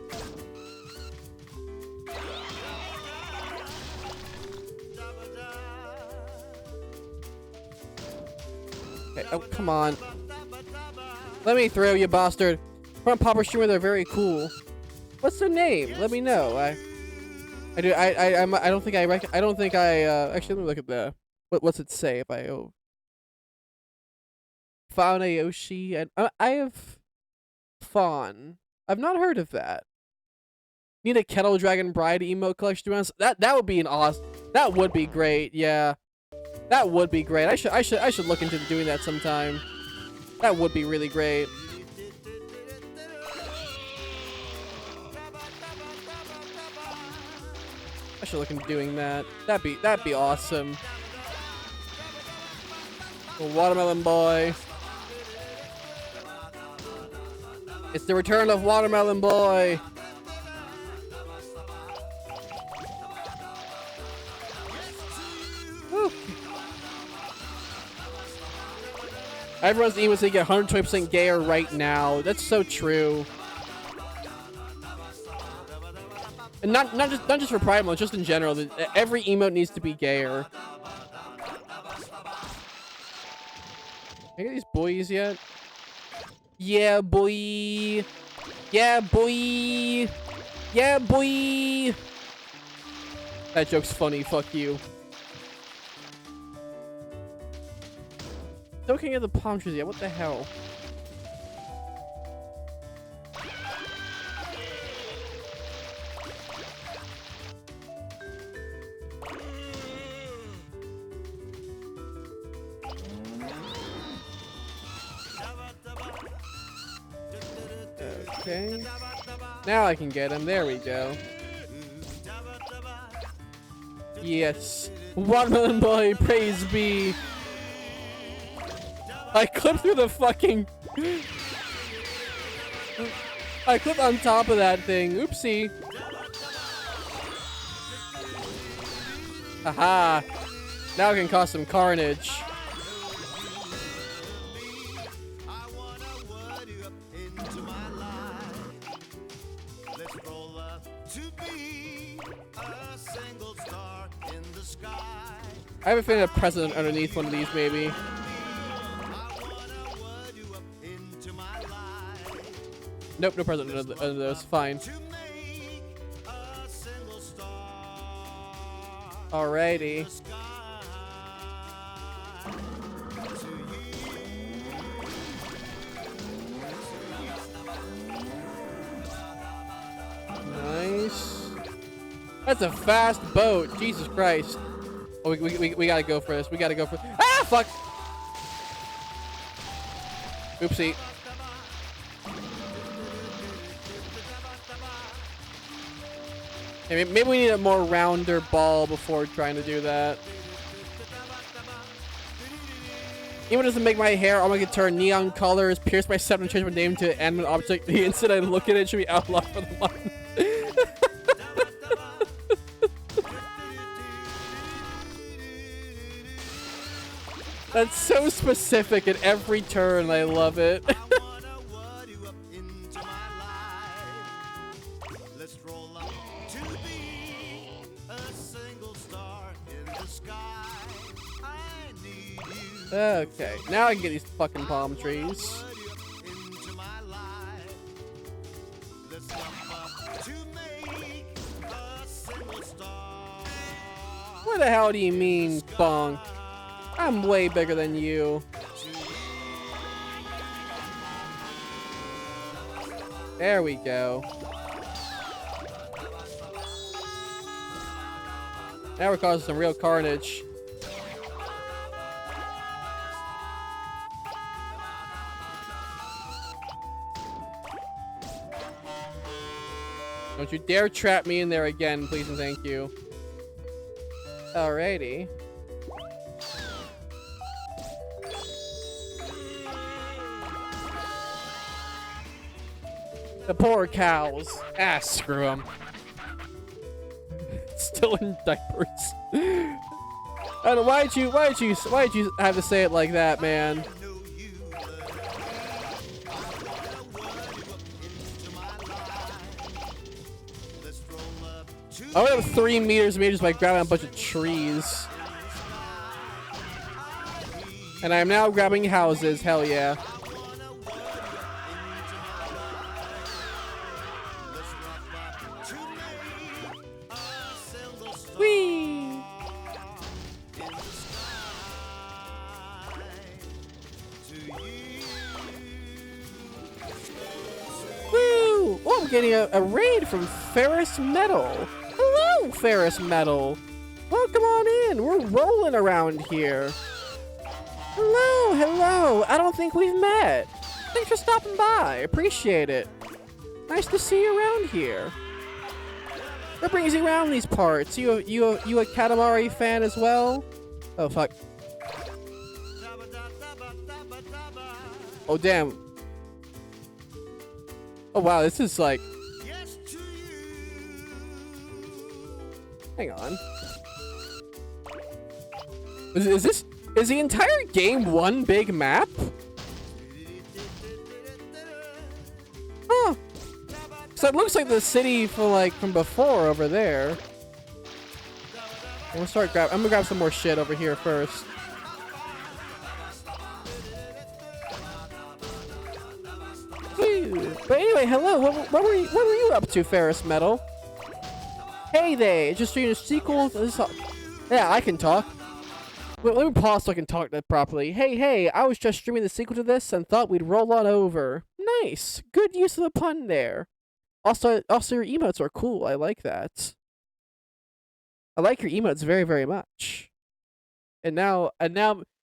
Okay, oh, come on. Let me through, you bastard. From Popper Streamer, they're very cool. What's their name? Let me know. I don't think actually, let me look at the, what's it say if I, Fauna Yoshi, and I have Fawn. I've not heard of that. Need a Kettle Dragon Bride emote collection to be honest. That would be an awesome. That would be great. Yeah, that would be great. I should look into doing that sometime. That would be really great. I should look into doing that. That'd be awesome. The Watermelon Boy. It's the return of Watermelon Boy. Woo. Everyone's emo saying get 120% gayer right now. That's so true. And not just for Pride Month, just in general. Every emote needs to be gayer. Can I get these boys yet? Yeah, boy. Yeah, boy. Yeah, boy. That joke's funny. Fuck you. Looking at the palm trees yet? What the hell? Okay. Now I can get him. There we go. Yes. Watermelon Boy, praise be. I clipped through the fucking... I clipped on top of that thing. Oopsie. Haha. Now I can cause some carnage. I have a feeling a president underneath one of these, maybe. Nope, no president under those. Fine. Alrighty. Nice. That's a fast boat. Jesus Christ. Oh, we gotta go for this. We gotta go for... Ah, fuck! Oopsie. Okay, maybe we need a more rounder ball before trying to do that. Even doesn't make my hair on my guitar neon colors, pierce my step and change my name to animate object. The instant I look at it, should be outlawed for the month. That's so specific at every turn. I love it. Okay, now I can get these fucking palm trees. What the hell do you mean, bonk? I'm way bigger than you. There we go. Now we're causing some real carnage. Don't you dare trap me in there again, please and thank you. Alrighty. The poor cows. Ah, screw them. Still in diapers. I don't know, why'd you have to say it like that, man? I went up 3 meters by grabbing a bunch of trees. And I am now grabbing houses, hell yeah. Whee! Woo! Oh, I'm getting a raid from Ferris Metal. Hello, Ferris Metal. Welcome on in. We're rolling around here. Hello, hello. I don't think we've met. Thanks for stopping by. Appreciate it. Nice to see you around here. What brings you around these parts? You a Katamari fan as well? Oh fuck. Oh damn. Oh wow, this is like. Hang on. Is the entire game one big map? Huh. So it looks like the city from before over there. I'm gonna grab some more shit over here first. Whew. But anyway, hello. What were you up to, Ferris Metal? Hey there, just doing a sequel to this. Yeah, I can talk. Wait, let me pause so I can talk that properly. Hey, I was just streaming the sequel to this and thought we'd roll on over. Nice. Good use of the pun there. Also your emotes are cool. I like that. I like your emotes very, very much. And now that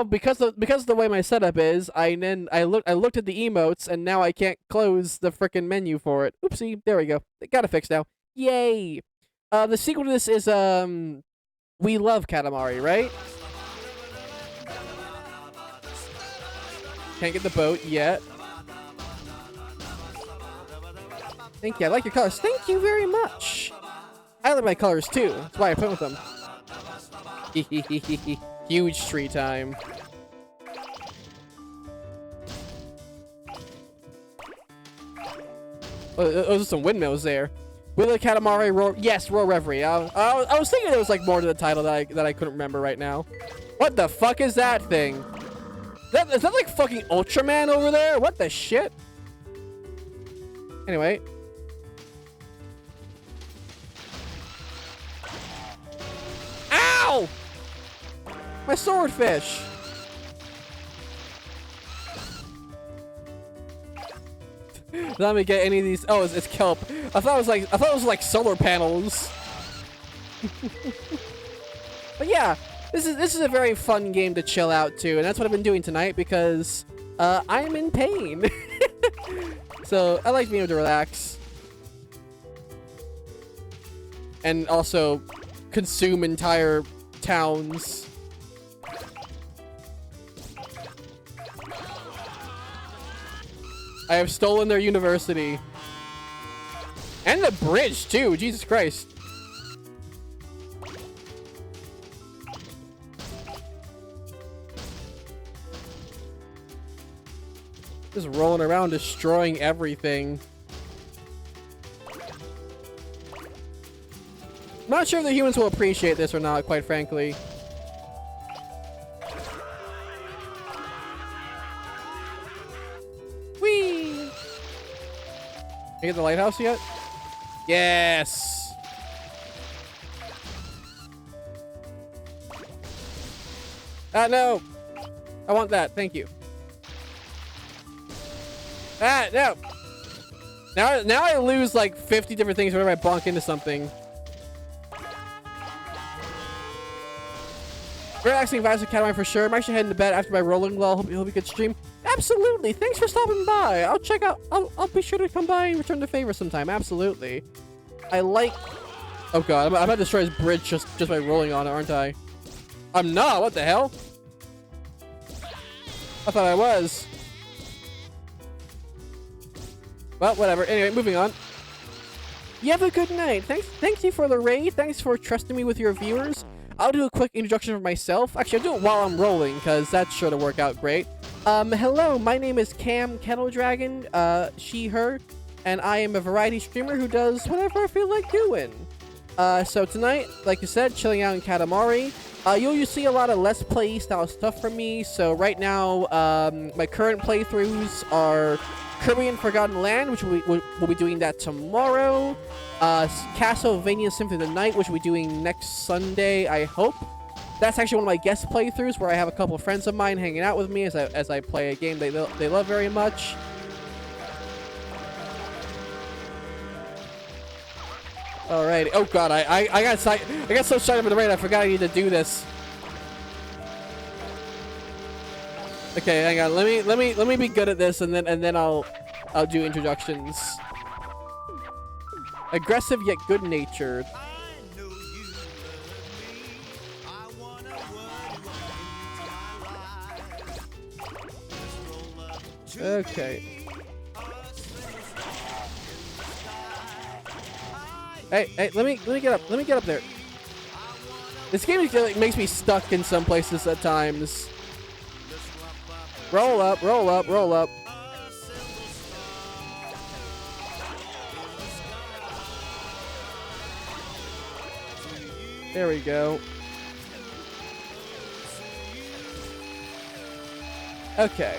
because of the way my setup is, I looked at the emotes and now I can't close the frickin' menu for it. Oopsie, there we go. Got it fixed now. Yay! The sequel to this is We Love Katamari, right? Can't get the boat yet. Thank you. I like your colors. Thank you very much. I like my colors too. That's why I put with them. Huge tree time. Oh, those are some windmills there. Will the Katamari roll? Yes, roll reverie. I was thinking there was like more to the title that I couldn't remember right now. What the fuck is that thing? Is that like fucking Ultraman over there? What the shit? Anyway. Ow! My swordfish. Let me get any of these. Oh, it's kelp. I thought it was like solar panels. But yeah, this is a very fun game to chill out to, and that's what I've been doing tonight because I'm in pain. So I like being able to relax and also consume entire towns. I have stolen their university. And the bridge, too. Jesus Christ. Just rolling around, destroying everything. I'm not sure if the humans will appreciate this or not, quite frankly. I get the lighthouse yet? Yes! Ah, no! I want that. Thank you. Ah, no! Now I lose like 50 different things whenever I bonk into something. Relaxing vibes with Katamari for sure. I'm actually heading to bed after my rolling lull. Hope you could stream. Absolutely. Thanks for stopping by. I'll check out. I'll be sure to come by and return the favor sometime. Absolutely. I like. Oh god, I'm about to destroy his bridge just by rolling on it, aren't I? I'm not. What the hell? I thought I was. Well, whatever. Anyway, moving on. You have a good night. Thank you for the raid. Thanks for trusting me with your viewers. I'll do a quick introduction of myself. Actually, I'll do it while I'm rolling, because that's sure to work out great. Hello, my name is Cam Kettle Dragon, she, her, and I am a variety streamer who does whatever I feel like doing. So tonight, like I said, chilling out in Katamari. You'll see a lot of Let's Play style stuff from me. So right now, my current playthroughs are Kirby and Forgotten Land, which we'll be doing that tomorrow. Castlevania Symphony of the Night, which we'll be doing next Sunday, I hope. That's actually one of my guest playthroughs where I have a couple of friends of mine hanging out with me as I play a game they love very much. Alright. Oh god, I got so excited for the raid I forgot I need to do this. Okay, hang on. Let me be good at this and then I'll do introductions. Aggressive yet good-natured. Okay. Hey, let me get up. Let me get up there. This game makes me stuck in some places at times. Roll up, roll up, roll up. There we go. Okay.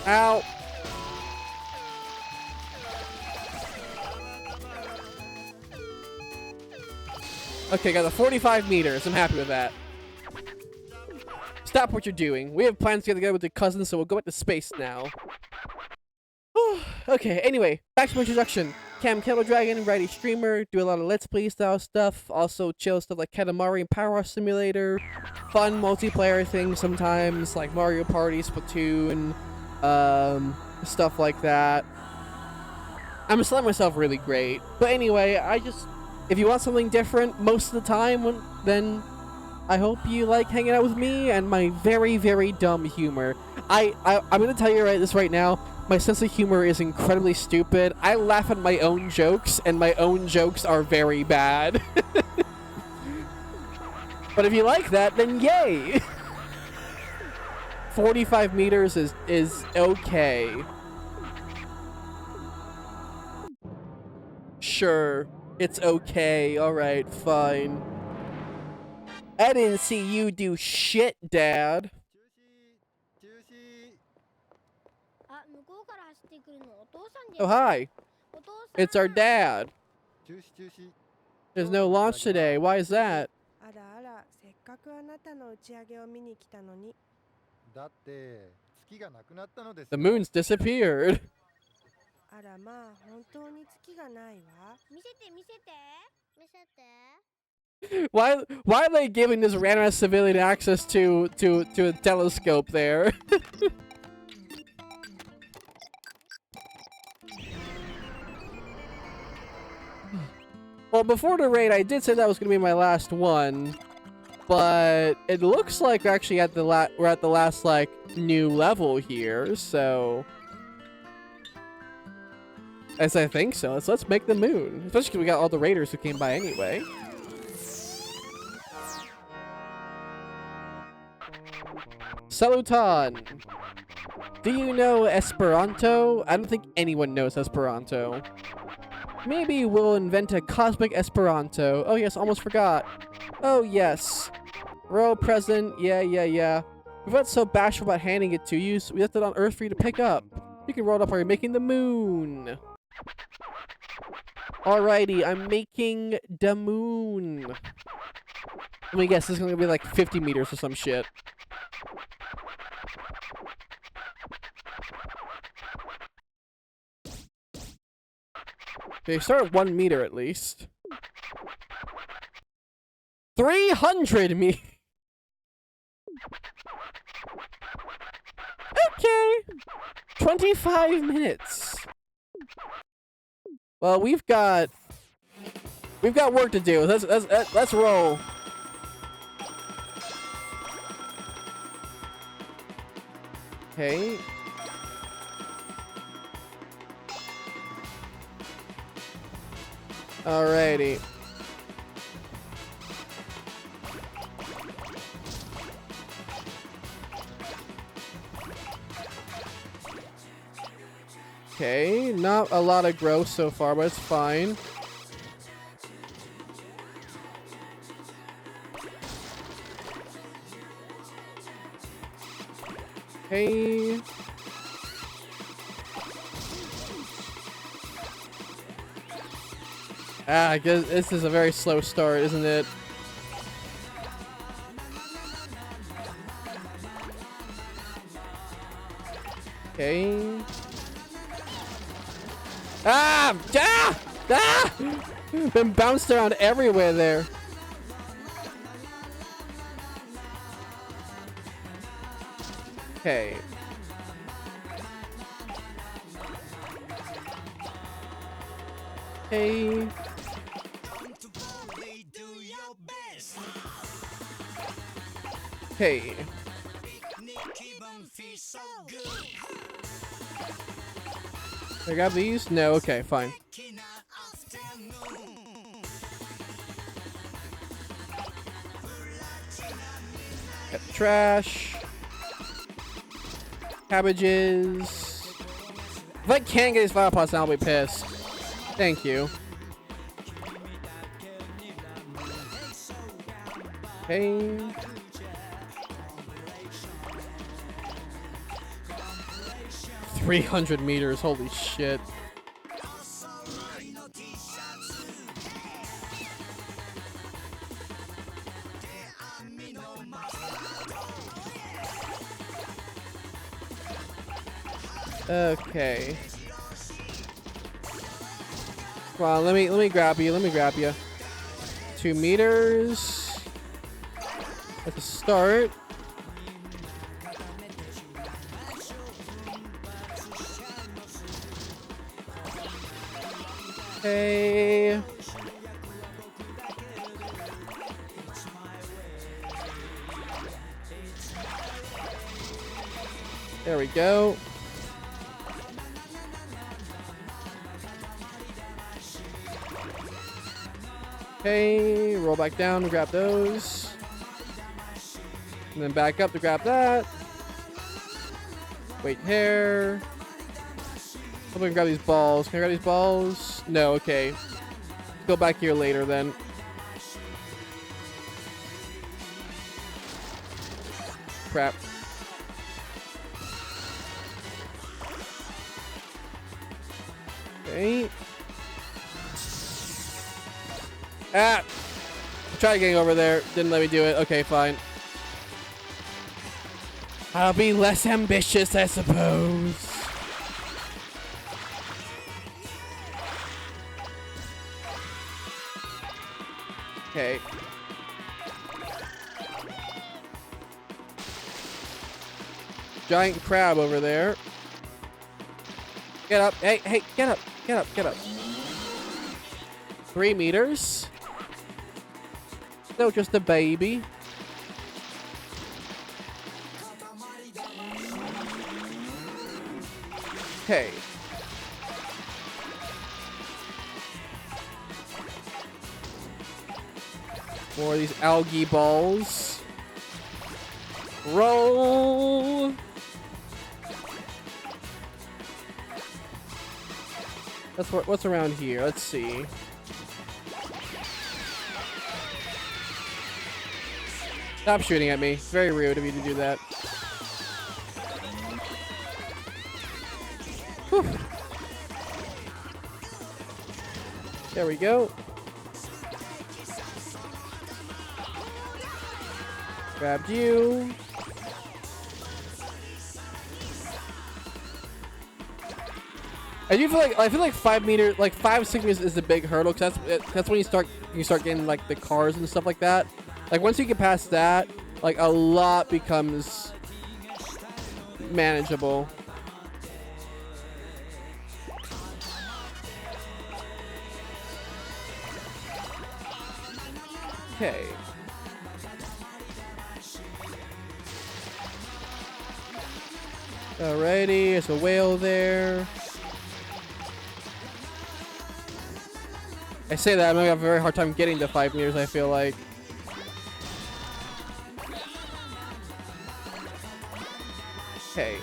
Ow. Okay, got the 45 meters. I'm happy with that. Stop what you're doing. We have plans to get together with the cousins, so we'll go into space now. Okay, anyway, back to my introduction. Cam Kettle Dragon, variety streamer, do a lot of Let's Play style stuff, also chill stuff like Katamari and Power Simulator, fun multiplayer things sometimes, like Mario Party, Splatoon, stuff like that. I'm just letting myself really great. But anyway, if you want something different most of the time, then I hope you like hanging out with me and my very, very dumb humor. I'm gonna tell you this right now. My sense of humor is incredibly stupid. I laugh at my own jokes, and my own jokes are very bad. But if you like that, then yay! 45 meters is okay. Sure, it's okay. Alright, fine. I didn't see you do shit, Dad. Oh, hi. It's our dad. There's no launch today. Why is that? The moon's disappeared. Why are they giving this random civilian access to a telescope there? Well, before the raid, I did say that was going to be my last one, but it looks like we're actually at the last like new level here. So, as I think so, let's make the moon. Especially because we got all the raiders who came by anyway. Saluton. Do you know Esperanto? I don't think anyone knows Esperanto. Maybe we'll invent a cosmic Esperanto. Oh yes, almost forgot. Oh yes. Royal present. Yeah. We felt so bashful about handing it to you, so we left it on Earth for you to pick up. You can roll it up while you're making the moon. Alrighty, I'm making the moon. Let me guess, this is gonna be like 50 meters or some shit. Okay, start at 1 meter at least. 300 meters. Okay. 25 minutes. Well, we've got work to do. Let's roll. Okay. Alrighty. Okay, not a lot of growth so far, but it's fine. Okay. I guess this is a very slow start, isn't it? Okay. Ah! Ah! Ah! Been bounced around everywhere there. Okay. Okay. Okay. I got these? No, okay, fine. Got the trash. Cabbages. If I can't get these flower pots, I'll be pissed. Thank you. Okay. $300 meters, holy shit. Okay. Come on, let me grab you, 2 meters. At the start. Okay. There we go. Okay, roll back down to grab those. And then back up to grab that. Wait here. Hope I can grab these balls. Can I grab these balls? No, okay. Go back here later then. Crap. Okay. Ah! Tried getting over there. Didn't let me do it. Okay, fine. I'll be less ambitious, I suppose. Okay. Giant crab over there. Get up. Hey, hey, get up. Get up, get up. 3 meters. Still just a baby. Okay. More of these algae balls. Roll. That's what's around here. Let's see. Stop shooting at me. Very rude of you to do that. There we go. Grabbed you. I feel like 5 meters, like 5-6 meters is the big hurdle, because that's when you start getting like the cars and stuff like that. Like once you get past that, like a lot becomes manageable. Okay. Alrighty, there's a whale there. I say that, I'm gonna have a very hard time getting to 5 meters, I feel like. Okay.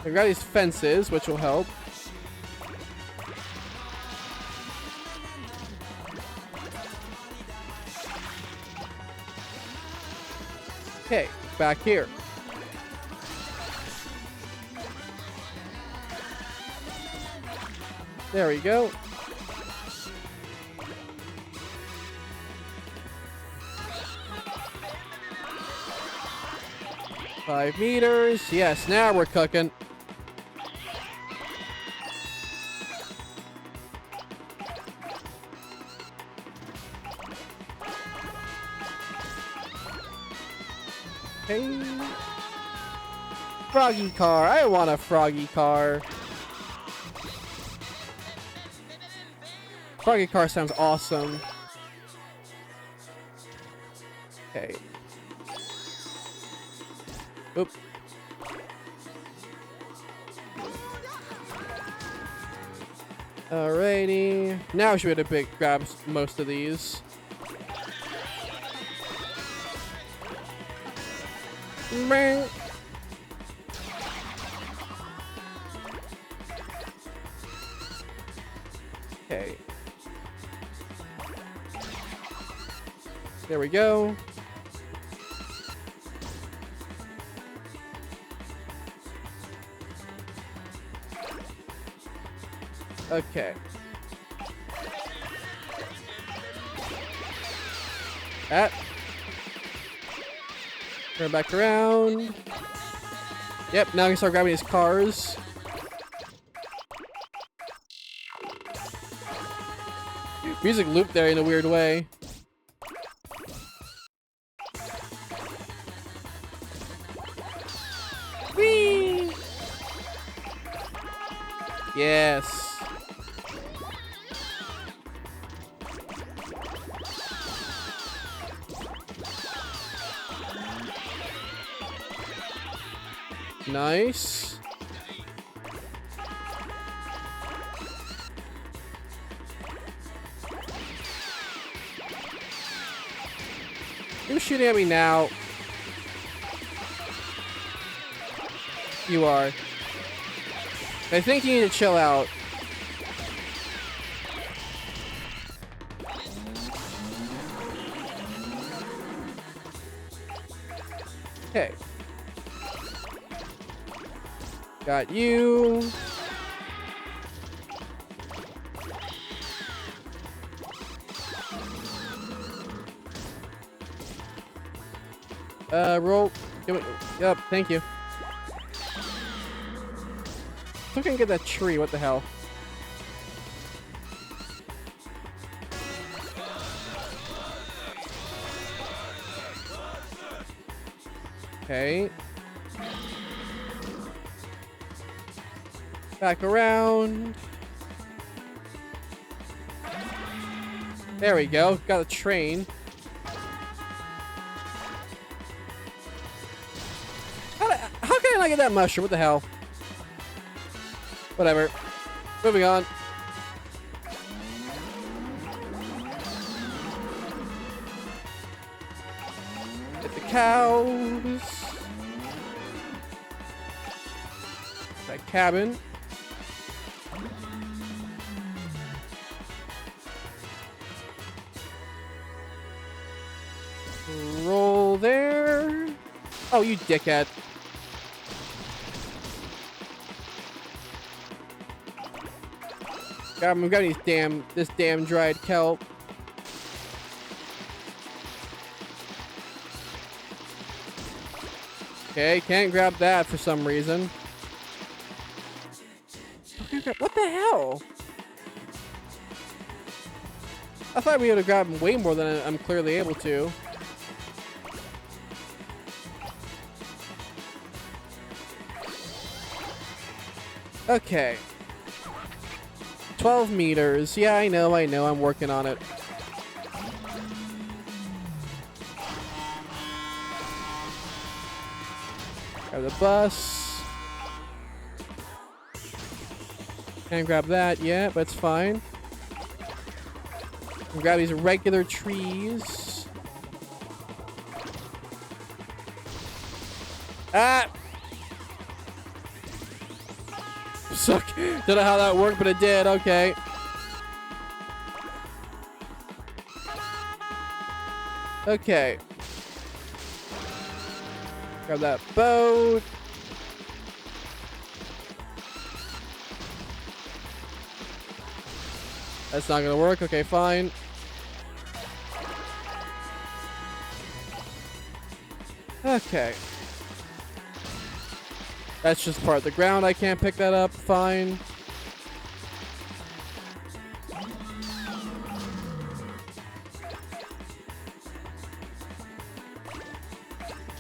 I've got these fences, which will help. Okay, back here. There we go. Five meters. Yes, now we're cooking. Okay. Froggy car. I want a froggy car. Froggy car sounds awesome. Okay. Oop. Alrighty. Now we should be able to grab most of these. Bang. Okay. There we go. Okay. That. Turn back around. Yep, now I can start grabbing these cars. Music looped there in a weird way. Whee! Yes. Nice. You're shooting at me now. You are. I think you need to chill out. Okay. Got you. Roll. Yep, thank you. Still can't get that tree, what the hell? Okay. Back around. There we go. Got a train. How can I not get that mushroom? What the hell? Whatever. Moving on. Get the cows. That cabin. Roll there. Oh, you dickhead. I'm grabbing this damn dried kelp. Okay, can't grab that for some reason. What the hell? I thought we would have grabbed way more than I'm clearly able to. Okay. 12 meters. Yeah, I know. I'm working on it. Grab the bus. Can't grab that yet, but it's fine. Grab these regular trees. Ah! Suck. Don't know how that worked, but it did. Okay. Okay. Grab that boat. That's not gonna work. Okay, fine. Okay. That's just part of the ground. I can't pick that up. Fine.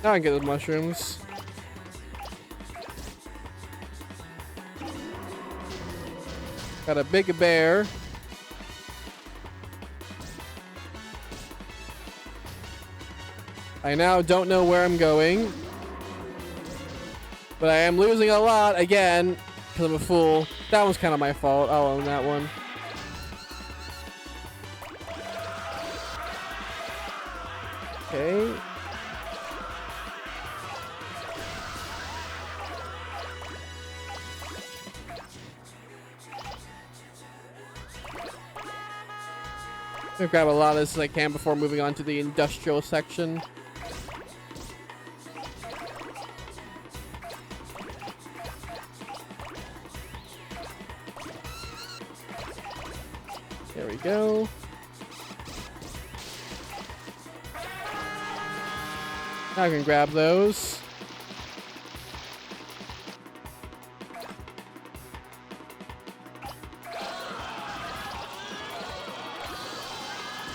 Now I can get the mushrooms. Got a big bear. I now don't know where I'm going. But I am losing a lot again because I'm a fool. That was kind of my fault. I'll own that one. Okay. I'm gonna grab a lot of this as I can before moving on to the industrial section. There we go. Now I can grab those.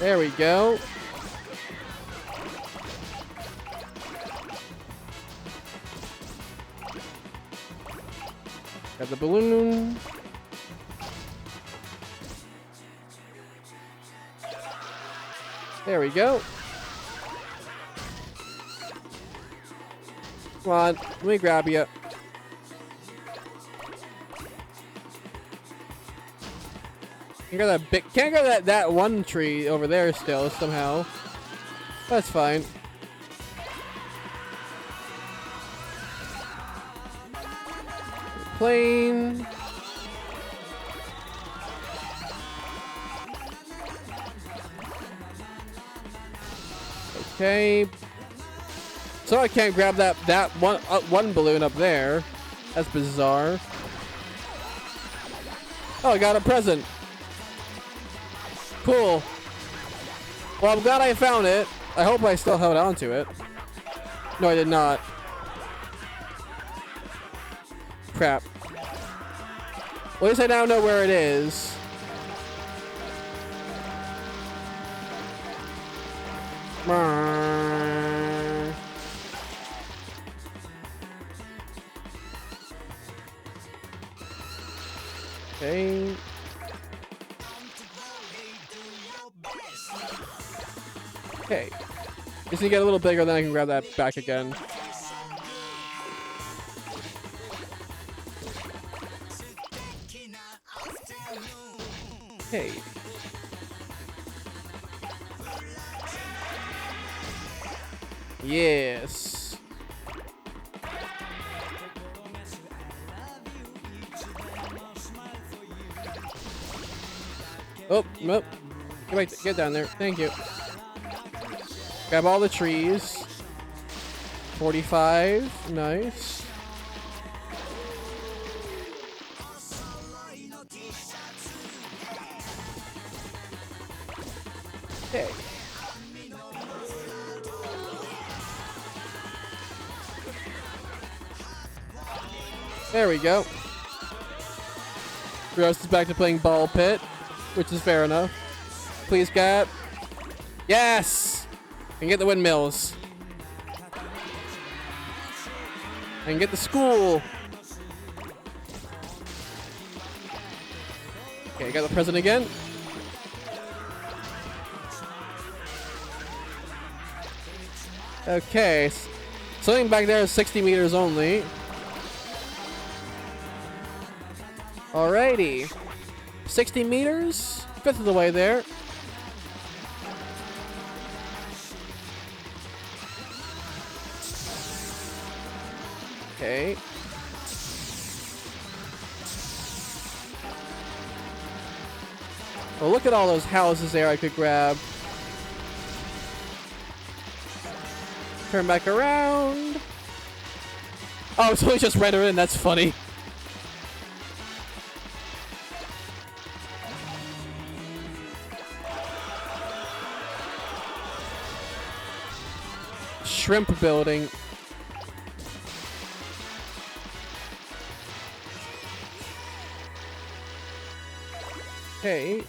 There we go. Got the balloon. There we go. Come on, let me grab you. Can't grab that one tree over there still somehow. That's fine. Plane. Okay. So I can't grab that one balloon up there. That's bizarre. Oh, I got a present. Cool. Well, I'm glad I found it. I hope I still held on to it. No, I did not. Crap. Well, at least I now know where it is. Okay. Okay. Just need to get a little bigger, then I can grab that back again. Okay. Yes. Oh, nope. Get down there. Thank you. Grab all the trees. 45. Nice. Okay. There we go. Gross is back to playing ball pit, which is fair enough. Please, Cap. Yes! I can get the windmills. I can get the school. Okay, got the present again. Okay, something back there is 60 meters only. Alrighty. 60 meters, fifth of the way there. Okay. Well, look at all those houses there I could grab. Turn back around. Oh, so he just ran her in. That's funny. Shrimp building. Okay.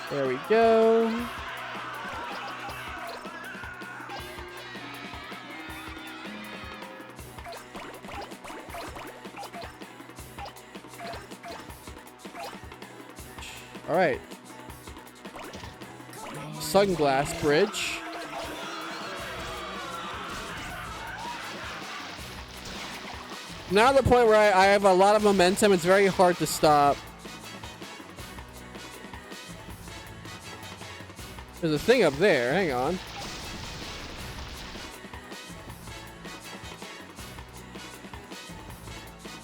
There we go. All right. Sunglass Bridge. Now at the point where I have a lot of momentum, it's very hard to stop. There's a thing up there. Hang on.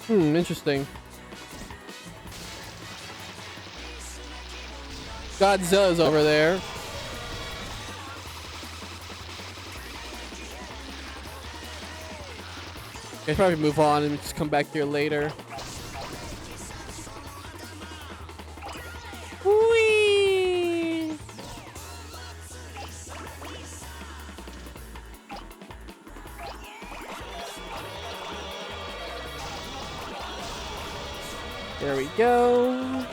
Interesting. Godzilla's over there. I should probably move on and just come back here later. Whee! There we go.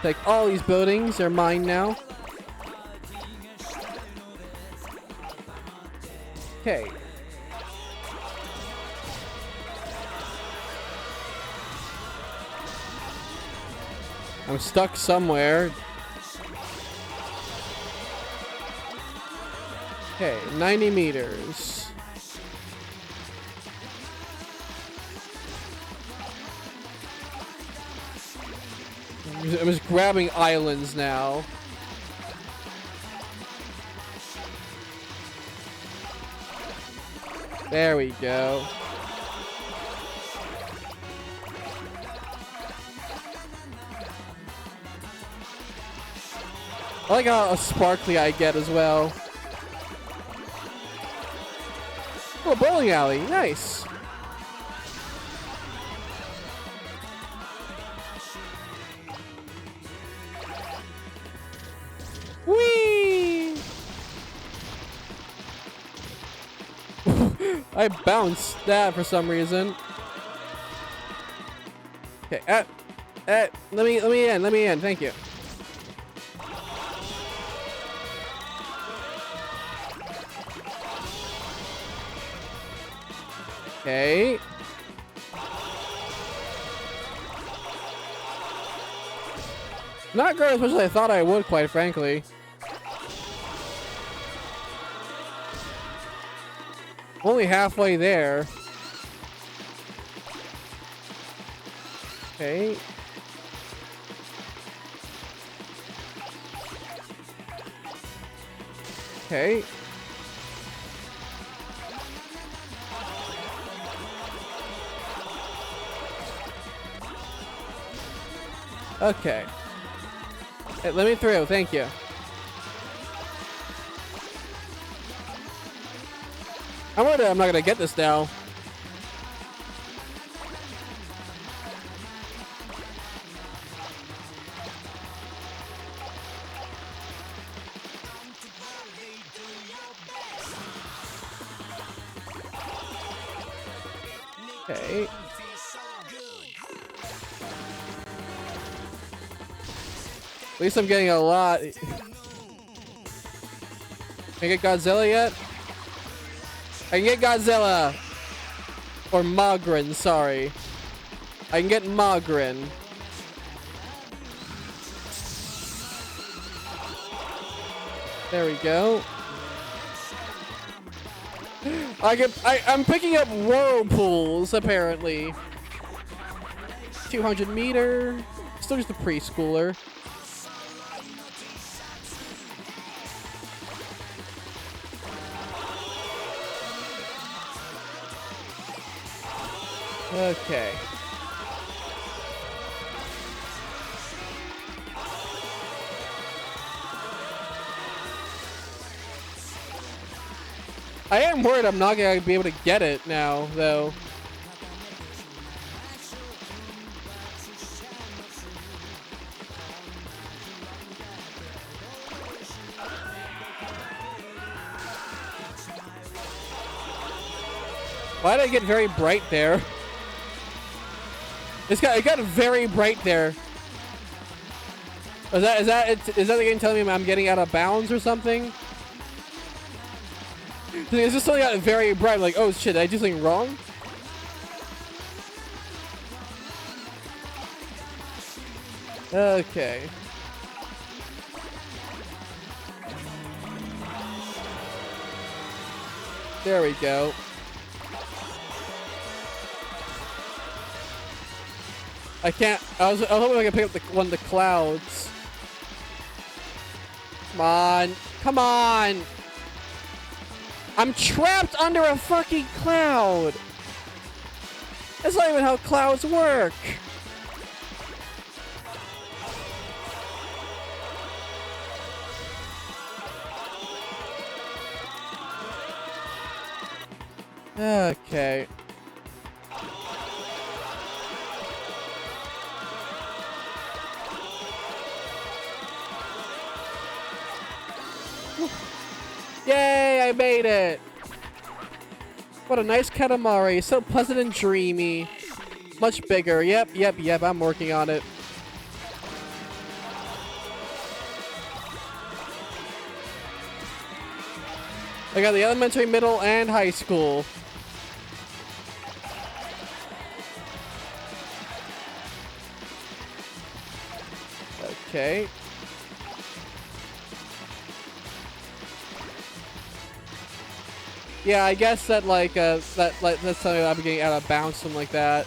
Take all these buildings, they're mine now. Okay. I'm stuck somewhere. Okay, 90 meters. I'm just grabbing islands now. There we go. I like how sparkly I get as well. Oh, bowling alley. Nice. Whee! I bounced that for some reason. Okay, let me in. Thank you. Okay. Not growing as much as I thought I would, quite frankly. Only halfway there. Okay. Okay. Okay. Hey, let me through, thank you. I'm worried I'm not gonna get this now. Okay. At least I'm getting a lot. Can I get Godzilla yet? I can get Godzilla! Or Mogren, sorry. I can get Mogren. There we go. I'm picking up whirlpools, apparently. 200 meter. Still just a preschooler. Okay. I am worried I'm not gonna be able to get it now, though. Why did I get very bright there? It got very bright there. Is that the game telling me I'm getting out of bounds or something? It's just something got very bright, like, oh shit, did I do something wrong? Okay. There we go. I can't. I was hoping I could pick up one of the clouds. Come on. Come on. I'm trapped under a fucking cloud. That's not even how clouds work. Okay. Yay, I made it! What a nice Katamari, so pleasant and dreamy. Much bigger, yep, I'm working on it. I got the elementary, middle, and high school. Okay. Yeah, I guess that that's something I'm getting out of bounds, something like that.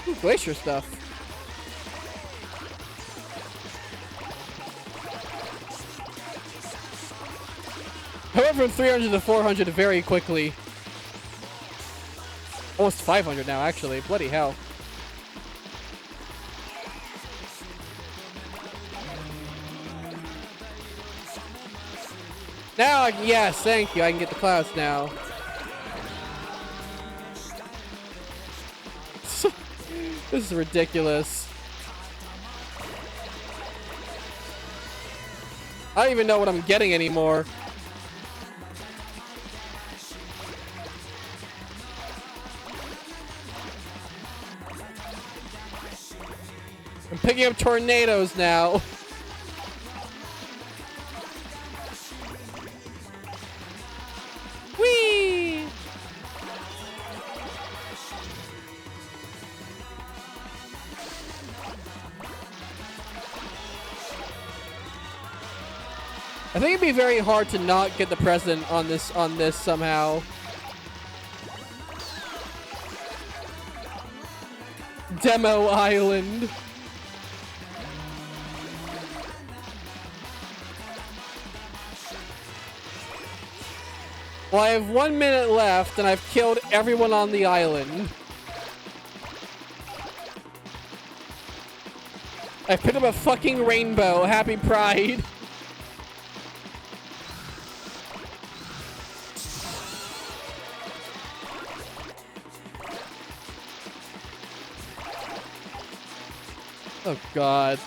Ooh, glacier stuff. I went from 300 to 400 very quickly. Almost 500 now, actually. Bloody hell. Now, yes, thank you. I can get the clouds now. This is ridiculous. I don't even know what I'm getting anymore. I'm picking up tornadoes now. Whee! I think it'd be very hard to not get the president on this somehow. Demo Island. Well, I have 1 minute left, and I've killed everyone on the island. I picked up a fucking rainbow. Happy Pride. Oh, God.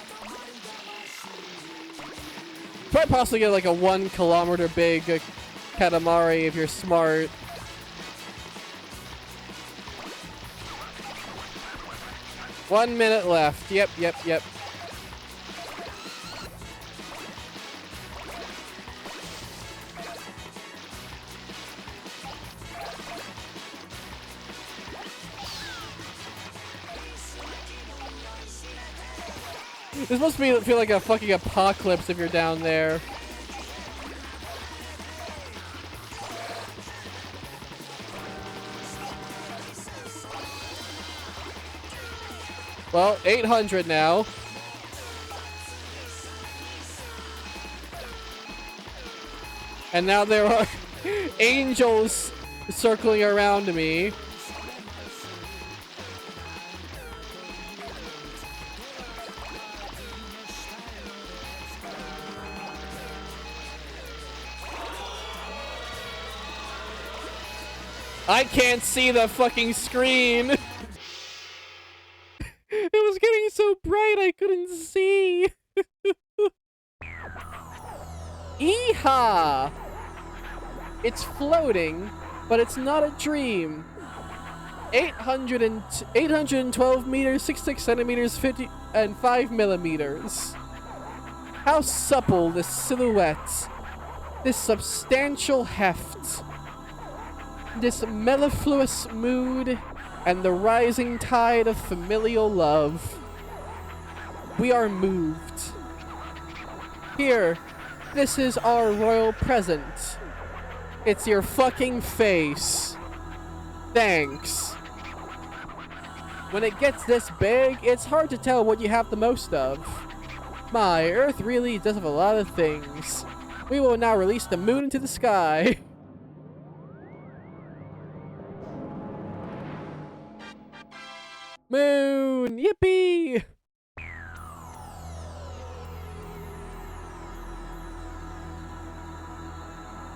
Probably possibly get like a 1 kilometer big Katamari if you're smart. 1 minute left. Yep. This must feel like a fucking apocalypse if you're down there. Well, 800 now. And now there are angels circling around me. I can't see the fucking screen. It was getting so bright I couldn't see. Eehaw! It's floating, but it's not a dream. 812 meters, 66 centimeters, 50 and 5 millimeters. How supple this silhouette, this substantial heft, this mellifluous mood, and the rising tide of familial love. We are moved. Here, this is our royal present. It's your fucking face. Thanks. When it gets this big, it's hard to tell what you have the most of. My, Earth really does have a lot of things. We will now release the moon into the sky. Moon! Yippee!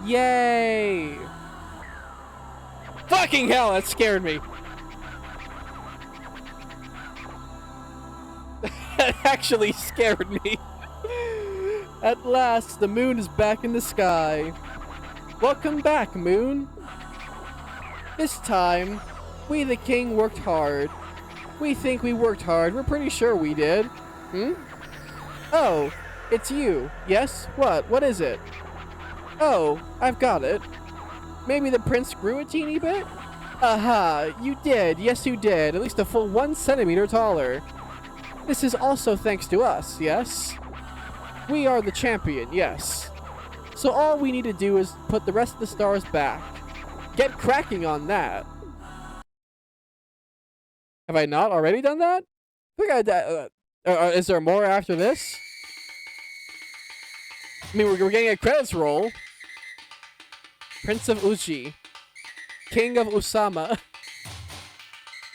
Yay! Fucking hell, that scared me. That actually scared me. At last, the moon is back in the sky. Welcome back, moon. This time, we the king worked hard. We think we worked hard. We're pretty sure we did. Hmm? Oh, it's you. Yes? What? What is it? Oh, I've got it. Maybe the prince grew a teeny bit? Aha, you did. Yes, you did. At least a full 1 centimeter taller. This is also thanks to us, yes? We are the champion, yes. So all we need to do is put the rest of the stars back. Get cracking on that. Have I not already done that? I think is there more after this? I mean, we're getting a credits roll. Prince of Uji. King of Usama.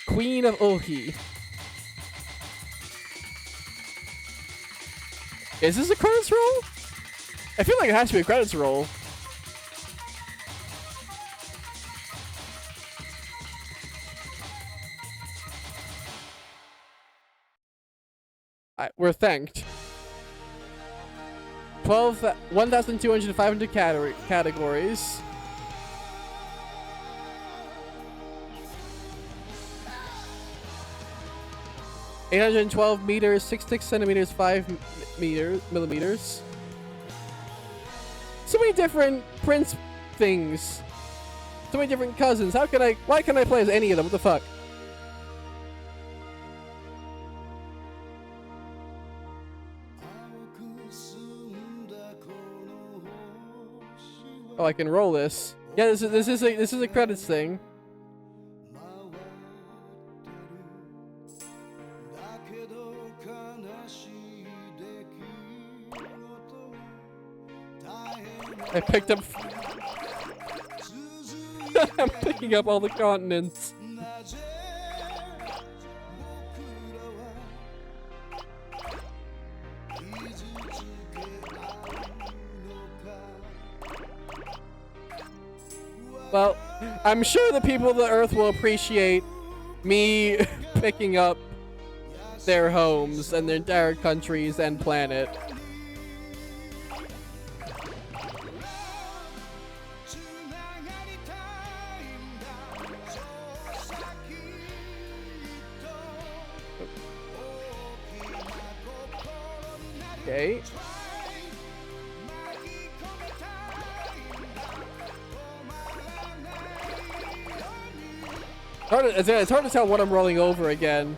Queen of Ohi. Is this a credits roll? I feel like it has to be a credits roll. We're thanked. 1,200 categories. $812 meters, 66 centimeters, 5 millimeters. So many different prince things. So many different cousins. Why can't I play as any of them? What the fuck? Oh, I can roll this. Yeah, this is a credits thing. I picked up. I'm picking up all the continents. Well, I'm sure the people of the Earth will appreciate me picking up their homes and their entire countries and planet. Okay. It's hard to tell what I'm rolling over again.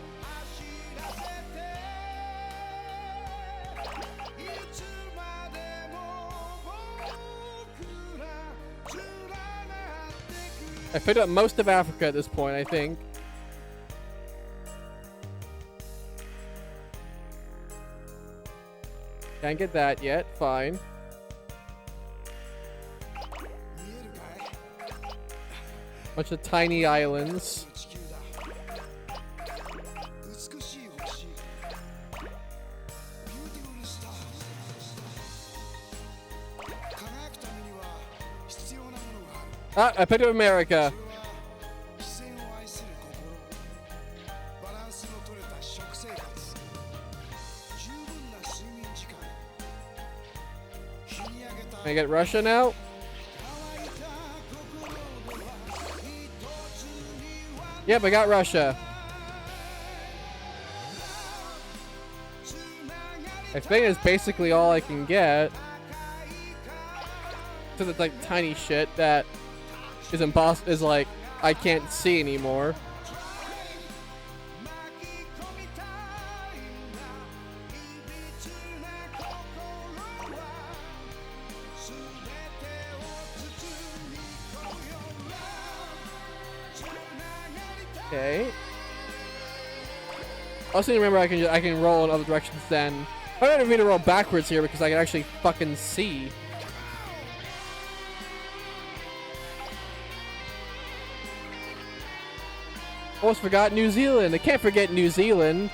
I picked up most of Africa at this point, I think. Can't get that yet. Fine. Bunch of tiny islands. Ah, I picked up America. Can I get Russia now? Yep, I got Russia. I think it's basically all I can get. So it's like tiny shit that is impossible, is like I can't see anymore. Okay. Also remember I can roll in other directions then. I don't need to roll backwards here because I can actually fucking see. Almost forgot New Zealand. I can't forget New Zealand.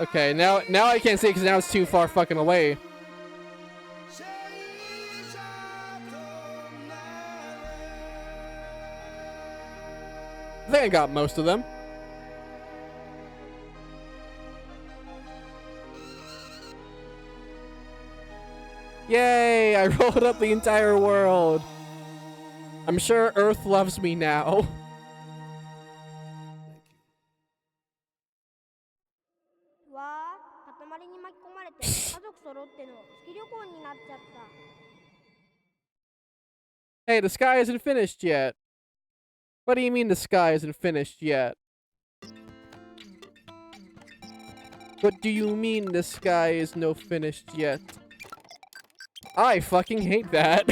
Okay, now I can't see because now it's too far fucking away. I think I got most of them. Yay! I rolled up the entire world. I'm sure Earth loves me now. わあ、塊に巻き込まれて家族揃っての月旅行になっちゃった。 Hey, the sky isn't finished yet. What do you mean the sky isn't finished yet? What do you mean the sky is no finished yet? I fucking hate that.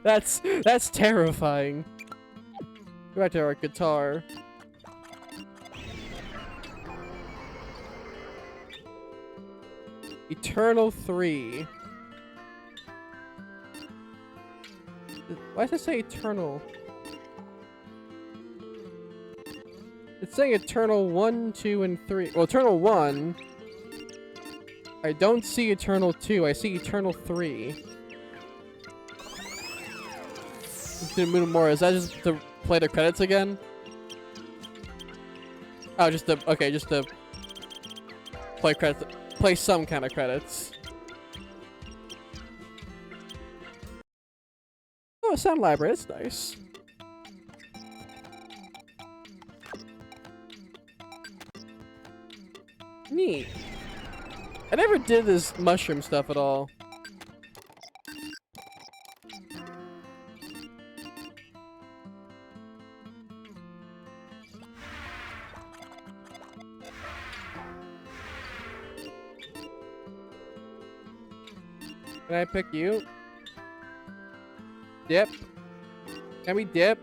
That's terrifying. Go back to our guitar. Eternal 3. Why does it say Eternal? It's saying Eternal 1, 2, and 3. Well, Eternal 1. I don't see Eternal 2. I see Eternal 3. More. Is that just to play the credits again? Oh, just to... Okay, just to... Play credits. Play some kind of credits. Oh, sound library. That's nice. Neat. I never did this mushroom stuff at all. Can I pick you? Dip. Can we dip?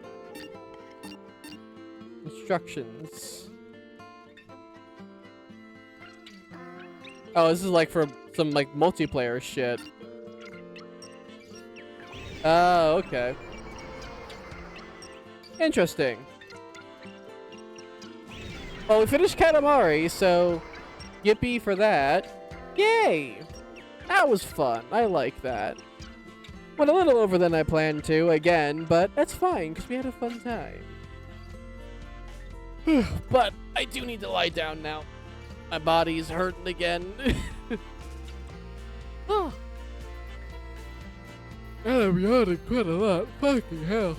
Instructions. Oh, this is like for some like multiplayer shit. Oh, okay. Interesting. Well, we finished Katamari, so yippee for that. Yay! That was fun. I like that. Went a little over than I planned to, again, but that's fine, because we had a fun time. But I do need to lie down now. My body's hurting again. Oh. I'm yawning quite a lot. Fucking hell.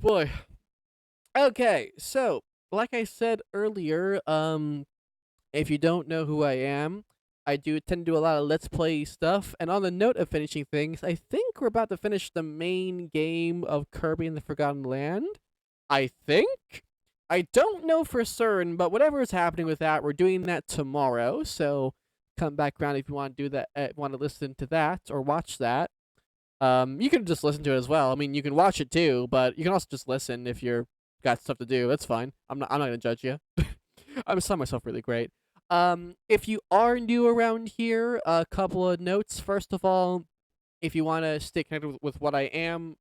Boy. Okay, so like I said earlier, if you don't know who I am, I do tend to do a lot of Let's Play stuff. And on the note of finishing things, I think we're about to finish the main game of Kirby and the Forgotten Land. I think. I don't know for certain, but whatever is happening with that, we're doing that tomorrow. So come back around if you want to do that, want to listen to that or watch that. You can just listen to it as well. I mean, you can watch it too, but you can also just listen if you're got stuff to do. That's fine. I'm not gonna judge you. I'm selling myself really great. If you are new around here, a couple of notes. First of all, if you want to stay connected with what I am,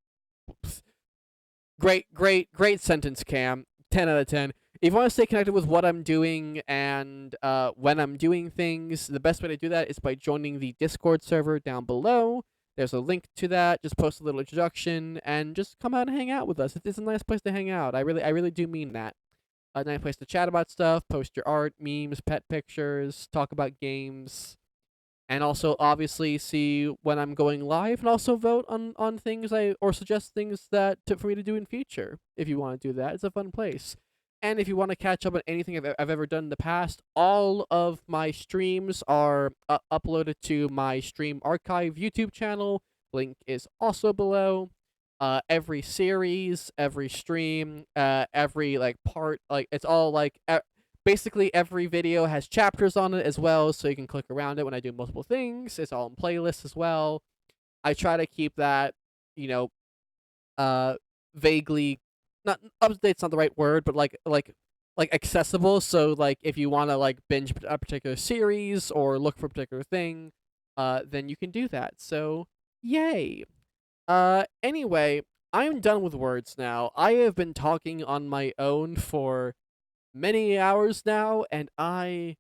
great sentence, Cam. 10 out of 10. If you want to stay connected with what I'm doing and when I'm doing things, the best way to do that is by joining the Discord server down below. There's a link to that. Just post a little introduction and just come out and hang out with us. It's a nice place to hang out. I really do mean that. A nice place to chat about stuff, post your art, memes, pet pictures, talk about games, and also obviously see when I'm going live, and also vote on things or suggest things for me to do in future. If you want to do that, it's a fun place. And if you want to catch up on anything I've ever done in the past, all of my streams are uploaded to my stream archive YouTube channel. Link is also below. Every series, every stream, every part, it's all basically every video has chapters on it as well, so you can click around it when I do multiple things. It's all in playlists as well. I try to keep that, vaguely, not update's not the right word, but like accessible. So if you want to binge a particular series or look for a particular thing, then you can do that. So yay. Anyway, I'm done with words now. I have been talking on my own for many hours now, and I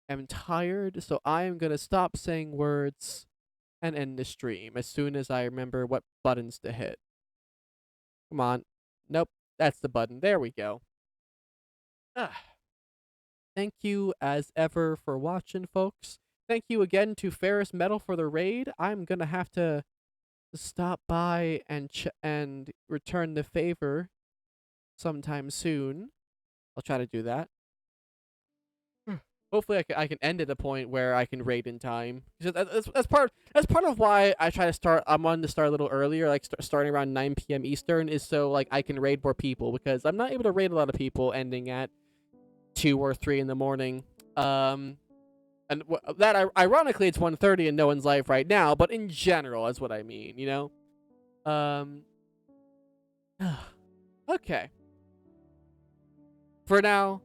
am tired, so I am gonna stop saying words and end the stream as soon as I remember what buttons to hit. Come on. Nope, that's the button. There we go. Thank you as ever for watching, folks. Thank you again to Ferris Metal for the raid. I'm gonna have to stop by and return the favor sometime soon. I'll try to do that. Hopefully, I can end at a point where I can raid in time. That's part of why I try to start. I'm wanting to start a little earlier, starting around 9 p.m. Eastern, is so I can raid more people, because I'm not able to raid a lot of people ending at 2 or 3 in the morning. And that ironically, it's 1:30 and no one's live right now. But in general, that's what I mean. Okay. For now,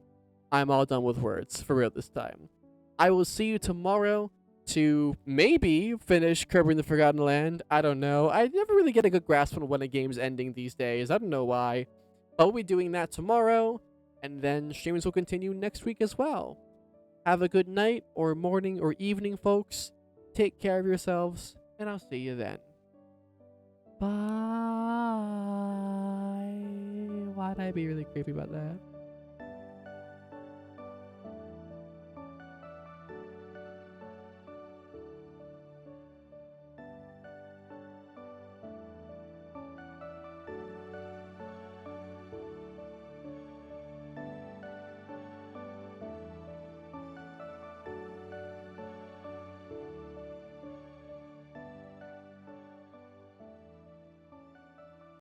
I'm all done with words, for real this time. I will see you tomorrow to maybe finish Kirby and the Forgotten Land. I don't know. I never really get a good grasp on when a game's ending these days. I don't know why. But we'll be doing that tomorrow, and then streams will continue next week as well. Have a good night, or morning, or evening, folks. Take care of yourselves, and I'll see you then. Bye. Why'd I be really creepy about that?